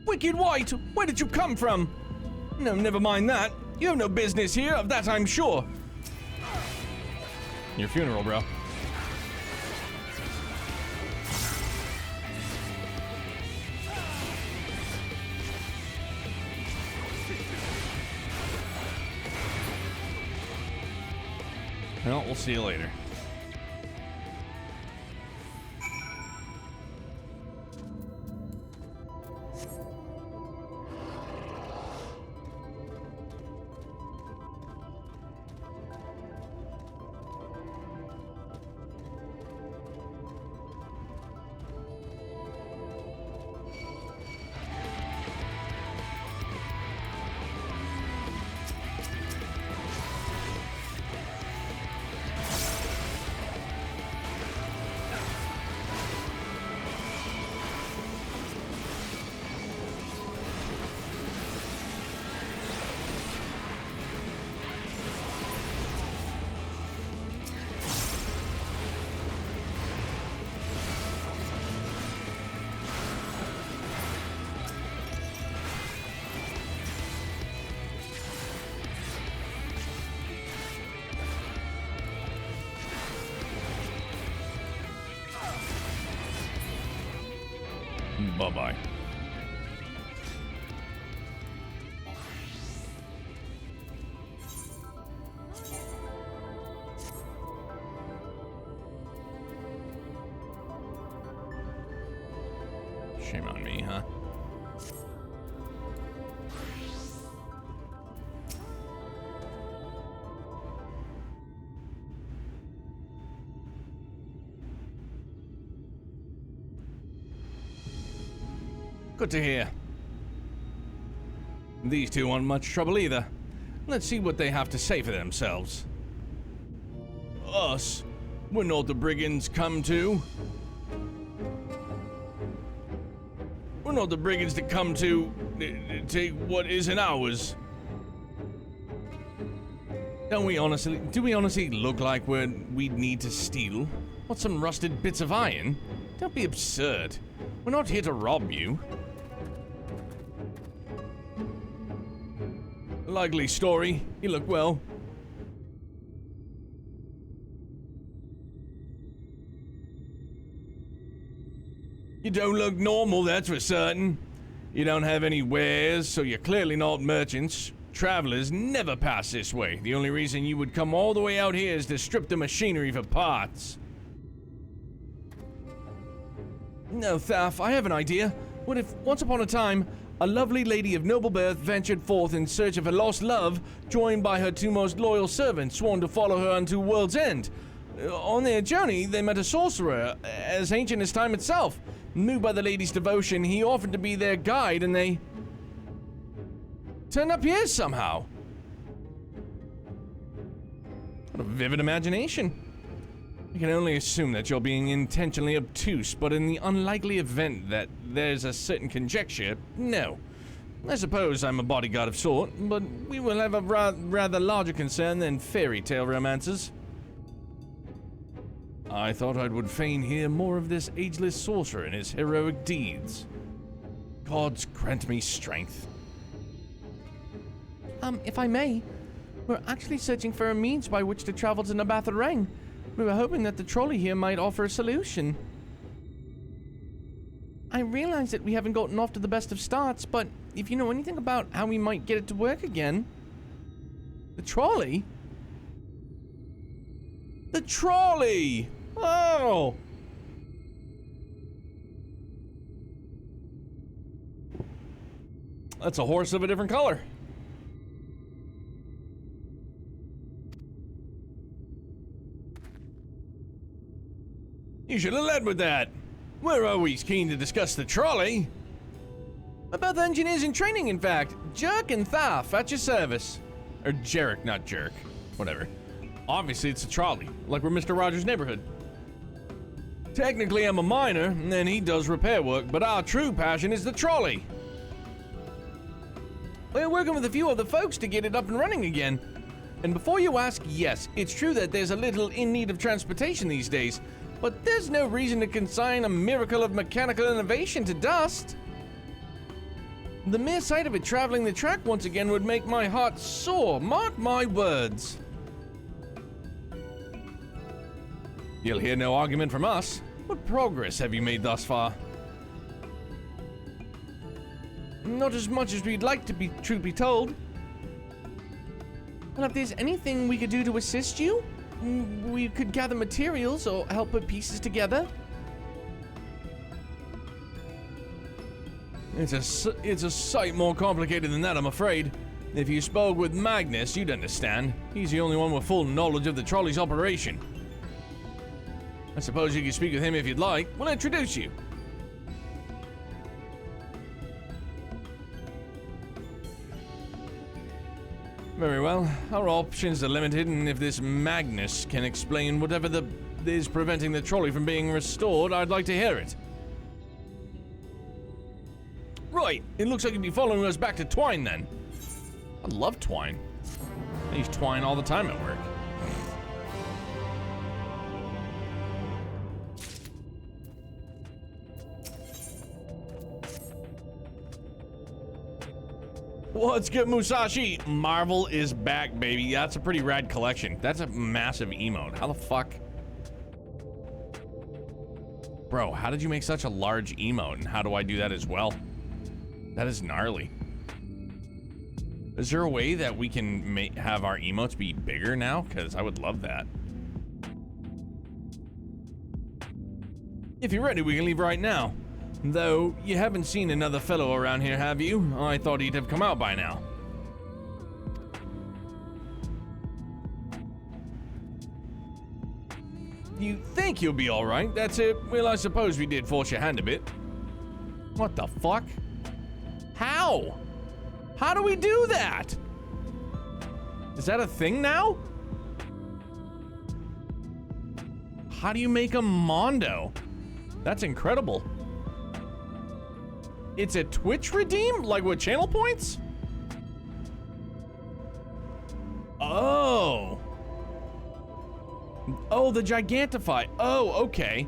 Wicked White, where did you come from? No, never mind that. You have no business here, of that I'm sure. Your funeral, bro. Well, we'll see you later. Bye-bye. Shame on me, huh? Good to hear. These two aren't much trouble either. Let's see what they have to say for themselves. Us? We're not the brigands come to. We're not the brigands that come to take what isn't ours. Do we honestly look like we'd need to steal? What, some rusted bits of iron? Don't be absurd. We're not here to rob you. Likely story. You look well. You don't look normal, that's for certain. You don't have any wares, so you're clearly not merchants. Travelers never pass this way. The only reason you would come all the way out here is to strip the machinery for parts. No, Thaf, I have an idea. What if, once upon a time, a lovely lady of noble birth ventured forth in search of her lost love, joined by her two most loyal servants, sworn to follow her unto world's end? On their journey, they met a sorcerer, as ancient as time itself. Moved by the lady's devotion, he offered to be their guide, and they turned up here somehow. What a vivid imagination. I can only assume that you're being intentionally obtuse, but in the unlikely event that there's a certain conjecture, no. I suppose I'm a bodyguard of sort, but we will have a rather larger concern than fairy tale romances. I thought I would fain hear more of this ageless sorcerer and his heroic deeds. Gods grant me strength. If I may, we're actually searching for a means by which to travel to Nabatha. We were hoping that the trolley here might offer a solution. I realize that we haven't gotten off to the best of starts, but if you know anything about how we might get it to work again... The trolley? The trolley! Oh! That's a horse of a different color. You should have led with that. We're always keen to discuss the trolley. About the engineers in training, in fact. Jerk and Thaf at your service. Or Jarek, not Jerk. Whatever. Obviously, it's a trolley, like we're Mr. Rogers' neighborhood. Technically, I'm a miner, and he does repair work, but our true passion is the trolley. We're working with a few other folks to get it up and running again. And before you ask, yes, it's true that there's a little in need of transportation these days, but there's no reason to consign a miracle of mechanical innovation to dust. The mere sight of it traveling the track once again would make my heart soar, mark my words. You'll hear no argument from us. What progress have you made thus far? Not as much as we'd like to be, truth be told. Well, if there's anything we could do to assist you, we could gather materials or help put pieces together. It's a sight more complicated than that, I'm afraid. If you spoke with Magnus, you'd understand. He's the only one with full knowledge of the trolley's operation. I suppose you could speak with him if you'd like. We'll introduce you. Very well. Our options are limited, and if this Magnus can explain whatever is preventing the trolley from being restored, I'd like to hear it. Right, it looks like you'd be following us back to Twine then. I love Twine. I use Twine all the time at work. What's good, Musashi? Marvel is back, baby. That's a pretty rad collection. That's a massive emote. How the fuck? Bro, how did you make such a large emote, and how do I do that as well? That is gnarly. Is there a way that we can have our emotes be bigger now? Because I would love that. If you're ready, we can leave right now. Though, you haven't seen another fellow around here, have you? I thought he'd have come out by now. You think you'll be alright, that's it. Well, I suppose we did force your hand a bit. What the fuck? How? How do we do that? Is that a thing now? How do you make a Mondo? That's incredible. It's a Twitch redeem? Like with channel points? Oh. Oh, the Gigantify. Oh, okay.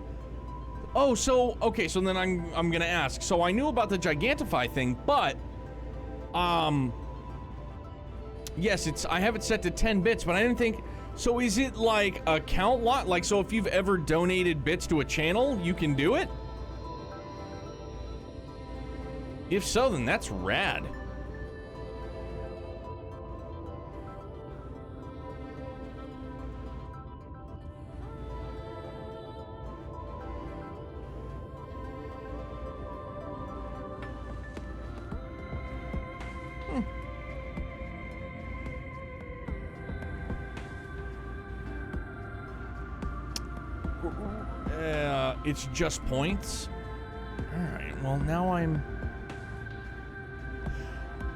Oh, so, okay, so then I'm gonna ask. So I knew about the Gigantify thing, but, yes, I have it set to 10 bits, but I didn't think, so is it like a count lot? Like, so if you've ever donated bits to a channel, you can do it? If so, then that's rad. It's just points. All right. Well, now I'm.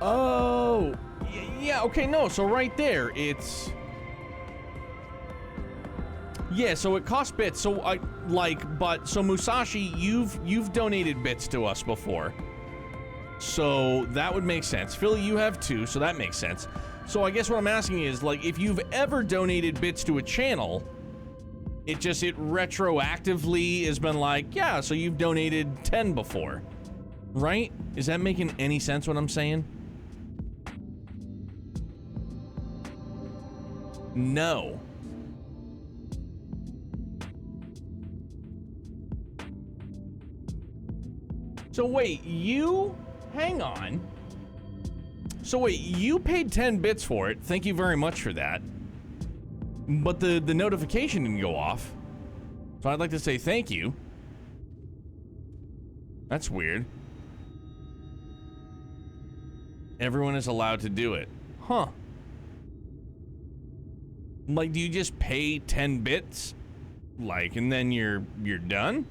Oh, yeah. Okay. No. So right there, it's. Yeah. So it costs bits. So so Musashi, you've donated bits to us before. So that would make sense. Philly, you have too. So that makes sense. So I guess what I'm asking is, like, if you've ever donated bits to a channel. It retroactively has been like, yeah, so you've donated 10 before, right? Is that making any sense what I'm saying? No. So wait, hang on. So wait, you paid 10 bits for it. Thank you very much for that. But the notification didn't go off. So I'd like to say thank you. That's weird. Everyone is allowed to do it. Huh. Like, do you just pay 10 bits? Like, and then you're done?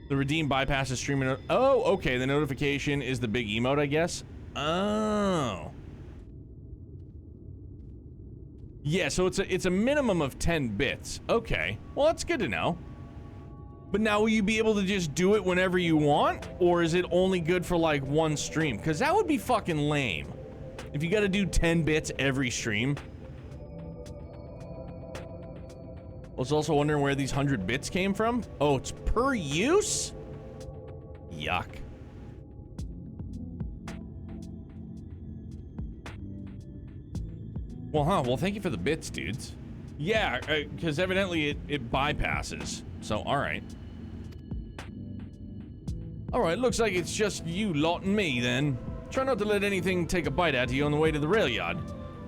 The redeem bypasses streaming. Oh, okay. The notification is the big emote, I guess. Oh. Yeah, so it's a minimum of 10 bits. Okay, well, that's good to know. But now will you be able to just do it whenever you want? Or is it only good for like one stream? Because that would be fucking lame. If you gotta do 10 bits every stream. I was also wondering where these 100 bits came from. Oh, it's per use? Yuck. Well, huh. Well, thank you for the bits, dudes. Yeah, because evidently it bypasses. So, all right. All right, looks like it's just you lot and me, then. Try not to let anything take a bite out of you on the way to the rail yard.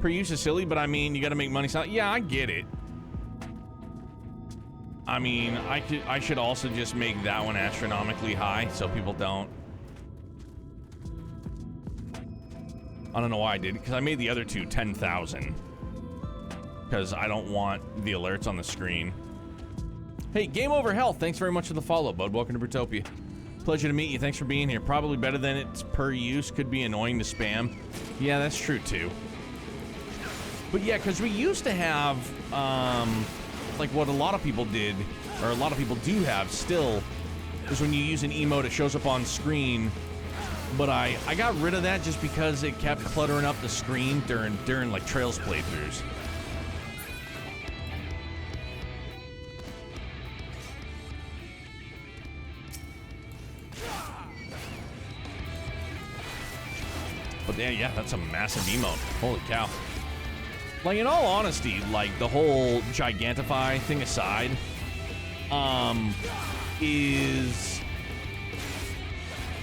Per use is silly, but I mean, you gotta make money. Yeah, I get it. I mean, I should also just make that one astronomically high so people don't. I don't know why I did, because I made the other two 10,000. Because I don't want the alerts on the screen. Hey, Game Over Health, thanks very much for the follow, bud. Welcome to Brutopia. Pleasure to meet you. Thanks for being here. Probably better than it's per use. Could be annoying to spam. Yeah, that's true, too. But yeah, because we used to have, like what a lot of people did, or a lot of people do have still, is when you use an emote, it shows up on screen. But I got rid of that just because it kept cluttering up the screen during like Trails playthroughs. But yeah, that's a massive emote. Holy cow. Like, in all honesty, like, the whole Gigantify thing aside, is...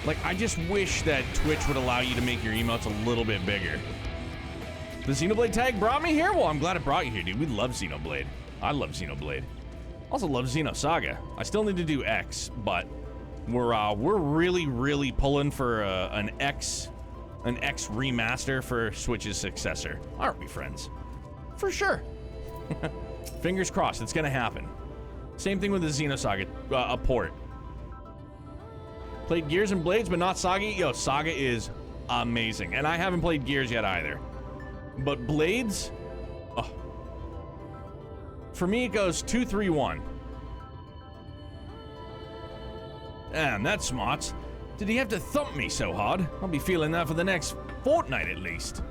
Like, I just wish that Twitch would allow you to make your emotes a little bit bigger. The Xenoblade tag brought me here? Well, I'm glad it brought you here, dude. We love Xenoblade. I love Xenoblade. Also love Xenosaga. I still need to do X, but we're really pulling for an X remaster for Switch's successor. Aren't we, friends? For sure. Fingers crossed, it's gonna happen. Same thing with the Xenosaga, a port. Played Gears and Blades, but not Saga. Yo, Saga is amazing. And I haven't played Gears yet either. But Blades, oh. For me, it goes 2, 3, 1. Damn, that's smarts. Did he have to thump me so hard? I'll be feeling that for the next fortnight at least.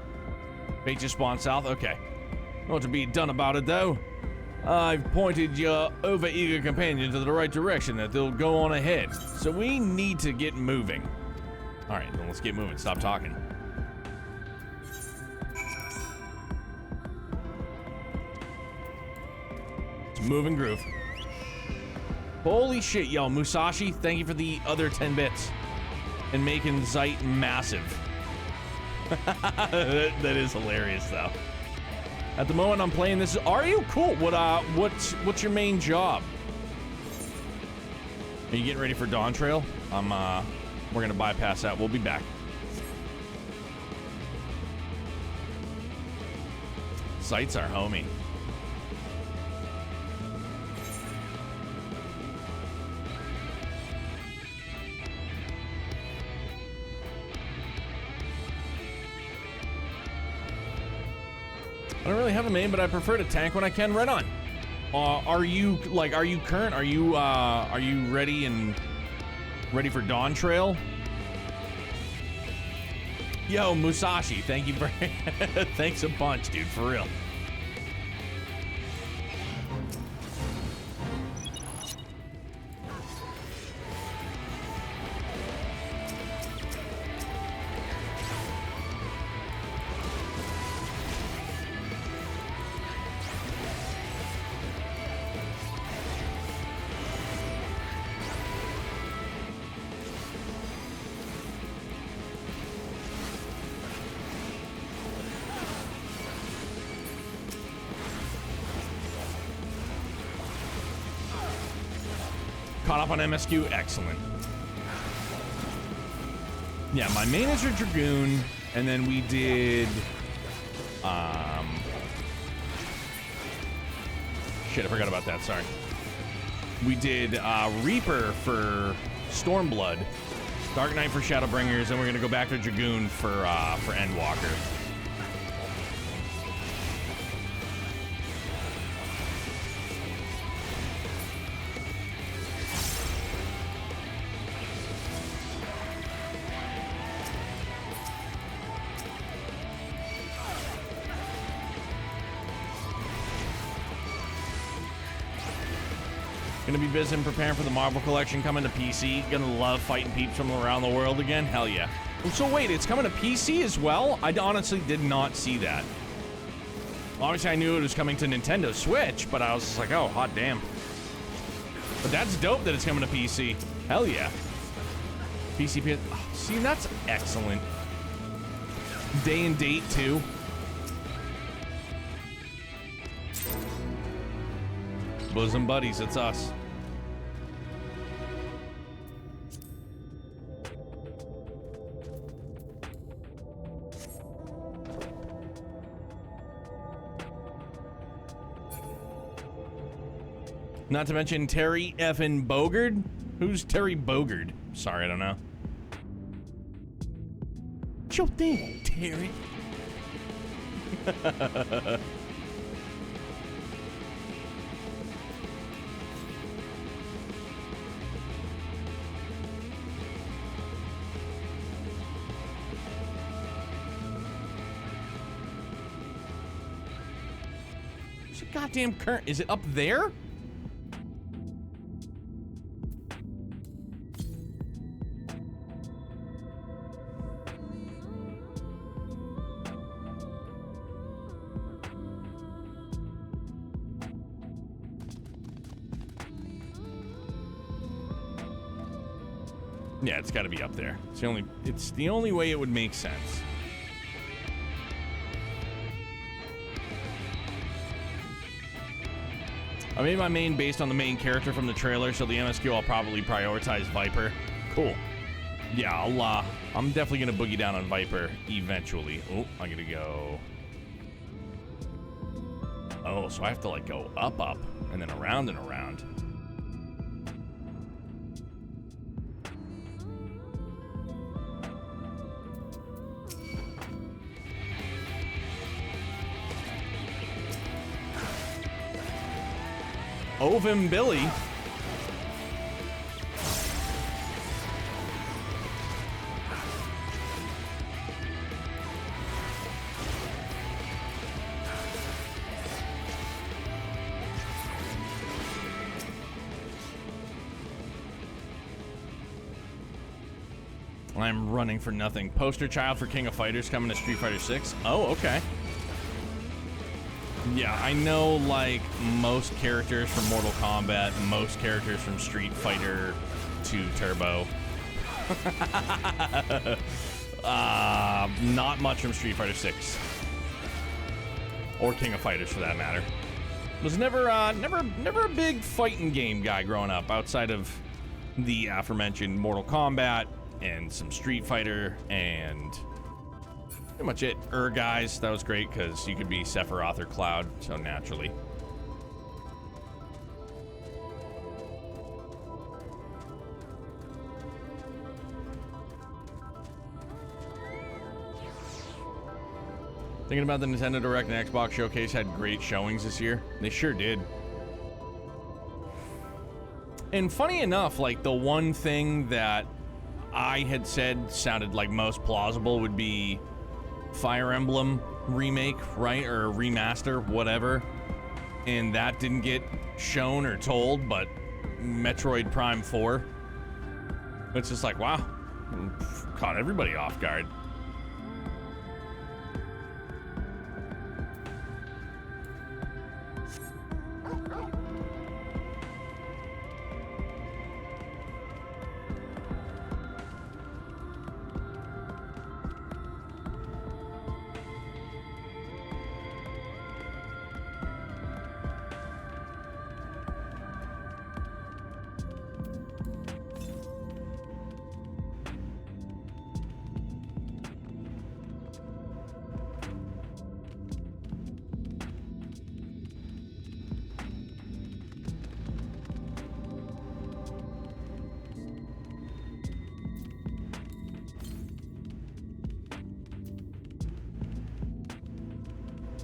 Bait just spawned south? Okay. Not to be done about it, though. I've pointed your over-eager companions in the right direction that they'll go on ahead. So we need to get moving. All right, then let's get moving. Stop talking. It's move and groove. Holy shit, yo, Musashi, thank you for the other 10 bits and making Zeit massive. That is hilarious, though. At the moment I'm playing this, are you? Cool. What's your main job? Are you getting ready for Dawn Trail? We're gonna bypass that. We'll be back. Zeit's our homie. I don't really have a main, but I prefer to tank when I can. Right on. Are you current? Are you ready for Dawn Trail? Yo, Musashi, thank you for thanks a bunch, dude, for real. Caught up on MSQ, excellent. Yeah, my main is a Dragoon, and then we did, shit, I forgot about that, sorry. We did, Reaper for Stormblood, Dark Knight for Shadowbringers, and we're gonna go back to Dragoon for Endwalker. Gonna be busy and preparing for the Marvel collection coming to PC. Gonna love fighting peeps from around the world again. Hell yeah. So wait, it's coming to PC as well? I honestly did not see that. Obviously I knew it was coming to Nintendo Switch, but I was just like, oh, hot damn. But that's dope that it's coming to PC. Hell yeah. PC, oh, see, that's excellent. Day and date too. Bosom buddies, it's us. Not to mention Terry effing Bogard. Who's Terry Bogard? Sorry, I don't know. What's your thing, Terry? Goddamn current. Is it up there? Yeah, it's got to be up there. It's the only way it would make sense. I made my main based on the main character from the trailer, so the MSQ I'll probably prioritize Viper. Cool. Yeah, I'm definitely gonna boogie down on Viper eventually. Oh, I'm gonna go. Oh, so I have to like go up, and then around and around. Ovim Billy. I'm running for nothing. Poster child for King of Fighters coming to Street Fighter 6. Oh, okay. Yeah, I know, like, most characters from Mortal Kombat, most characters from Street Fighter 2 Turbo. Not much from Street Fighter 6. Or King of Fighters, for that matter. Was never a big fighting game guy growing up, outside of the aforementioned Mortal Kombat and some Street Fighter and pretty much it. Guys, that was great because you could be Sephiroth or Cloud, so naturally. Thinking about the Nintendo Direct and Xbox Showcase had great showings this year. They sure did. And funny enough, like, the one thing that I had said sounded like most plausible would be Fire Emblem remake, right? Or remaster, whatever. And that didn't get shown or told, but Metroid Prime 4. It's just like, wow. Caught everybody off guard.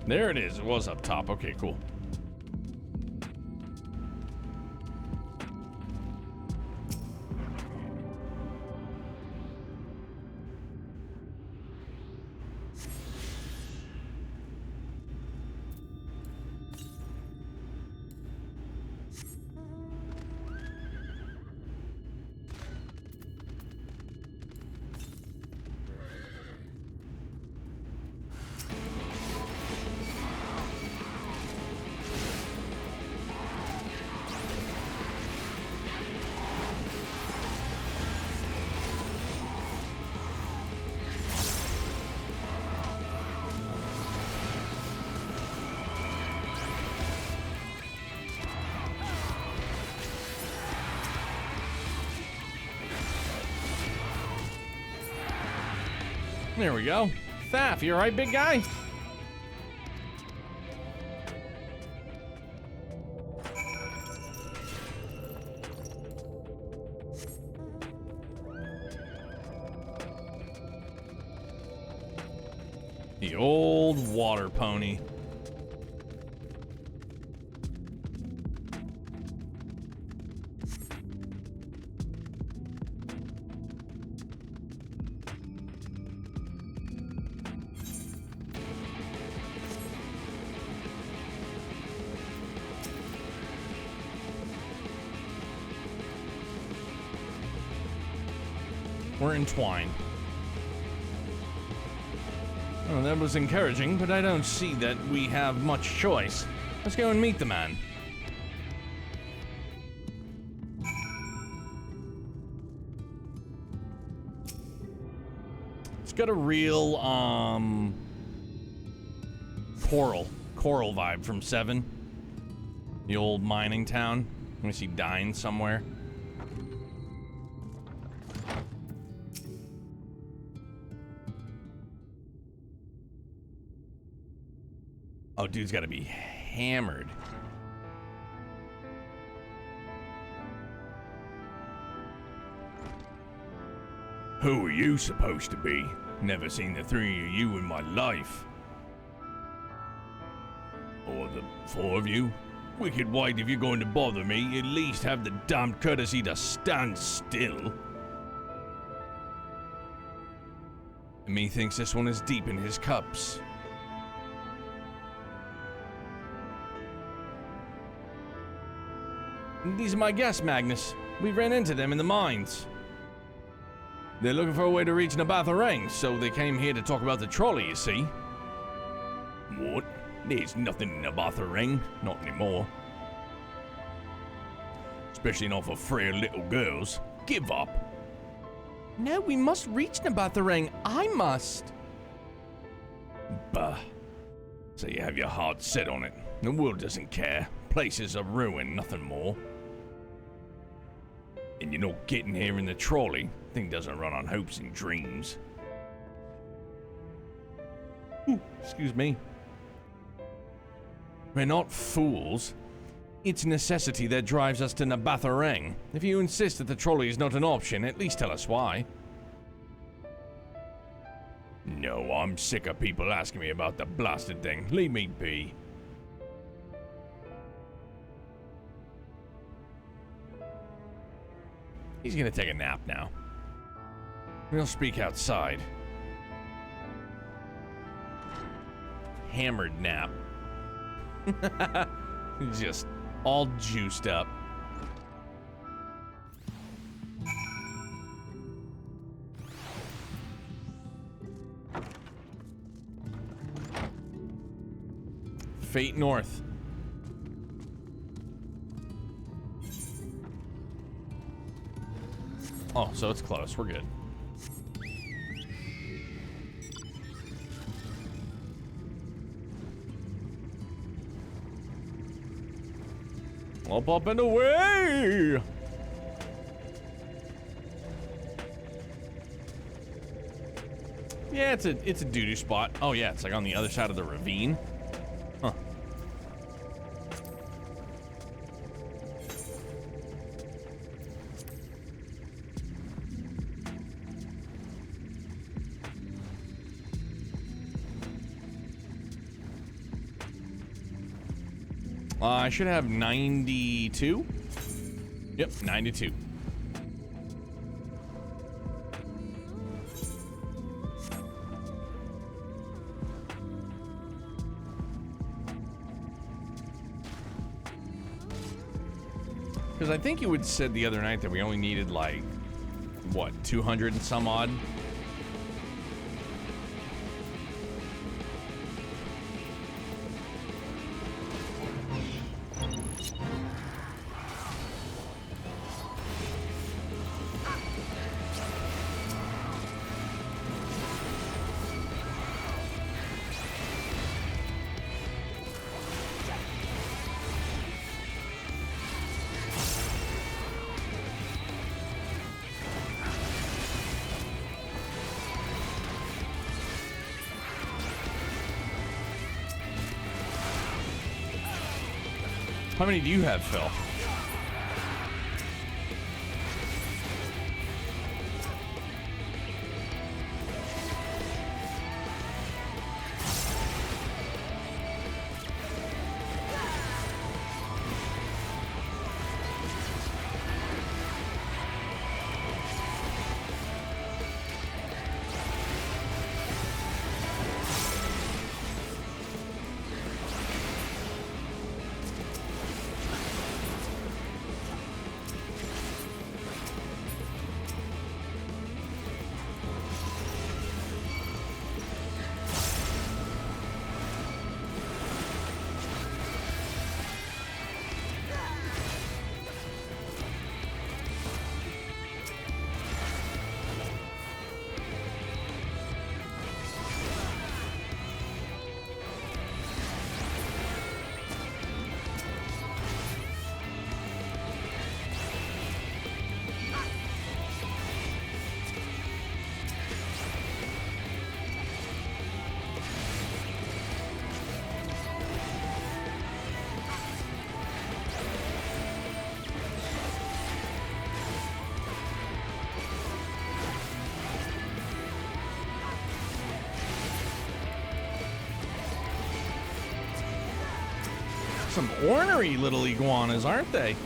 There it is. It was up top. Okay, cool. There we go. Thaf, you alright, big guy? The old water pony. We're entwined. Oh, that was encouraging, but I don't see that we have much choice. Let's go and meet the man. It's got a real, Coral vibe from 7. The old mining town. Let me see, dying somewhere. Oh, dude's gotta be hammered. Who are you supposed to be? Never seen the 3 of you in my life. Or the 4 of you? Wicked white, if you're going to bother me, at least have the damned courtesy to stand still. And methinks this one is deep in his cups. These are my guests, Magnus. We ran into them in the mines. They're looking for a way to reach Nabatha Ring, so they came here to talk about the trolley, you see. What? There's nothing in the bathroom, not anymore. Especially not for frail little girls. Give up. No, we must reach the bathroom. I must. Bah. So you have your heart set on it. The world doesn't care. Places are ruined, nothing more. And you're not getting here in the trolley. Thing doesn't run on hopes and dreams. Ooh, excuse me. We're not fools. It's necessity that drives us to Nabatharang. If you insist that the trolley is not an option, at least tell us why. No, I'm sick of people asking me about the blasted thing. Leave me be. He's gonna take a nap now. We'll speak outside. Hammered nap. Just all juiced up. Fate North. Oh, so it's close. We're good. Up and away! Yeah, it's a doo-doo spot. Oh yeah, it's like on the other side of the ravine. Huh. I should have 92. Yep, 92. Because I think you had said the other night that we only needed like, what, 200 and some odd? How many do you have, Phil? Some ornery little iguanas, aren't they?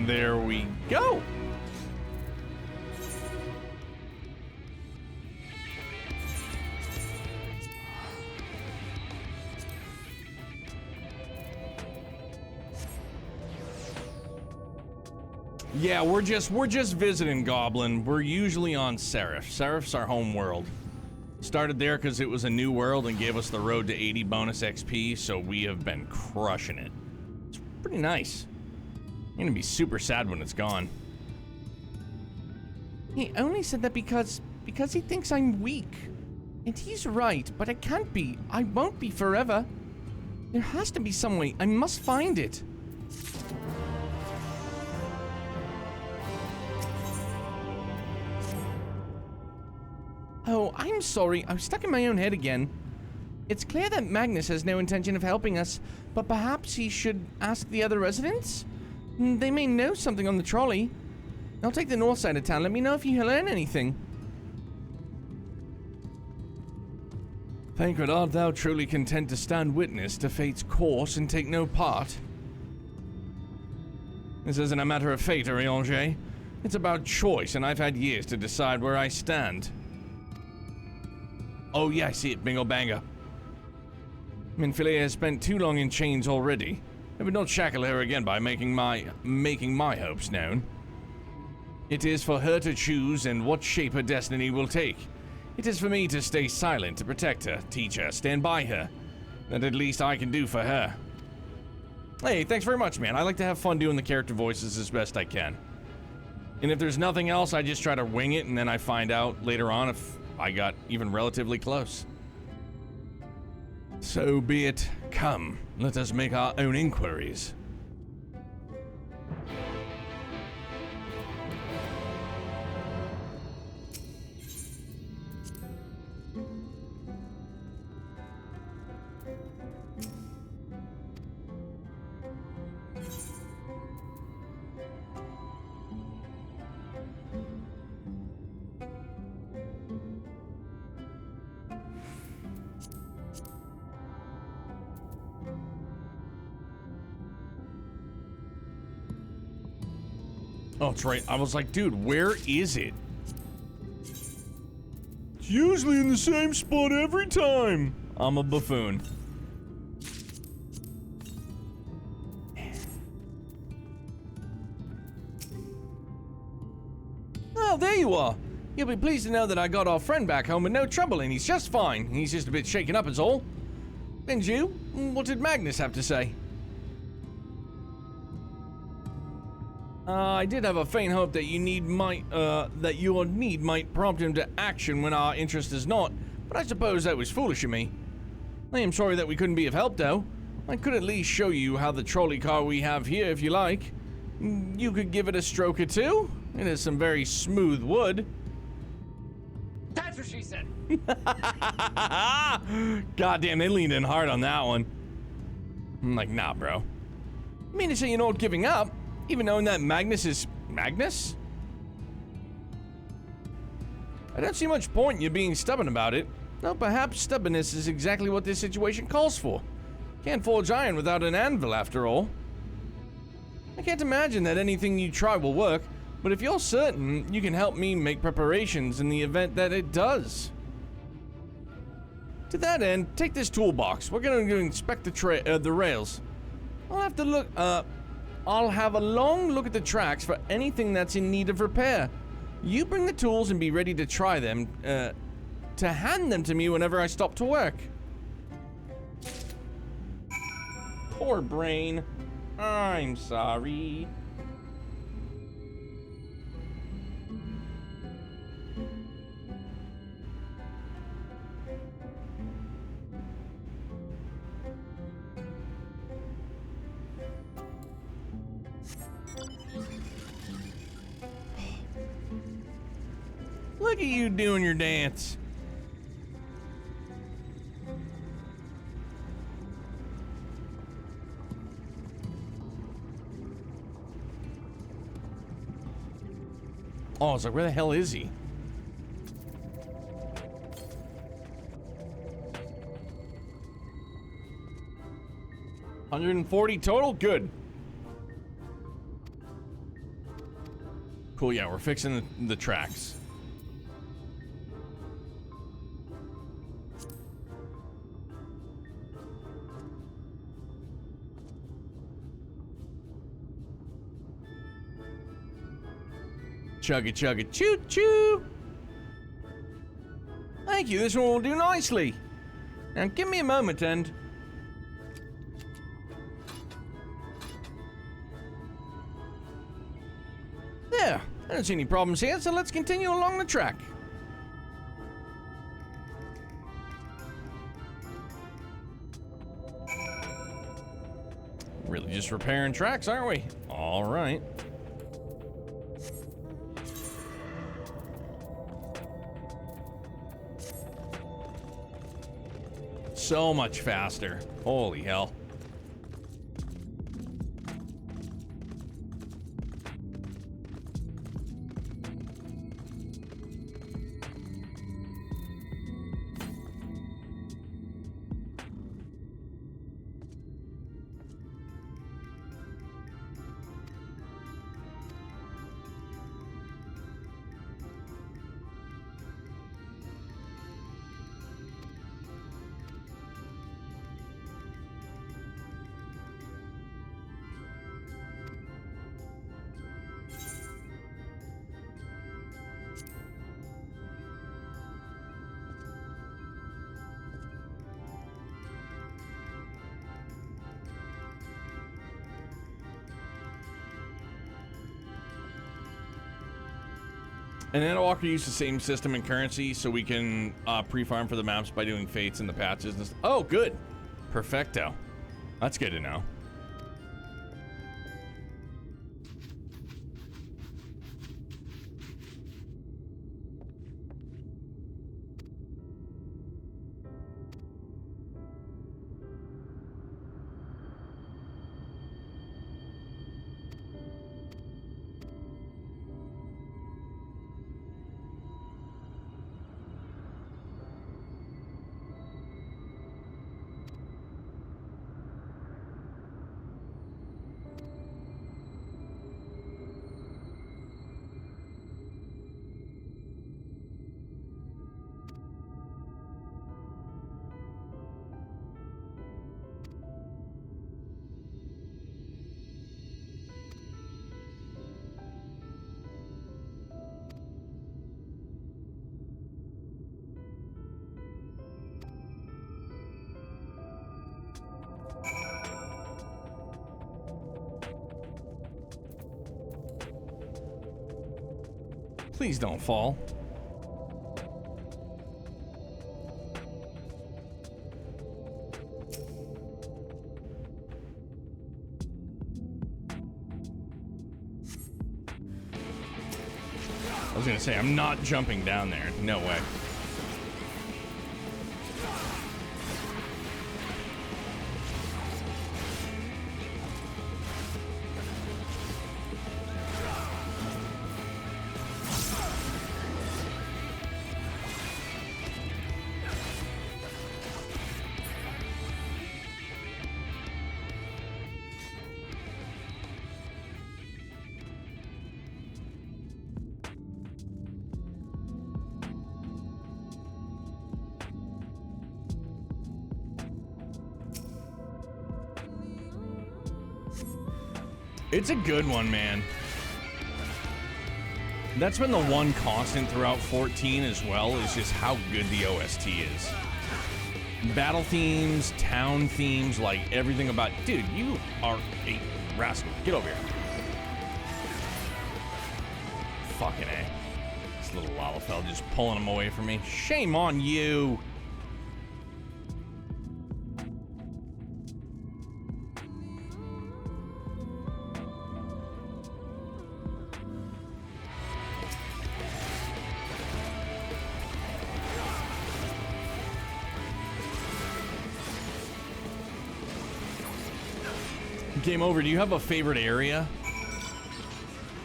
There we go. Yeah, we're just visiting Goblin. We're usually on Seraph. Seraph's our home world. Started there because it was a new world and gave us the road to 80 bonus XP, so we have been crushing it. It's pretty nice. I'm gonna be super sad when it's gone. He only said that because he thinks I'm weak. And he's right, but I can't be. I won't be forever. There has to be some way. I must find it. Oh, I'm sorry. I'm stuck in my own head again. It's clear that Magnus has no intention of helping us, but perhaps he should ask the other residents? They may know something on the trolley. I'll take the north side of town. Let me know if you learn anything. Thankful art thou truly content to stand witness to fate's course and take no part. This isn't a matter of fate, Ariange. It's about choice, and I've had years to decide where I stand. Oh yeah, I see it, bingo banger. Minfilia has spent too long in chains already. I would not shackle her again by making my hopes known. It is for her to choose and what shape her destiny will take. It is for me to stay silent, to protect her, teach her, stand by her. That at least I can do for her. Hey, thanks very much, man. I like to have fun doing the character voices as best I can. And if there's nothing else, I just try to wing it, and then I find out later on if I got even relatively close. So be it. Come, let us make our own inquiries. Oh, that's right. I was like, dude, where is it? It's usually in the same spot every time. I'm a buffoon. Oh, there you are. You'll be pleased to know that I got our friend back home with no trouble, and he's just fine. He's just a bit shaken up is all. And you? What did Magnus have to say? I did have a faint hope that your need might prompt him to action when our interest is not, but I suppose that was foolish of me. I am sorry that we couldn't be of help, though. I could at least show you how the trolley car we have here, if you like. You could give it a stroke or two. It is some very smooth wood. That's what she said. Goddamn, they leaned in hard on that one. I'm like, nah, bro. You mean to say you're not giving up? Even knowing that Magnus is... Magnus? I don't see much point in you being stubborn about it. Though perhaps stubbornness is exactly what this situation calls for. Can't forge iron without an anvil, after all. I can't imagine that anything you try will work, but if you're certain, you can help me make preparations in the event that it does. To that end, take this toolbox. We're going to inspect the rails. I'll have a long look at the tracks for anything that's in need of repair. You bring the tools and be ready to try them, to hand them to me whenever I stop to work. Poor brain. I'm sorry. Look at you doing your dance. Oh, I was like, where the hell is he? $140 total? Good. Cool, yeah, we're fixing the tracks. Chugga chugga choo choo. Thank you, this one will do nicely. Now give me a moment and... There, I don't see any problems here, so let's continue along the track. Really just repairing tracks, aren't we? All right. So much faster. Holy hell. And then Walker used the same system and currency so we can pre-farm for the maps by doing fates in the patches. Oh, good. Perfecto. That's good to know. Please don't fall. I was gonna say, I'm not jumping down there. No way. It's a good one, man. That's been the one constant throughout 14 as well, is just how good the OST is. Battle themes, town themes, like everything about... Dude, you are a rascal. Get over here. Fucking A. This little Lalafell just pulling him away from me. Shame on you. Game over. Do you have a favorite area?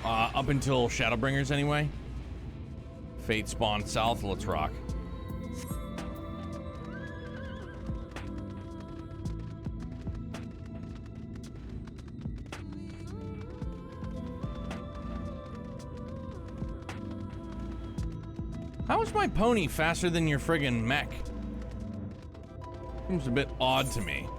Up until ShadowBringers, anyway. Fate spawn south. Let's rock. How is my pony faster than your friggin' mech? Seems a bit odd to me.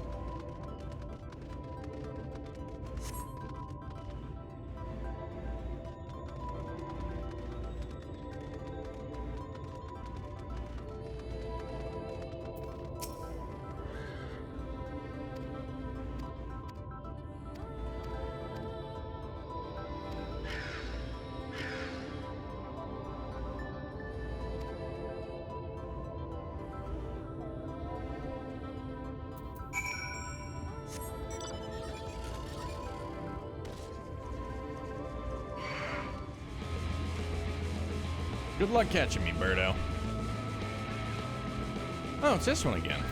Good luck catching me, Birdo. Oh, it's this one again.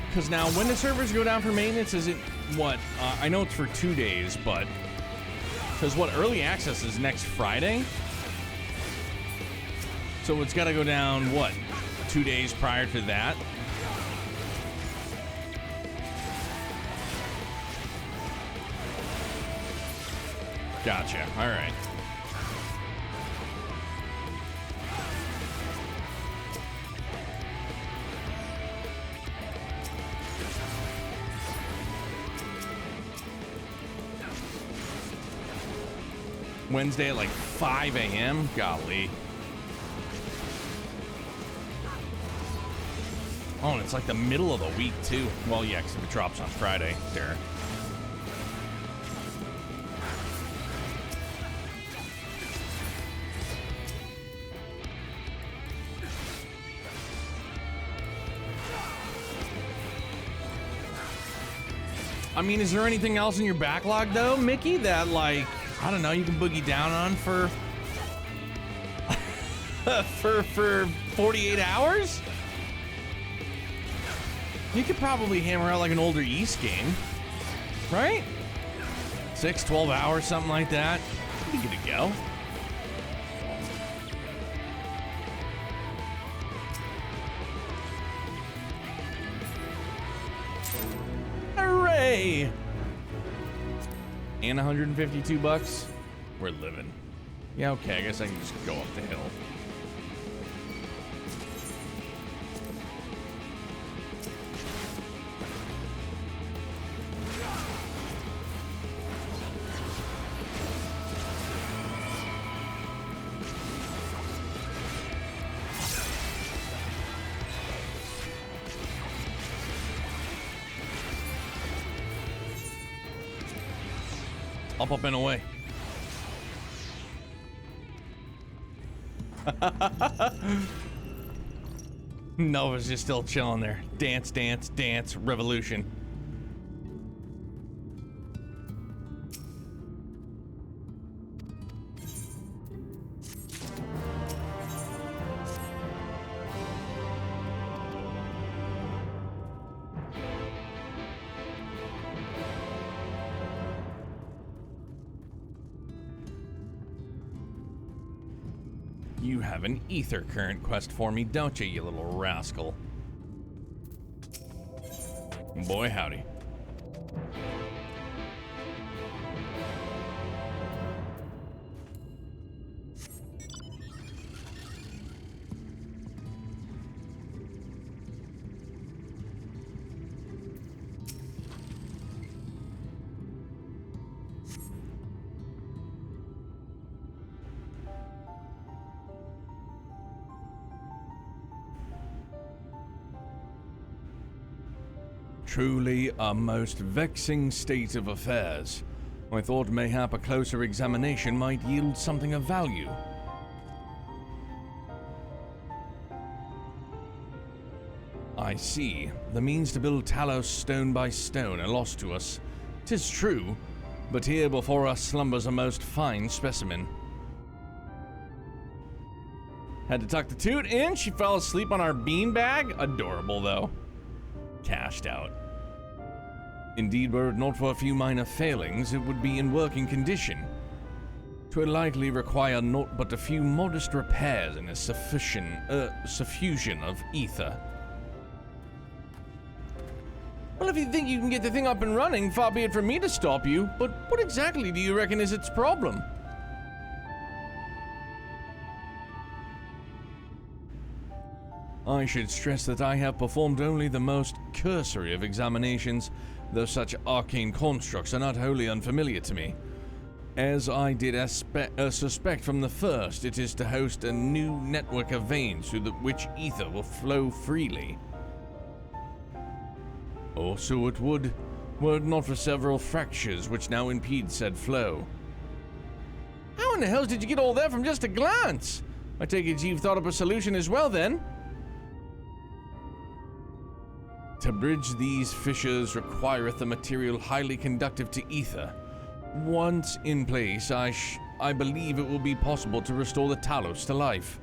Because now, when the servers go down for maintenance, is it what? I know it's for 2 days, but because what, early access is next Friday, so it's got to go down what, 2 days prior to that. Gotcha. All right. Wednesday at like 5 a.m. Golly. Oh, and it's like the middle of the week, too. Well, yeah, because it drops on Friday. There. I mean, is there anything else in your backlog, though, Mickey, that, like, I don't know, you can boogie down on for for 48 hours? You could probably hammer out like an older East game, right? 6, 12 hours, something like that. You'd be good to go. Hooray! And 152 bucks. We're living. Yeah, okay, I guess I can just go up the hill. Up and away. Nova's just still chilling there. Dance, dance, dance, revolution. You have an ether current quest for me, don't you, you little rascal? Boy, howdy. Truly a most vexing state of affairs. I thought mayhap a closer examination might yield something of value. I see. The means to build Talos stone by stone are lost to us. 'Tis true, but here before us slumbers a most fine specimen. Had to tuck the toot in. She fell asleep on our beanbag. Adorable, though. Cashed out. Indeed, were it not for a few minor failings, it would be in working condition. 'Twould likely require naught but a few modest repairs and a suffusion of ether. Well, if you think you can get the thing up and running, far be it from me to stop you, but what exactly do you reckon is its problem? I should stress that I have performed only the most cursory of examinations, though such arcane constructs are not wholly unfamiliar to me. As I did suspect from the first, it is to host a new network of veins through which ether will flow freely. Or so it would, were it not for several fractures which now impede said flow. How in the hell did you get all that from just a glance? I take it you've thought up a solution as well, then? To bridge these fissures requireth a material highly conductive to ether. Once in place, I believe it will be possible to restore the Talos to life.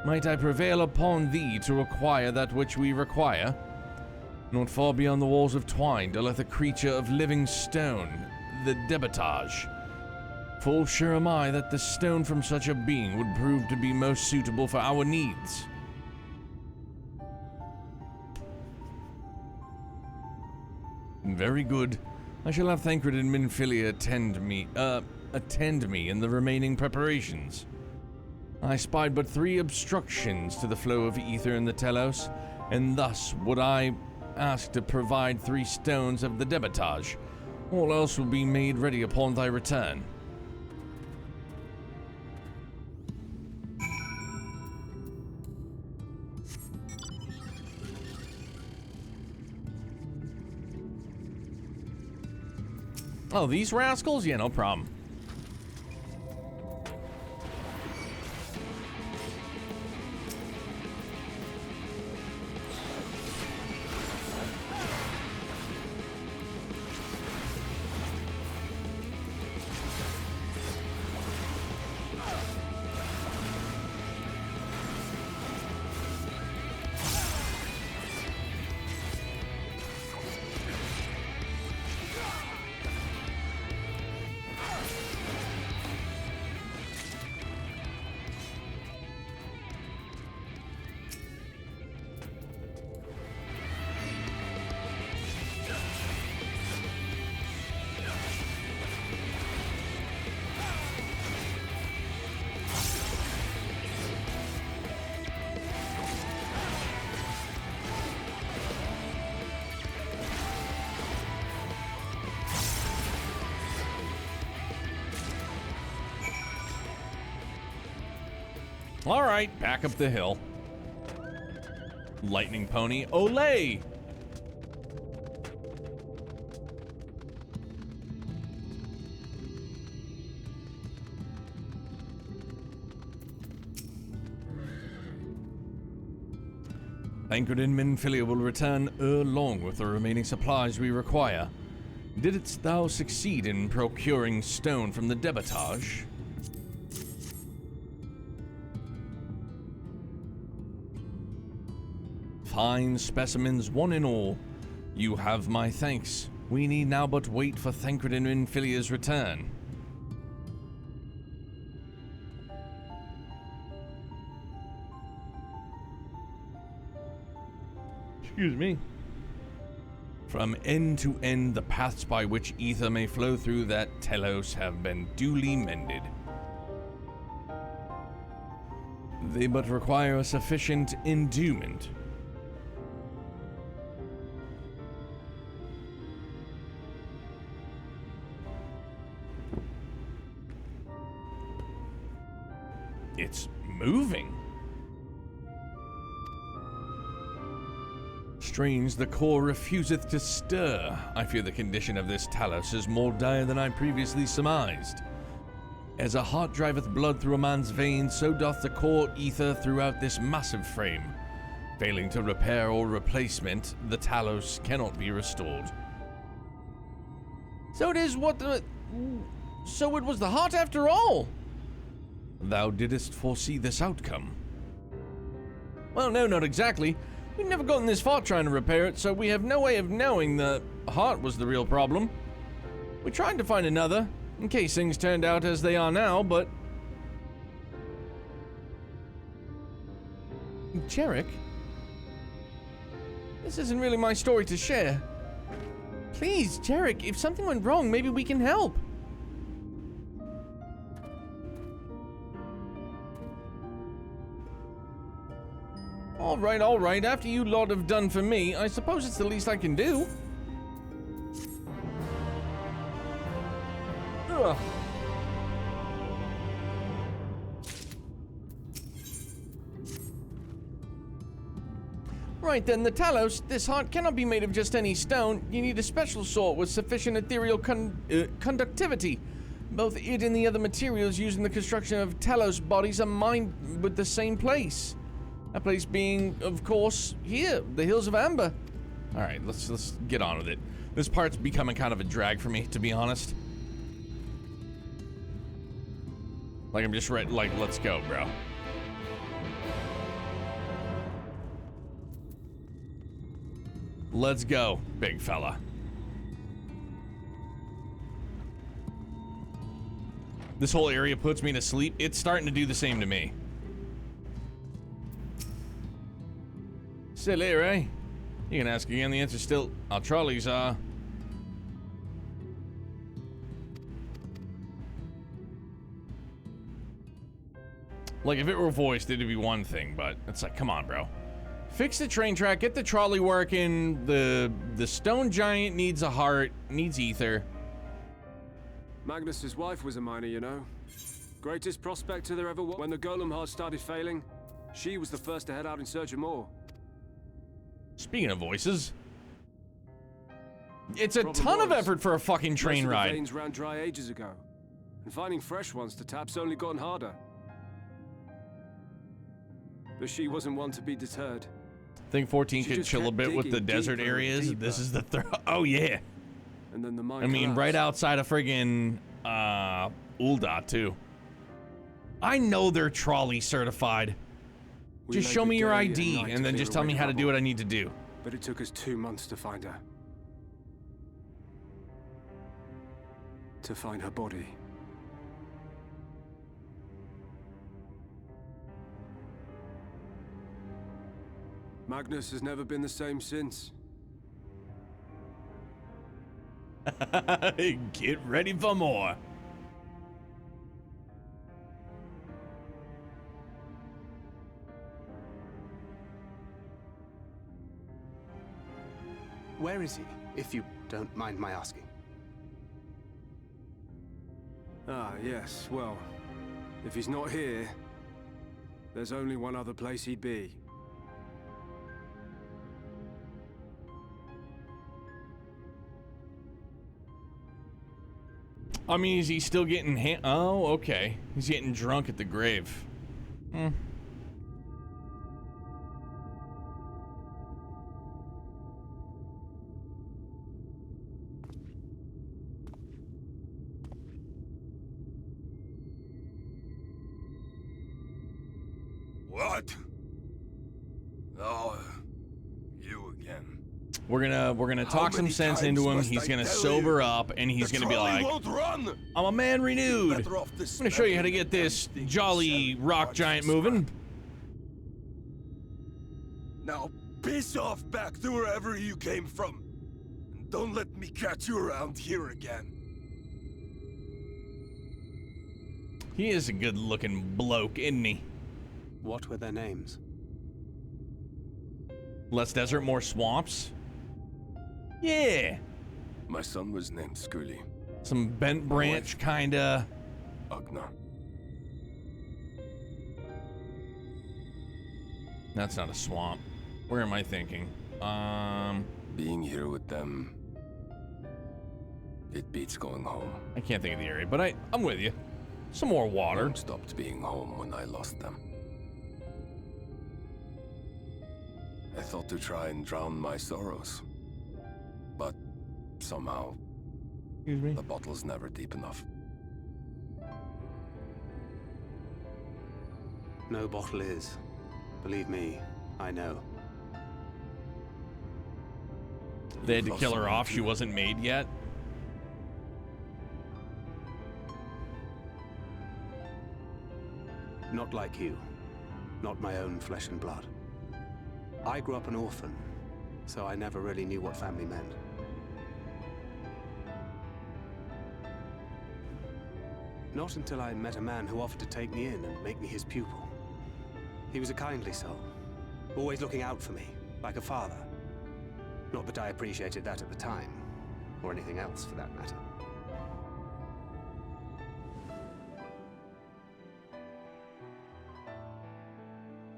Might I prevail upon thee to acquire that which we require? Not far beyond the walls of Twine dwelleth a creature of living stone, the Debatage. Full sure am I that the stone from such a being would prove to be most suitable for our needs. Very good. I shall have Thancred and Minfilia attend me in the remaining preparations. I spied but 3 obstructions to the flow of ether in the Telos, and thus would I ask to provide 3 stones of the Debatage. All else will be made ready upon thy return. Oh, these rascals? Yeah, no problem. All right, back up the hill. Lightning pony, Olay! Thancred and Minfilia will return ere long with the remaining supplies we require. Didst thou succeed in procuring stone from the Debatage? Fine specimens, one and all. You have my thanks. We need now but wait for Thancred and Minfilia's return. Excuse me. From end to end, the paths by which ether may flow through that Telos have been duly mended. They but require a sufficient endowment. It's moving. Strange, the core refuseth to stir. I fear the condition of this Talos is more dire than I previously surmised. As a heart driveth blood through a man's veins, so doth the core ether throughout this massive frame. Failing to repair or replacement, the Talos cannot be restored. So it is what the... So it was the heart after all! Thou didst foresee this outcome. Well, no, not exactly. We've never gotten this far trying to repair it, so we have no way of knowing the heart was the real problem. We tried to find another, in case things turned out as they are now, but... Jarek? This isn't really my story to share. Please, Jarek, if something went wrong, maybe we can help. All right. After you lot have done for me, I suppose it's the least I can do. Ugh. Right then, the Talos, this heart cannot be made of just any stone. You need a special sort with sufficient ethereal conductivity. Both it and the other materials used in the construction of Talos bodies are mined with the same place. That place being, of course, here, the Hills of Amber. All right, let's get on with it. This part's becoming kind of a drag for me, to be honest. Like, I'm just ready, like, let's go, bro. Let's go, big fella. This whole area puts me to sleep. It's starting to do the same to me. Silly, right? You can ask again, the answer's still, our trolleys are. Like, if it were voiced, it'd be one thing, but it's like, come on, bro. Fix the train track, get the trolley working, the stone giant needs a heart, needs ether. Magnus's wife was a miner, you know. Greatest prospector there ever was. When the golem heart started failing, she was the first to head out in search of more. Speaking of voices, it's a ton of effort for a fucking train ride. The veins ran dry ages ago, and finding fresh ones to tap's only gotten harder. But she wasn't one to be deterred. I think 14 could chill a bit with the desert areas. This is the oh yeah. And then the mine I mean, collapsed. right outside of friggin' Ul'dah too. I know they're trolley certified. Just show me your ID and then just tell me how to do what I need to do. But it took us 2 months to find her. To find her body. Magnus has never been the same since. Get ready for more. Where is he, if you don't mind my asking? Ah, yes, well, if he's not here, there's only one other place he'd be. I mean, is he still getting oh, okay. He's getting drunk at the grave. Hmm. What? Oh, you again. We're gonna talk some sense into him. He's gonna sober up, and he's gonna be like, "I'm a man renewed. I'm gonna show you how to get this jolly rock giant moving." Now piss off back to wherever you came from, and don't let me catch you around here again. He is a good-looking bloke, isn't he? What were their names? Less desert, more swamps. Yeah. My son was named Scully. Some bent branch, kinda. Agna. That's not a swamp. Where am I thinking? Being here with them, it beats going home. I can't think of the area, but I'm with you. Some more water. Home stopped being home when I lost them. I thought to try and drown my sorrows, but somehow, excuse me, the bottle's never deep enough. No bottle is. Believe me, I know. They had to kill her off. She wasn't made yet. Not like you. Not my own flesh and blood. I grew up an orphan, so I never really knew what family meant. Not until I met a man who offered to take me in and make me his pupil. He was a kindly soul, always looking out for me, like a father. Not that I appreciated that at the time, or anything else for that matter.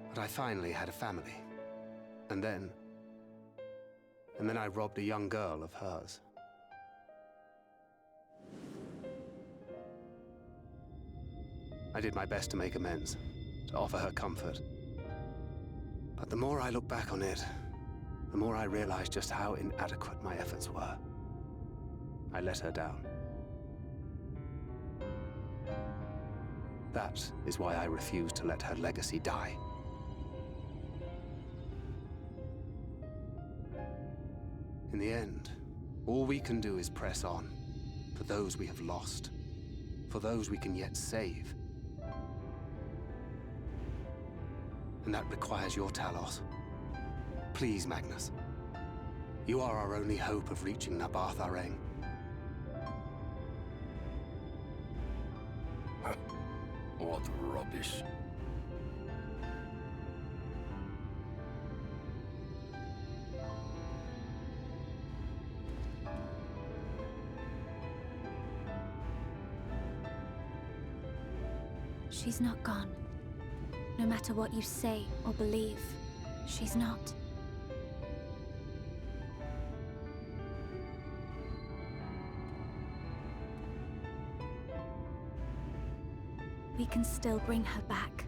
But I finally had a family. And then I robbed a young girl of hers. I did my best to make amends, to offer her comfort. But the more I look back on it, the more I realize just how inadequate my efforts were. I let her down. That is why I refuse to let her legacy die. In the end, all we can do is press on, for those we have lost, for those we can yet save. And that requires your Talos. Please, Magnus. You are our only hope of reaching Nabarth Areng. What rubbish. She's not gone. No matter what you say or believe, she's not. We can still bring her back.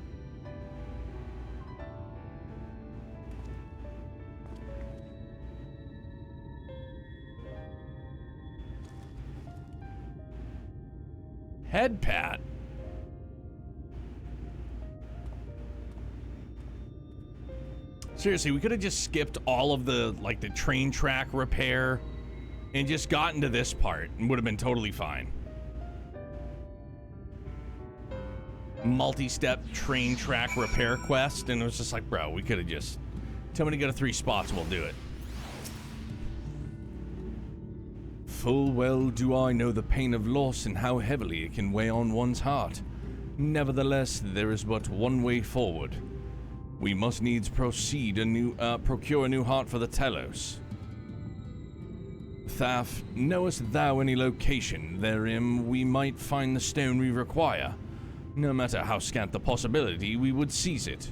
Head pat. Seriously, we could have just skipped all of the train track repair and just gotten to this part and would have been totally fine. Multi-step train track repair quest, and it was just like, bro, we could have just tell me to go to 3 spots, we'll do it. Full well do I know the pain of loss and how heavily it can weigh on one's heart. Nevertheless, there is but one way forward. We must needs procure a new heart for the Talos. Thaf, knowest thou any location therein we might find the stone we require? No matter how scant the possibility, we would seize it.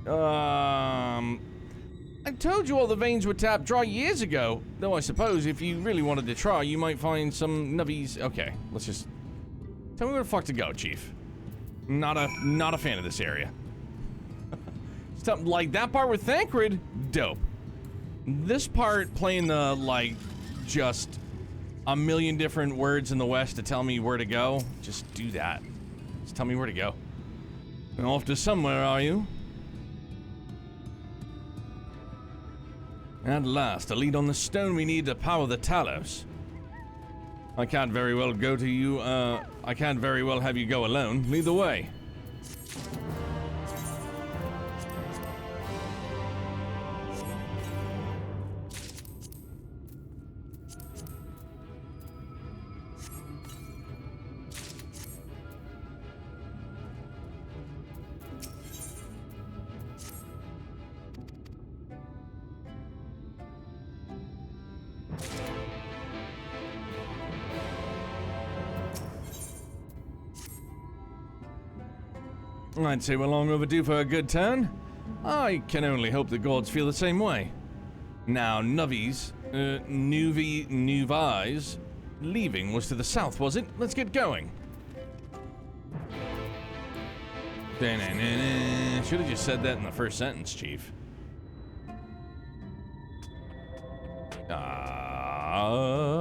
I told you all the veins were tapped dry years ago. Though I suppose if you really wanted to try, you might find some nubbies. Okay, let's just tell me where the fuck to go, Chief. Not a fan of this area. Stuff like that part with Thancred, dope. This part playing the just a million different words in the West to tell me where to go. Just do that. Just tell me where to go. Off to somewhere, are you? At last, a lead on the stone we need to power the Talos. I can't very well go to you, I can't very well have you go alone. Lead the way. I'd say we're long overdue for a good turn. I can only hope the gods feel the same way. Now, Nuvi's leaving was to the south, was it? Let's get going. Should have just said that in the first sentence, Chief.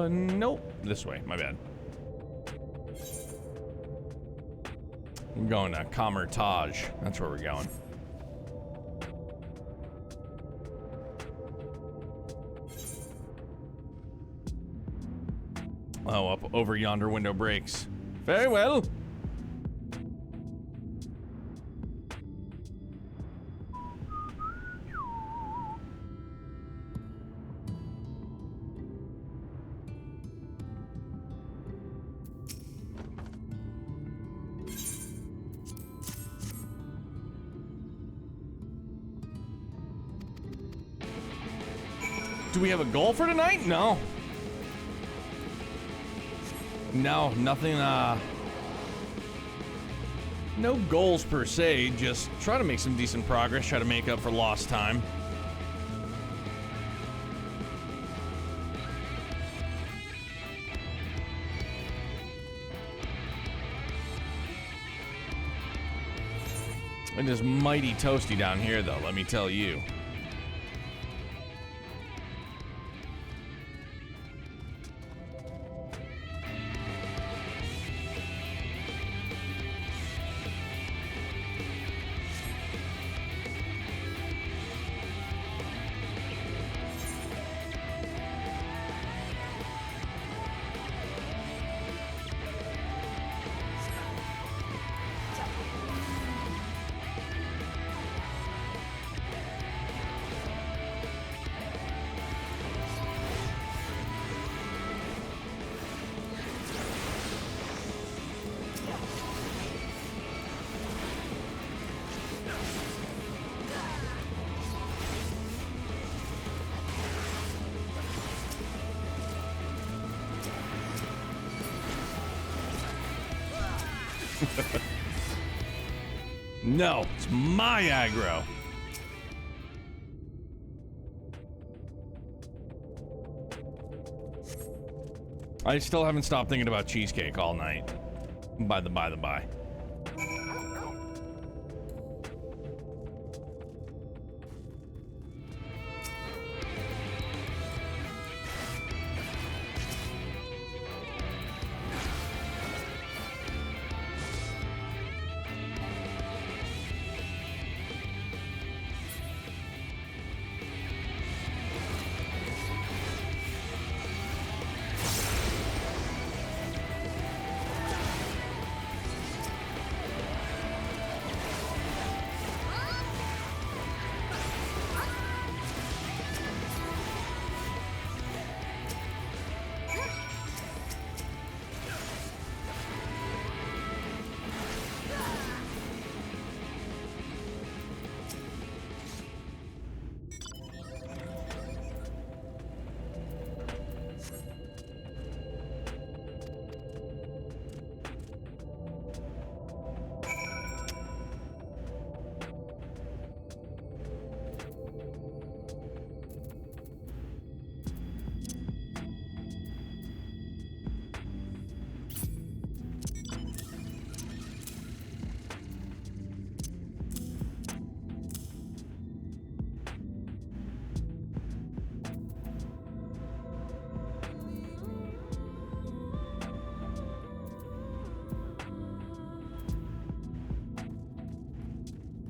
Nope. This way, my bad. We're going to Kamertage. That's where we're going. Oh, up over yonder window breaks. Very well. Do we have a goal for tonight? No. No, nothing, no goals per se, just try to make some decent progress, try to make up for lost time. It is mighty toasty down here, though, let me tell you. No, it's my aggro. I still haven't stopped thinking about cheesecake all night. By the by.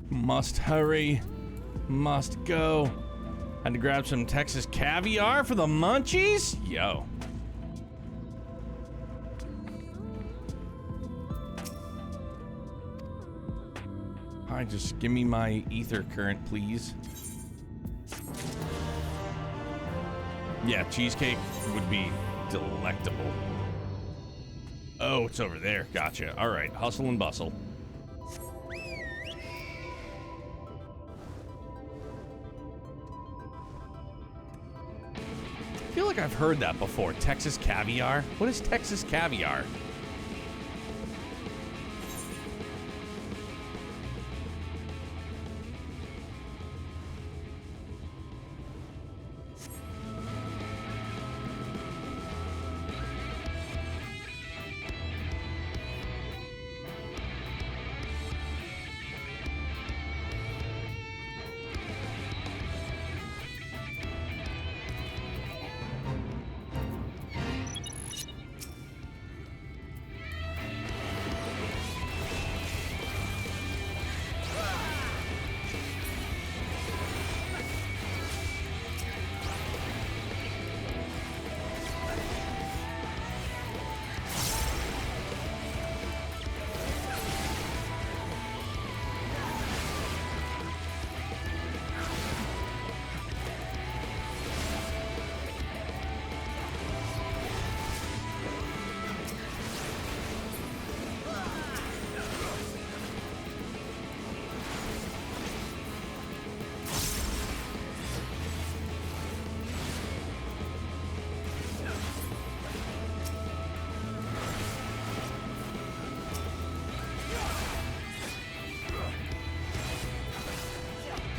Must hurry. Must go. Had to grab some Texas caviar for the munchies? Yo. Hi, just give me my ether current, please. Yeah, cheesecake would be delectable. Oh, it's over there. Gotcha. All right, hustle and bustle. I feel like I've heard that before. Texas caviar? What is Texas caviar?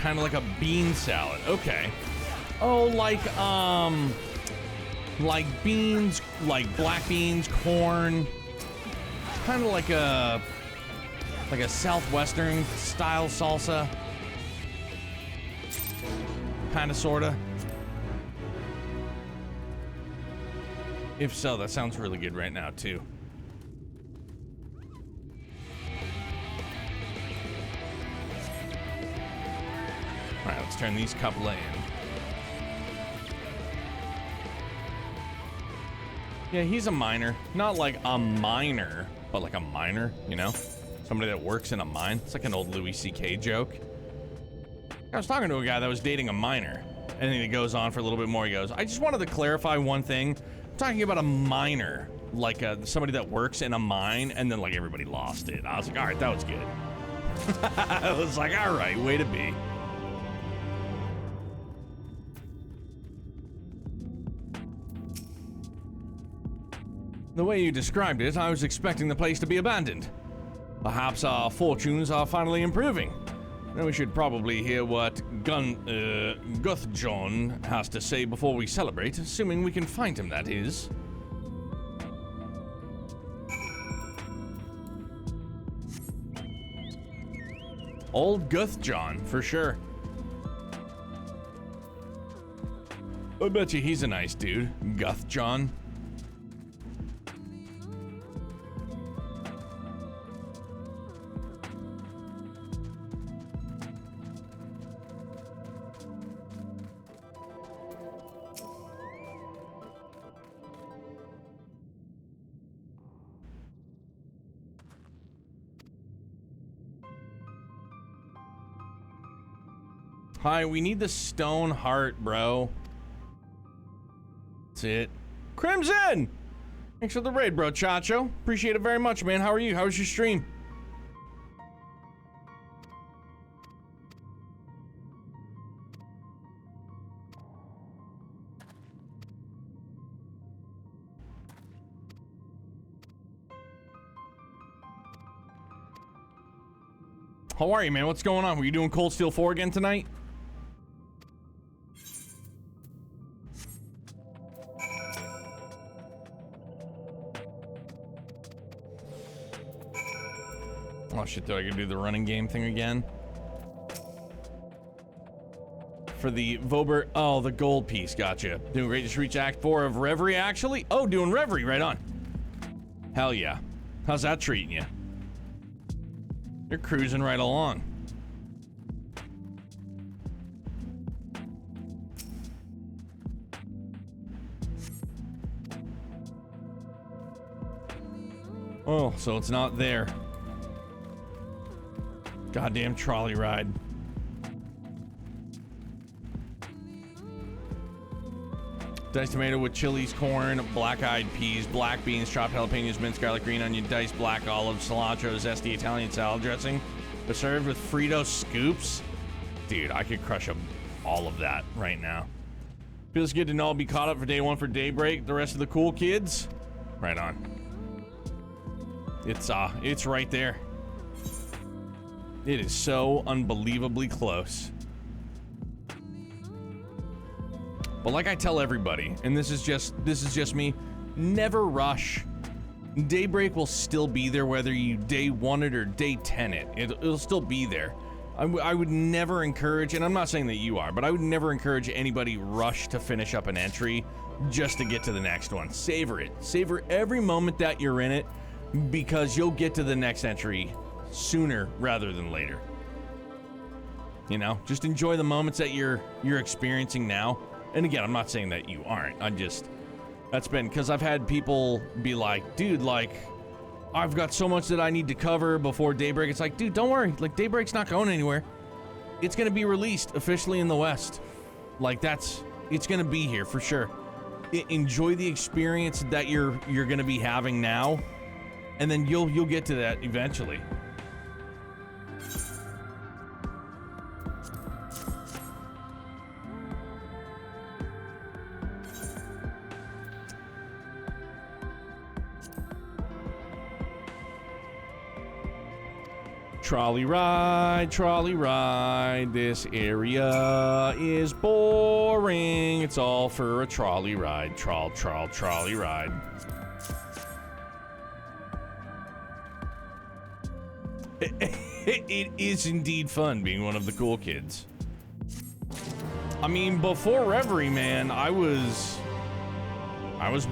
Kind of like a bean salad. Okay. Oh, like beans, like black beans, corn. Kind of like a southwestern style salsa. Kind of, sorta. If so, that sounds really good right now, too. Alright, let's turn these couple in. Yeah, he's a miner. Not like a miner, but like a miner, you know? Somebody that works in a mine. It's like an old Louis C.K. joke. I was talking to a guy that was dating a miner. And then he goes on for a little bit more. He goes, I just wanted to clarify one thing. I'm talking about a miner. Like somebody that works in a mine. And then like everybody lost it. I was like, all right, that was good. I was like, all right, way to be. The way you described it, I was expecting the place to be abandoned. Perhaps our fortunes are finally improving. Then we should probably hear what Guthjon has to say before we celebrate, assuming we can find him, that is. Old Guthjon, for sure. I bet you he's a nice dude, Guthjon. Hi, we need the stone heart, bro. That's it. Crimson! Thanks for the raid, bro, Chacho. Appreciate it very much, man. How are you? How was your stream? How are you, man? What's going on? Were you doing Cold Steel 4 again tonight? Oh shit, do I gotta do the running game thing again? For the Vober, oh, the gold piece, gotcha. Doing great, just reach Act 4 of Reverie, actually? Oh, doing Reverie, right on. Hell yeah. How's that treating you? You're cruising right along. Oh, so it's not there. Goddamn trolley ride. Diced tomato with chilies, corn, black-eyed peas, black beans, chopped jalapenos, minced garlic, green onion, diced black olives, cilantro, zesty Italian salad dressing. But served with Frito scoops. Dude, I could crush all of that right now. Feels good to know I'll be caught up for day one for Daybreak. The rest of the cool kids, right on. It's right there. It is so unbelievably close. But like I tell everybody, and this is just me, never rush. Daybreak will still be there whether you day 1 it or day 10 it. It'll still be there. I would never encourage, and I'm not saying that you are, but I would never encourage anybody rush to finish up an entry just to get to the next one. Savor it. Savor every moment that you're in it, because you'll get to the next entry sooner rather than later. You know, just enjoy the moments that you're experiencing now. And again, I'm not saying that you aren't. That's been, because I've had people be like, dude, like, I've got so much that I need to cover before Daybreak. It's like, dude, don't worry. Like, Daybreak's not going anywhere. It's going to be released officially in the West. Like, it's going to be here for sure. Enjoy the experience that you're going to be having now. And then you'll get to that eventually. Trolley ride. This area is boring. It's all for a trolley ride. Trolley ride. It is indeed fun being one of the cool kids. I mean, before Reverie, man, I was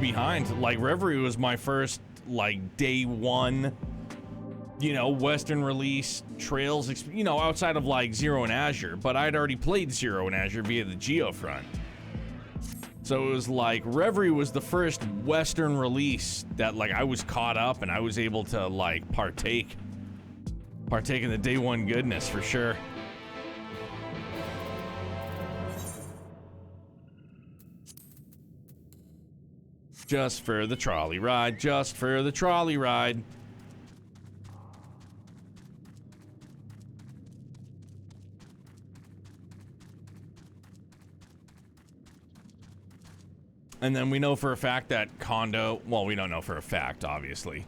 behind. Like, Reverie was my first, like, day one, you know, Western release Trails, you know, outside of, like, Zero and Azure. But I'd already played Zero and Azure via the Geofront. So it was like, Reverie was the first Western release that, like, I was caught up and I was able to, like, partake in the day one goodness, for sure. Just for the trolley ride, just for the trolley ride. And then we know for a fact that Kondo, well, we don't know for a fact, obviously,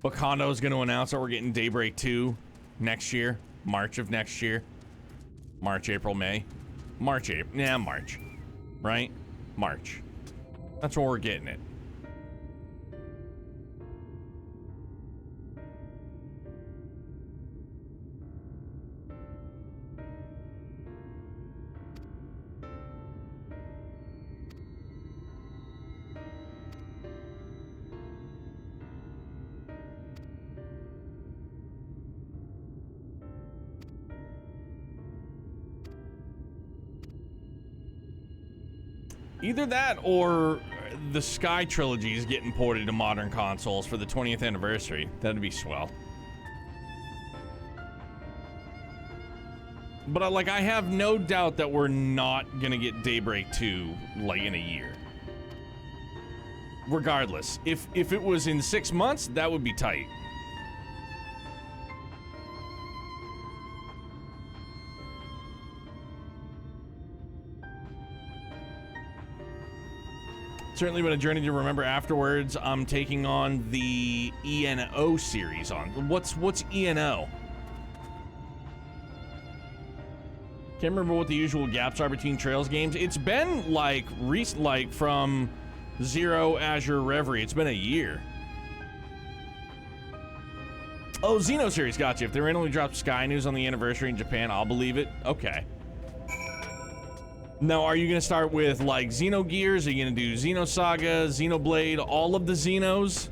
but Kondo is going to announce that we're getting Daybreak 2 next year, March of next year. March, April, May. March, right? March. That's when we're getting it. Either that or the Sky trilogy is getting ported to modern consoles for the 20th anniversary. That'd be swell. But I have no doubt that we're not gonna get Daybreak 2 like in a year. Regardless, if it was in 6 months, that would be tight. Certainly been a journey to remember afterwards. I'm taking on the ENO series on. What's ENO? Can't remember what the usual gaps are between Trails games. It's been like from Zero, Azure, Reverie. It's been a year. Oh, Xeno series, gotcha. If they randomly drop Sky news on the anniversary in Japan, I'll believe it. Okay. Now, are you going to start with, like, Xenogears? Are you going to do Xenosaga, Xenoblade, all of the Xenos?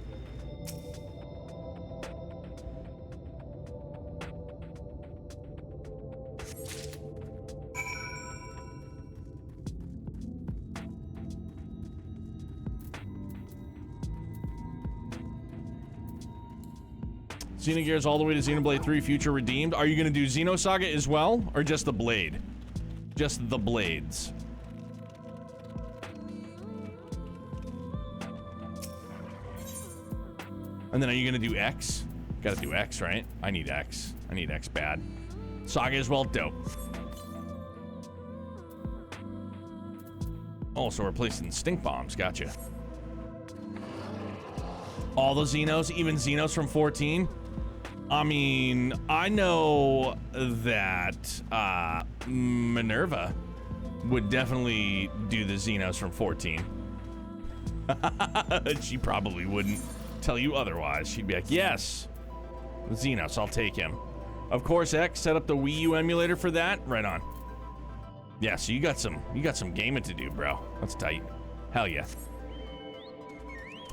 Xenogears all the way to Xenoblade 3 Future Redeemed. Are you going to do Xenosaga as well, or just the Blade? Just the blades. And then are you gonna do X? Gotta do X, right? I need X. I need X bad. Saga as well, dope. Oh, so we're placing stink bombs, gotcha. All the Xenos, even Xenos from 14? I mean, I know that Minerva would definitely do the Xenos from 14. She probably wouldn't tell you otherwise. She'd be like, yes, Xenos, I'll take him. Of course, X set up the Wii U emulator for that. Right on. Yeah, so you got some gaming to do, bro. That's tight. Hell yeah.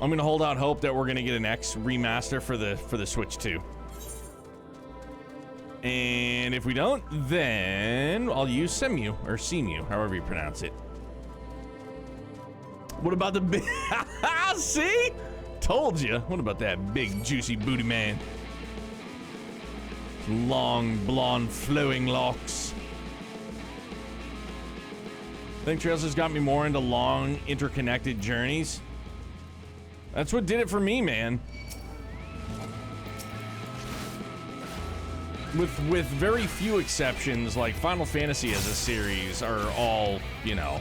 I'm gonna hold out hope that we're gonna get an X remaster for the Switch 2. And if we don't, then I'll use Cemu, or Cemu, however you pronounce it. What about the big... See? Told you. What about that big, juicy booty man? Long, blonde, flowing locks. I think Trails has got me more into long, interconnected journeys. That's what did it for me, man. With very few exceptions, like Final Fantasy as a series are all, you know,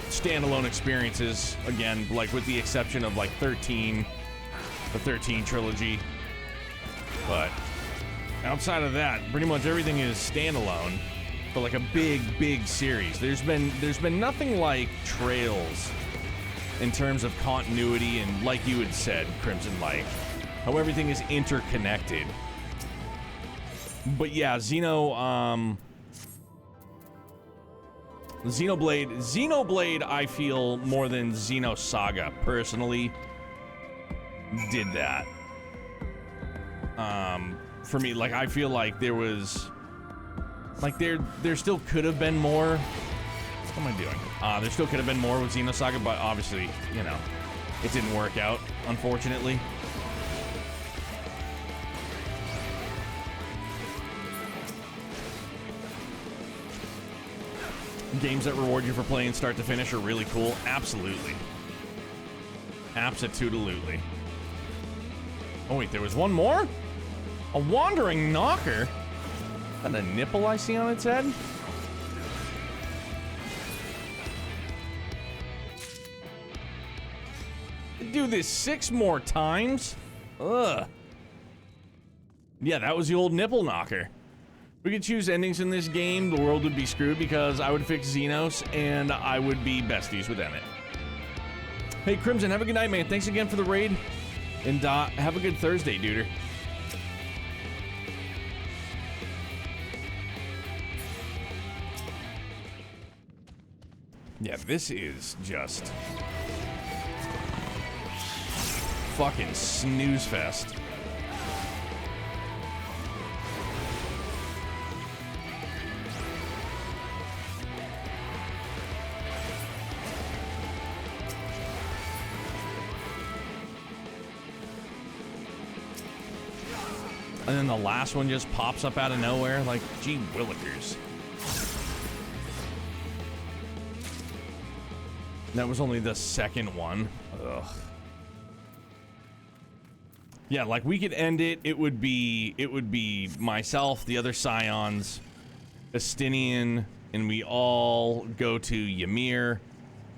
standalone experiences. Again, like with the exception of like 13, the 13 trilogy. But outside of that, pretty much everything is standalone for like a big series. There's been nothing like Trails in terms of continuity and, like you had said, Crimson Light, how everything is interconnected. But yeah, Xenoblade, I feel more than Xenosaga personally did that. For me, like, I feel like there was, like, there still could have been more. What am I doing? There still could have been more with Xenosaga, but obviously, you know, it didn't work out, unfortunately. Games that reward you for playing start to finish are really cool. Absolutely. Abso-toodalutely. Oh wait, there was one more? A wandering knocker? Is that a nipple I see on its head? Do this 6 more times? Ugh. Yeah, that was the old nipple knocker. If we could choose endings in this game, the world would be screwed because I would fix Xenos and I would be besties with Emmett. Hey, Crimson, have a good night, man. Thanks again for the raid. And have a good Thursday, duder. Yeah, this is just fucking snooze fest. And then the last one just pops up out of nowhere, like, gee willikers. That was only the second one. Ugh. Yeah, like, we could end it. It would be myself, the other Scions, Estinian, and we all go to Ymir,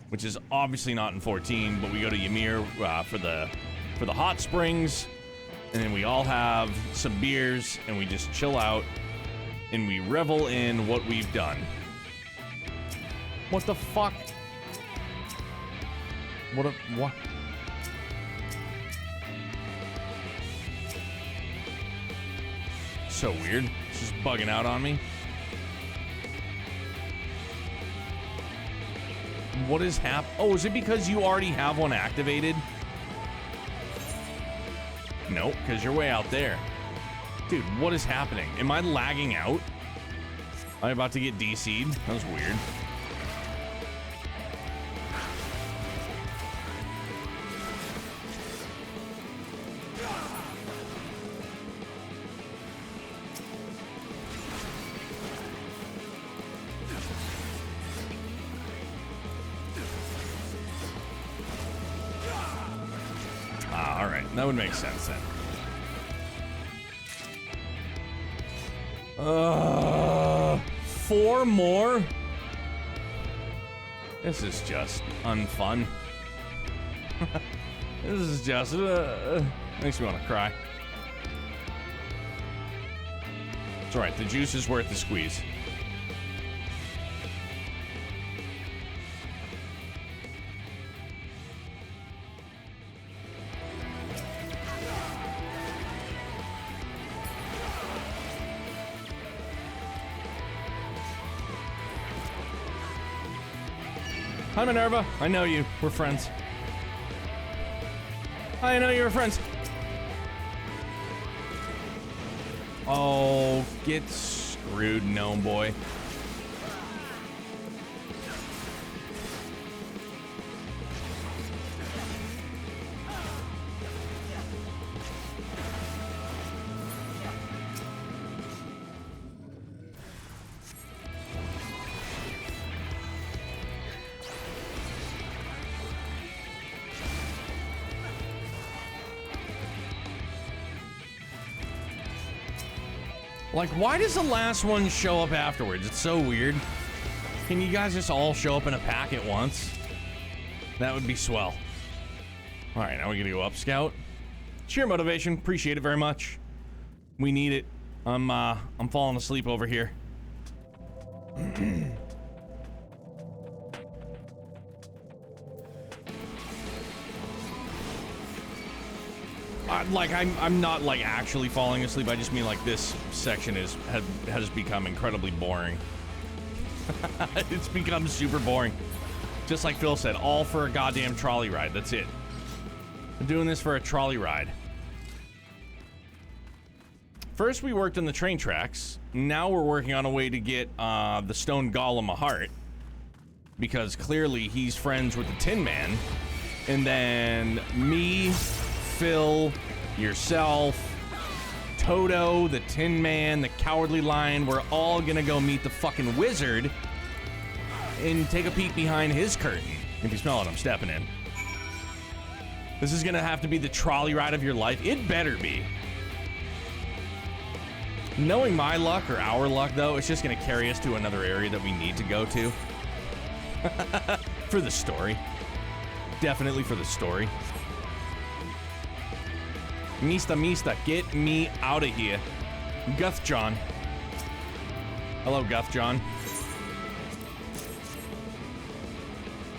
which is obviously not in 14, but we go to Ymir for the hot springs. And then we all have some beers, and we just chill out, and we revel in what we've done. What the fuck? What? So weird. It's just bugging out on me. What is Oh, is it because you already have one activated? Nope, because you're way out there. Dude, what is happening? Am I lagging out? Am I about to get DC'd? That was weird. That would make sense then. 4 more? This is just unfun. This is just makes me want to cry. It's alright, the juice is worth the squeeze. Hi, Minerva. I know you. We're friends. I know you're friends. Oh, get screwed, gnome boy. Like, why does the last one show up afterwards? It's so weird. Can you guys just all show up in a pack at once? That would be swell. All right, now we're gonna go up, Scout. Cheer motivation, appreciate it very much. We need it. I'm falling asleep over here. I'm not like actually falling asleep. I just mean like this section has become incredibly boring. It's become super boring. Just like Phil said, all for a goddamn trolley ride. That's it. I'm doing this for a trolley ride. First we worked on the train tracks. Now we're working on a way to get the stone golem a heart. Because clearly he's friends with the Tin Man. And then me, Phil, yourself, Toto, the Tin Man, the Cowardly Lion, we're all gonna go meet the fucking wizard and take a peek behind his curtain. If you smell it, I'm stepping in. This is gonna have to be the trolley ride of your life. It better be. Knowing my luck or our luck, though, it's just gonna carry us to another area that we need to go to. For the story. Definitely for the story. Mista, get me out of here. Guth John. Hello, Guth John.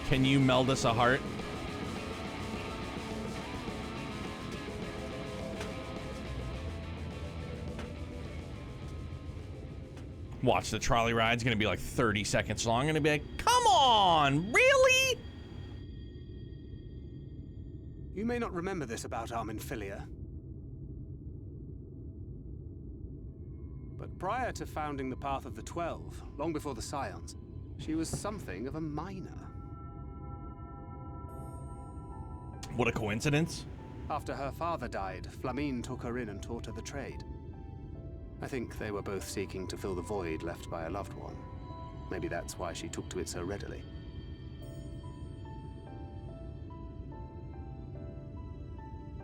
Can you meld us a heart? Watch, the trolley ride's gonna be like 30 seconds long, and it'll be like, come on, really? You may not remember this about Arminfilia, but prior to founding the Path of the 12, long before the Scions, she was something of a miner. What a coincidence. After her father died, Flamine took her in and taught her the trade. I think they were both seeking to fill the void left by a loved one. Maybe that's why she took to it so readily.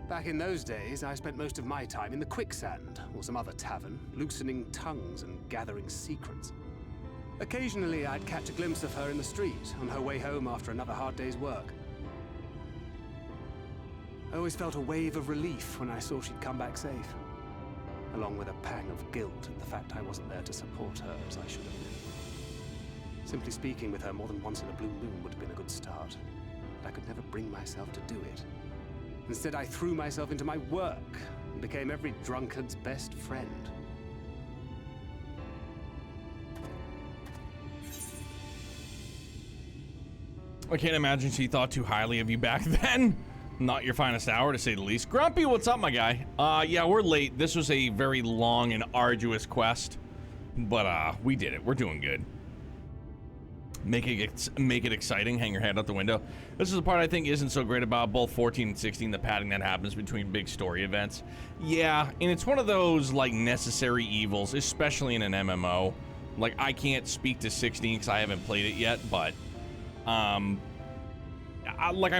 Back in those days, I spent most of my time in the quicksand, or some other tavern, loosening tongues and gathering secrets. Occasionally, I'd catch a glimpse of her in the street, on her way home after another hard day's work. I always felt a wave of relief when I saw she'd come back safe, along with a pang of guilt at the fact I wasn't there to support her as I should have been. Simply speaking with her more than once in a blue moon would have been a good start, but I could never bring myself to do it. Instead, I threw myself into my work and became every drunkard's best friend. I can't imagine she thought too highly of you back then. Not your finest hour, to say the least. Grumpy, what's up, my guy? Yeah, we're late. This was a very long and arduous quest, but we did it. We're doing good. Make it exciting. Hang your head out the window. This is the part I think isn't so great about both 14 and 16, the padding that happens between big story events. Yeah, and it's one of those, like, necessary evils, especially in an MMO. Like, I can't speak to 16 because I haven't played it yet, but, I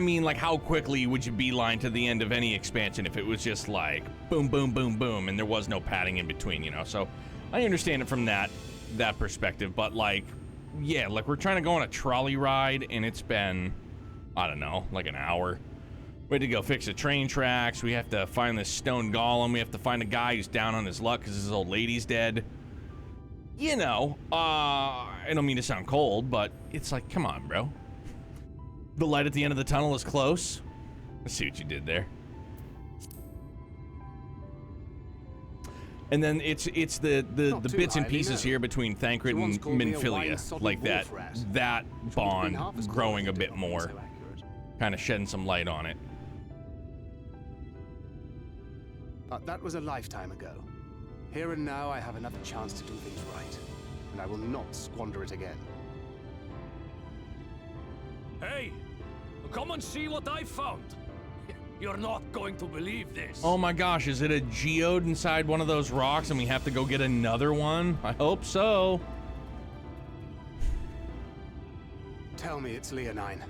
mean, how quickly would you beeline to the end of any expansion if it was just like, boom, boom, boom, boom, and there was no padding in between, you know? So, I understand it from that perspective, but, like, yeah, like, we're trying to go on a trolley ride, and it's been, I don't know, like an hour. We had to go fix the train tracks. We have to find this stone golem. We have to find a guy who's down on his luck because his old lady's dead. You know, I don't mean to sound cold, but it's like, come on, bro. The light at the end of the tunnel is close. Let's see what you did there. And then it's the bits and pieces here between Thancred and Minfilia, like that bond growing a bit more, kind of shedding some light on it. But that was a lifetime ago. Here and now, I have another chance to do things right, and I will not squander it again. Hey, come and see what I found. You're not going to believe this. Oh my gosh, is it a geode inside one of those rocks and we have to go get another one? I hope so. Tell me it's Leonine.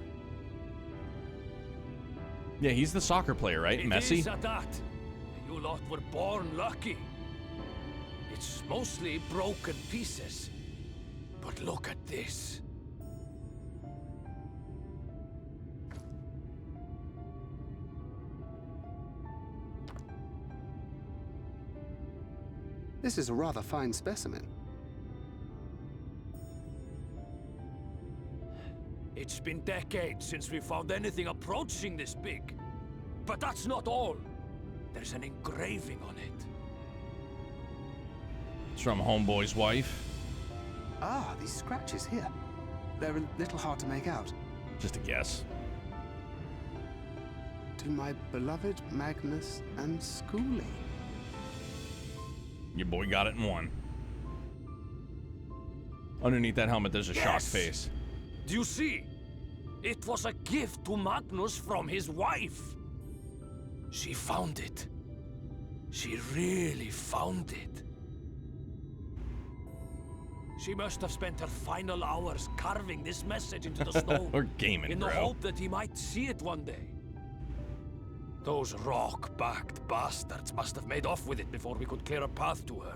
Yeah, he's the soccer player, right? Messi? It is at that. You lot were born lucky. It's mostly broken pieces. But look at this. This is a rather fine specimen. It's been decades since we found anything approaching this big. But that's not all. There's an engraving on it. It's from Homeboy's wife. Ah, these scratches here. They're a little hard to make out. Just a guess. To my beloved Magnus and Schoolie. Your boy got it in one. Underneath that helmet, there's a shocked face. Do you see? It was a gift to Magnus from his wife. She found it. She really found it. She must have spent her final hours carving this message into the stone. We're gaming, in the bro. hope that he might see it one day. Those rock-backed bastards must have made off with it before we could clear a path to her.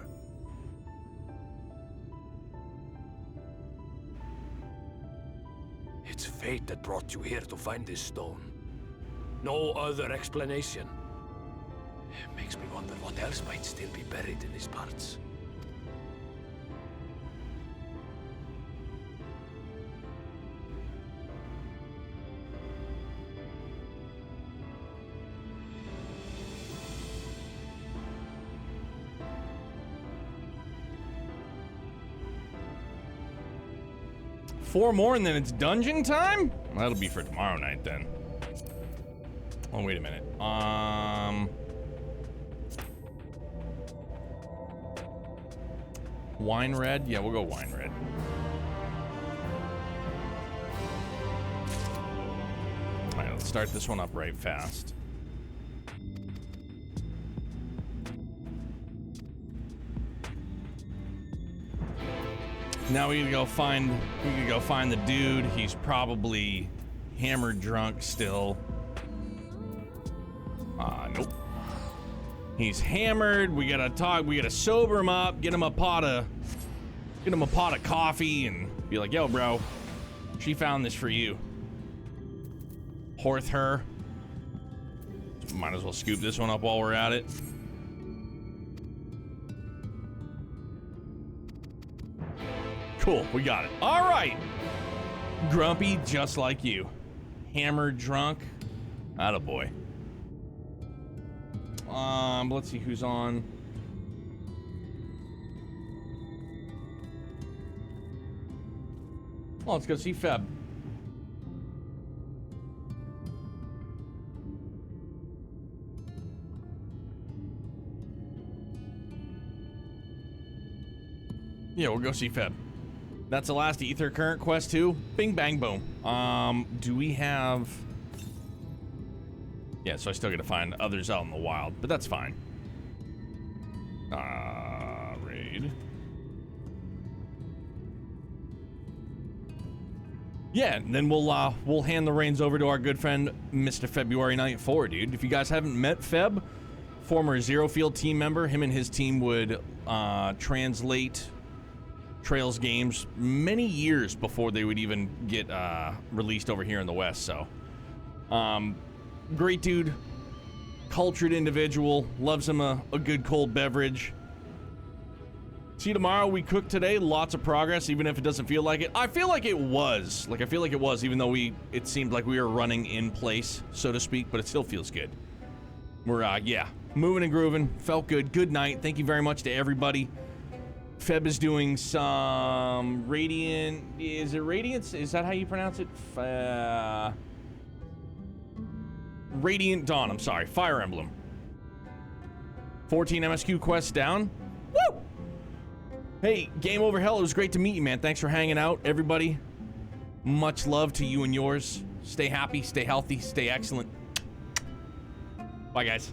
It's fate that brought you here to find this stone. No other explanation. It makes me wonder what else might still be buried in these parts. Four more and then it's dungeon time? That'll be for tomorrow night then. Oh, wait a minute. Wine red? Yeah, we'll go wine red. All right, let's start this one up right fast. Now we gotta go find the dude. He's probably hammered drunk still. Nope. He's hammered. We gotta talk, we gotta sober him up, get him a pot of coffee and be like, yo, bro, she found this for you. Horth her. Might as well scoop this one up while we're at it. Cool, we got it. All right. Grumpy, just like you. Hammered, drunk. Attaboy. Let's see who's on. Oh, let's go see Feb. Yeah, we'll go see Feb. That's the last Ether Current quest too. Bing, bang, boom. Do we have... Yeah, so I still gotta find others out in the wild, but that's fine. Raid. Yeah, and then we'll hand the reins over to our good friend, Mr. February Night 4, dude. If you guys haven't met Feb, former Zero Field team member, him and his team would translate Trails games many years before they would even get released over here in the West. So great dude, cultured individual, loves him a good cold beverage. See you tomorrow. We cooked today, lots of progress, even if it doesn't feel like it. I feel like it was, even though it seemed like we were running in place, so to speak, but it still feels good. We're yeah, moving and grooving, felt good. Good night. Thank you very much to everybody. Feb is doing some Radiant. Is it Radiance? Is that how you pronounce it? Radiant Dawn. I'm sorry. Fire Emblem. 14 MSQ quests down. Woo! Hey, Game Over Hell. It was great to meet you, man. Thanks for hanging out, everybody. Much love to you and yours. Stay happy, stay healthy, stay excellent. Bye, guys.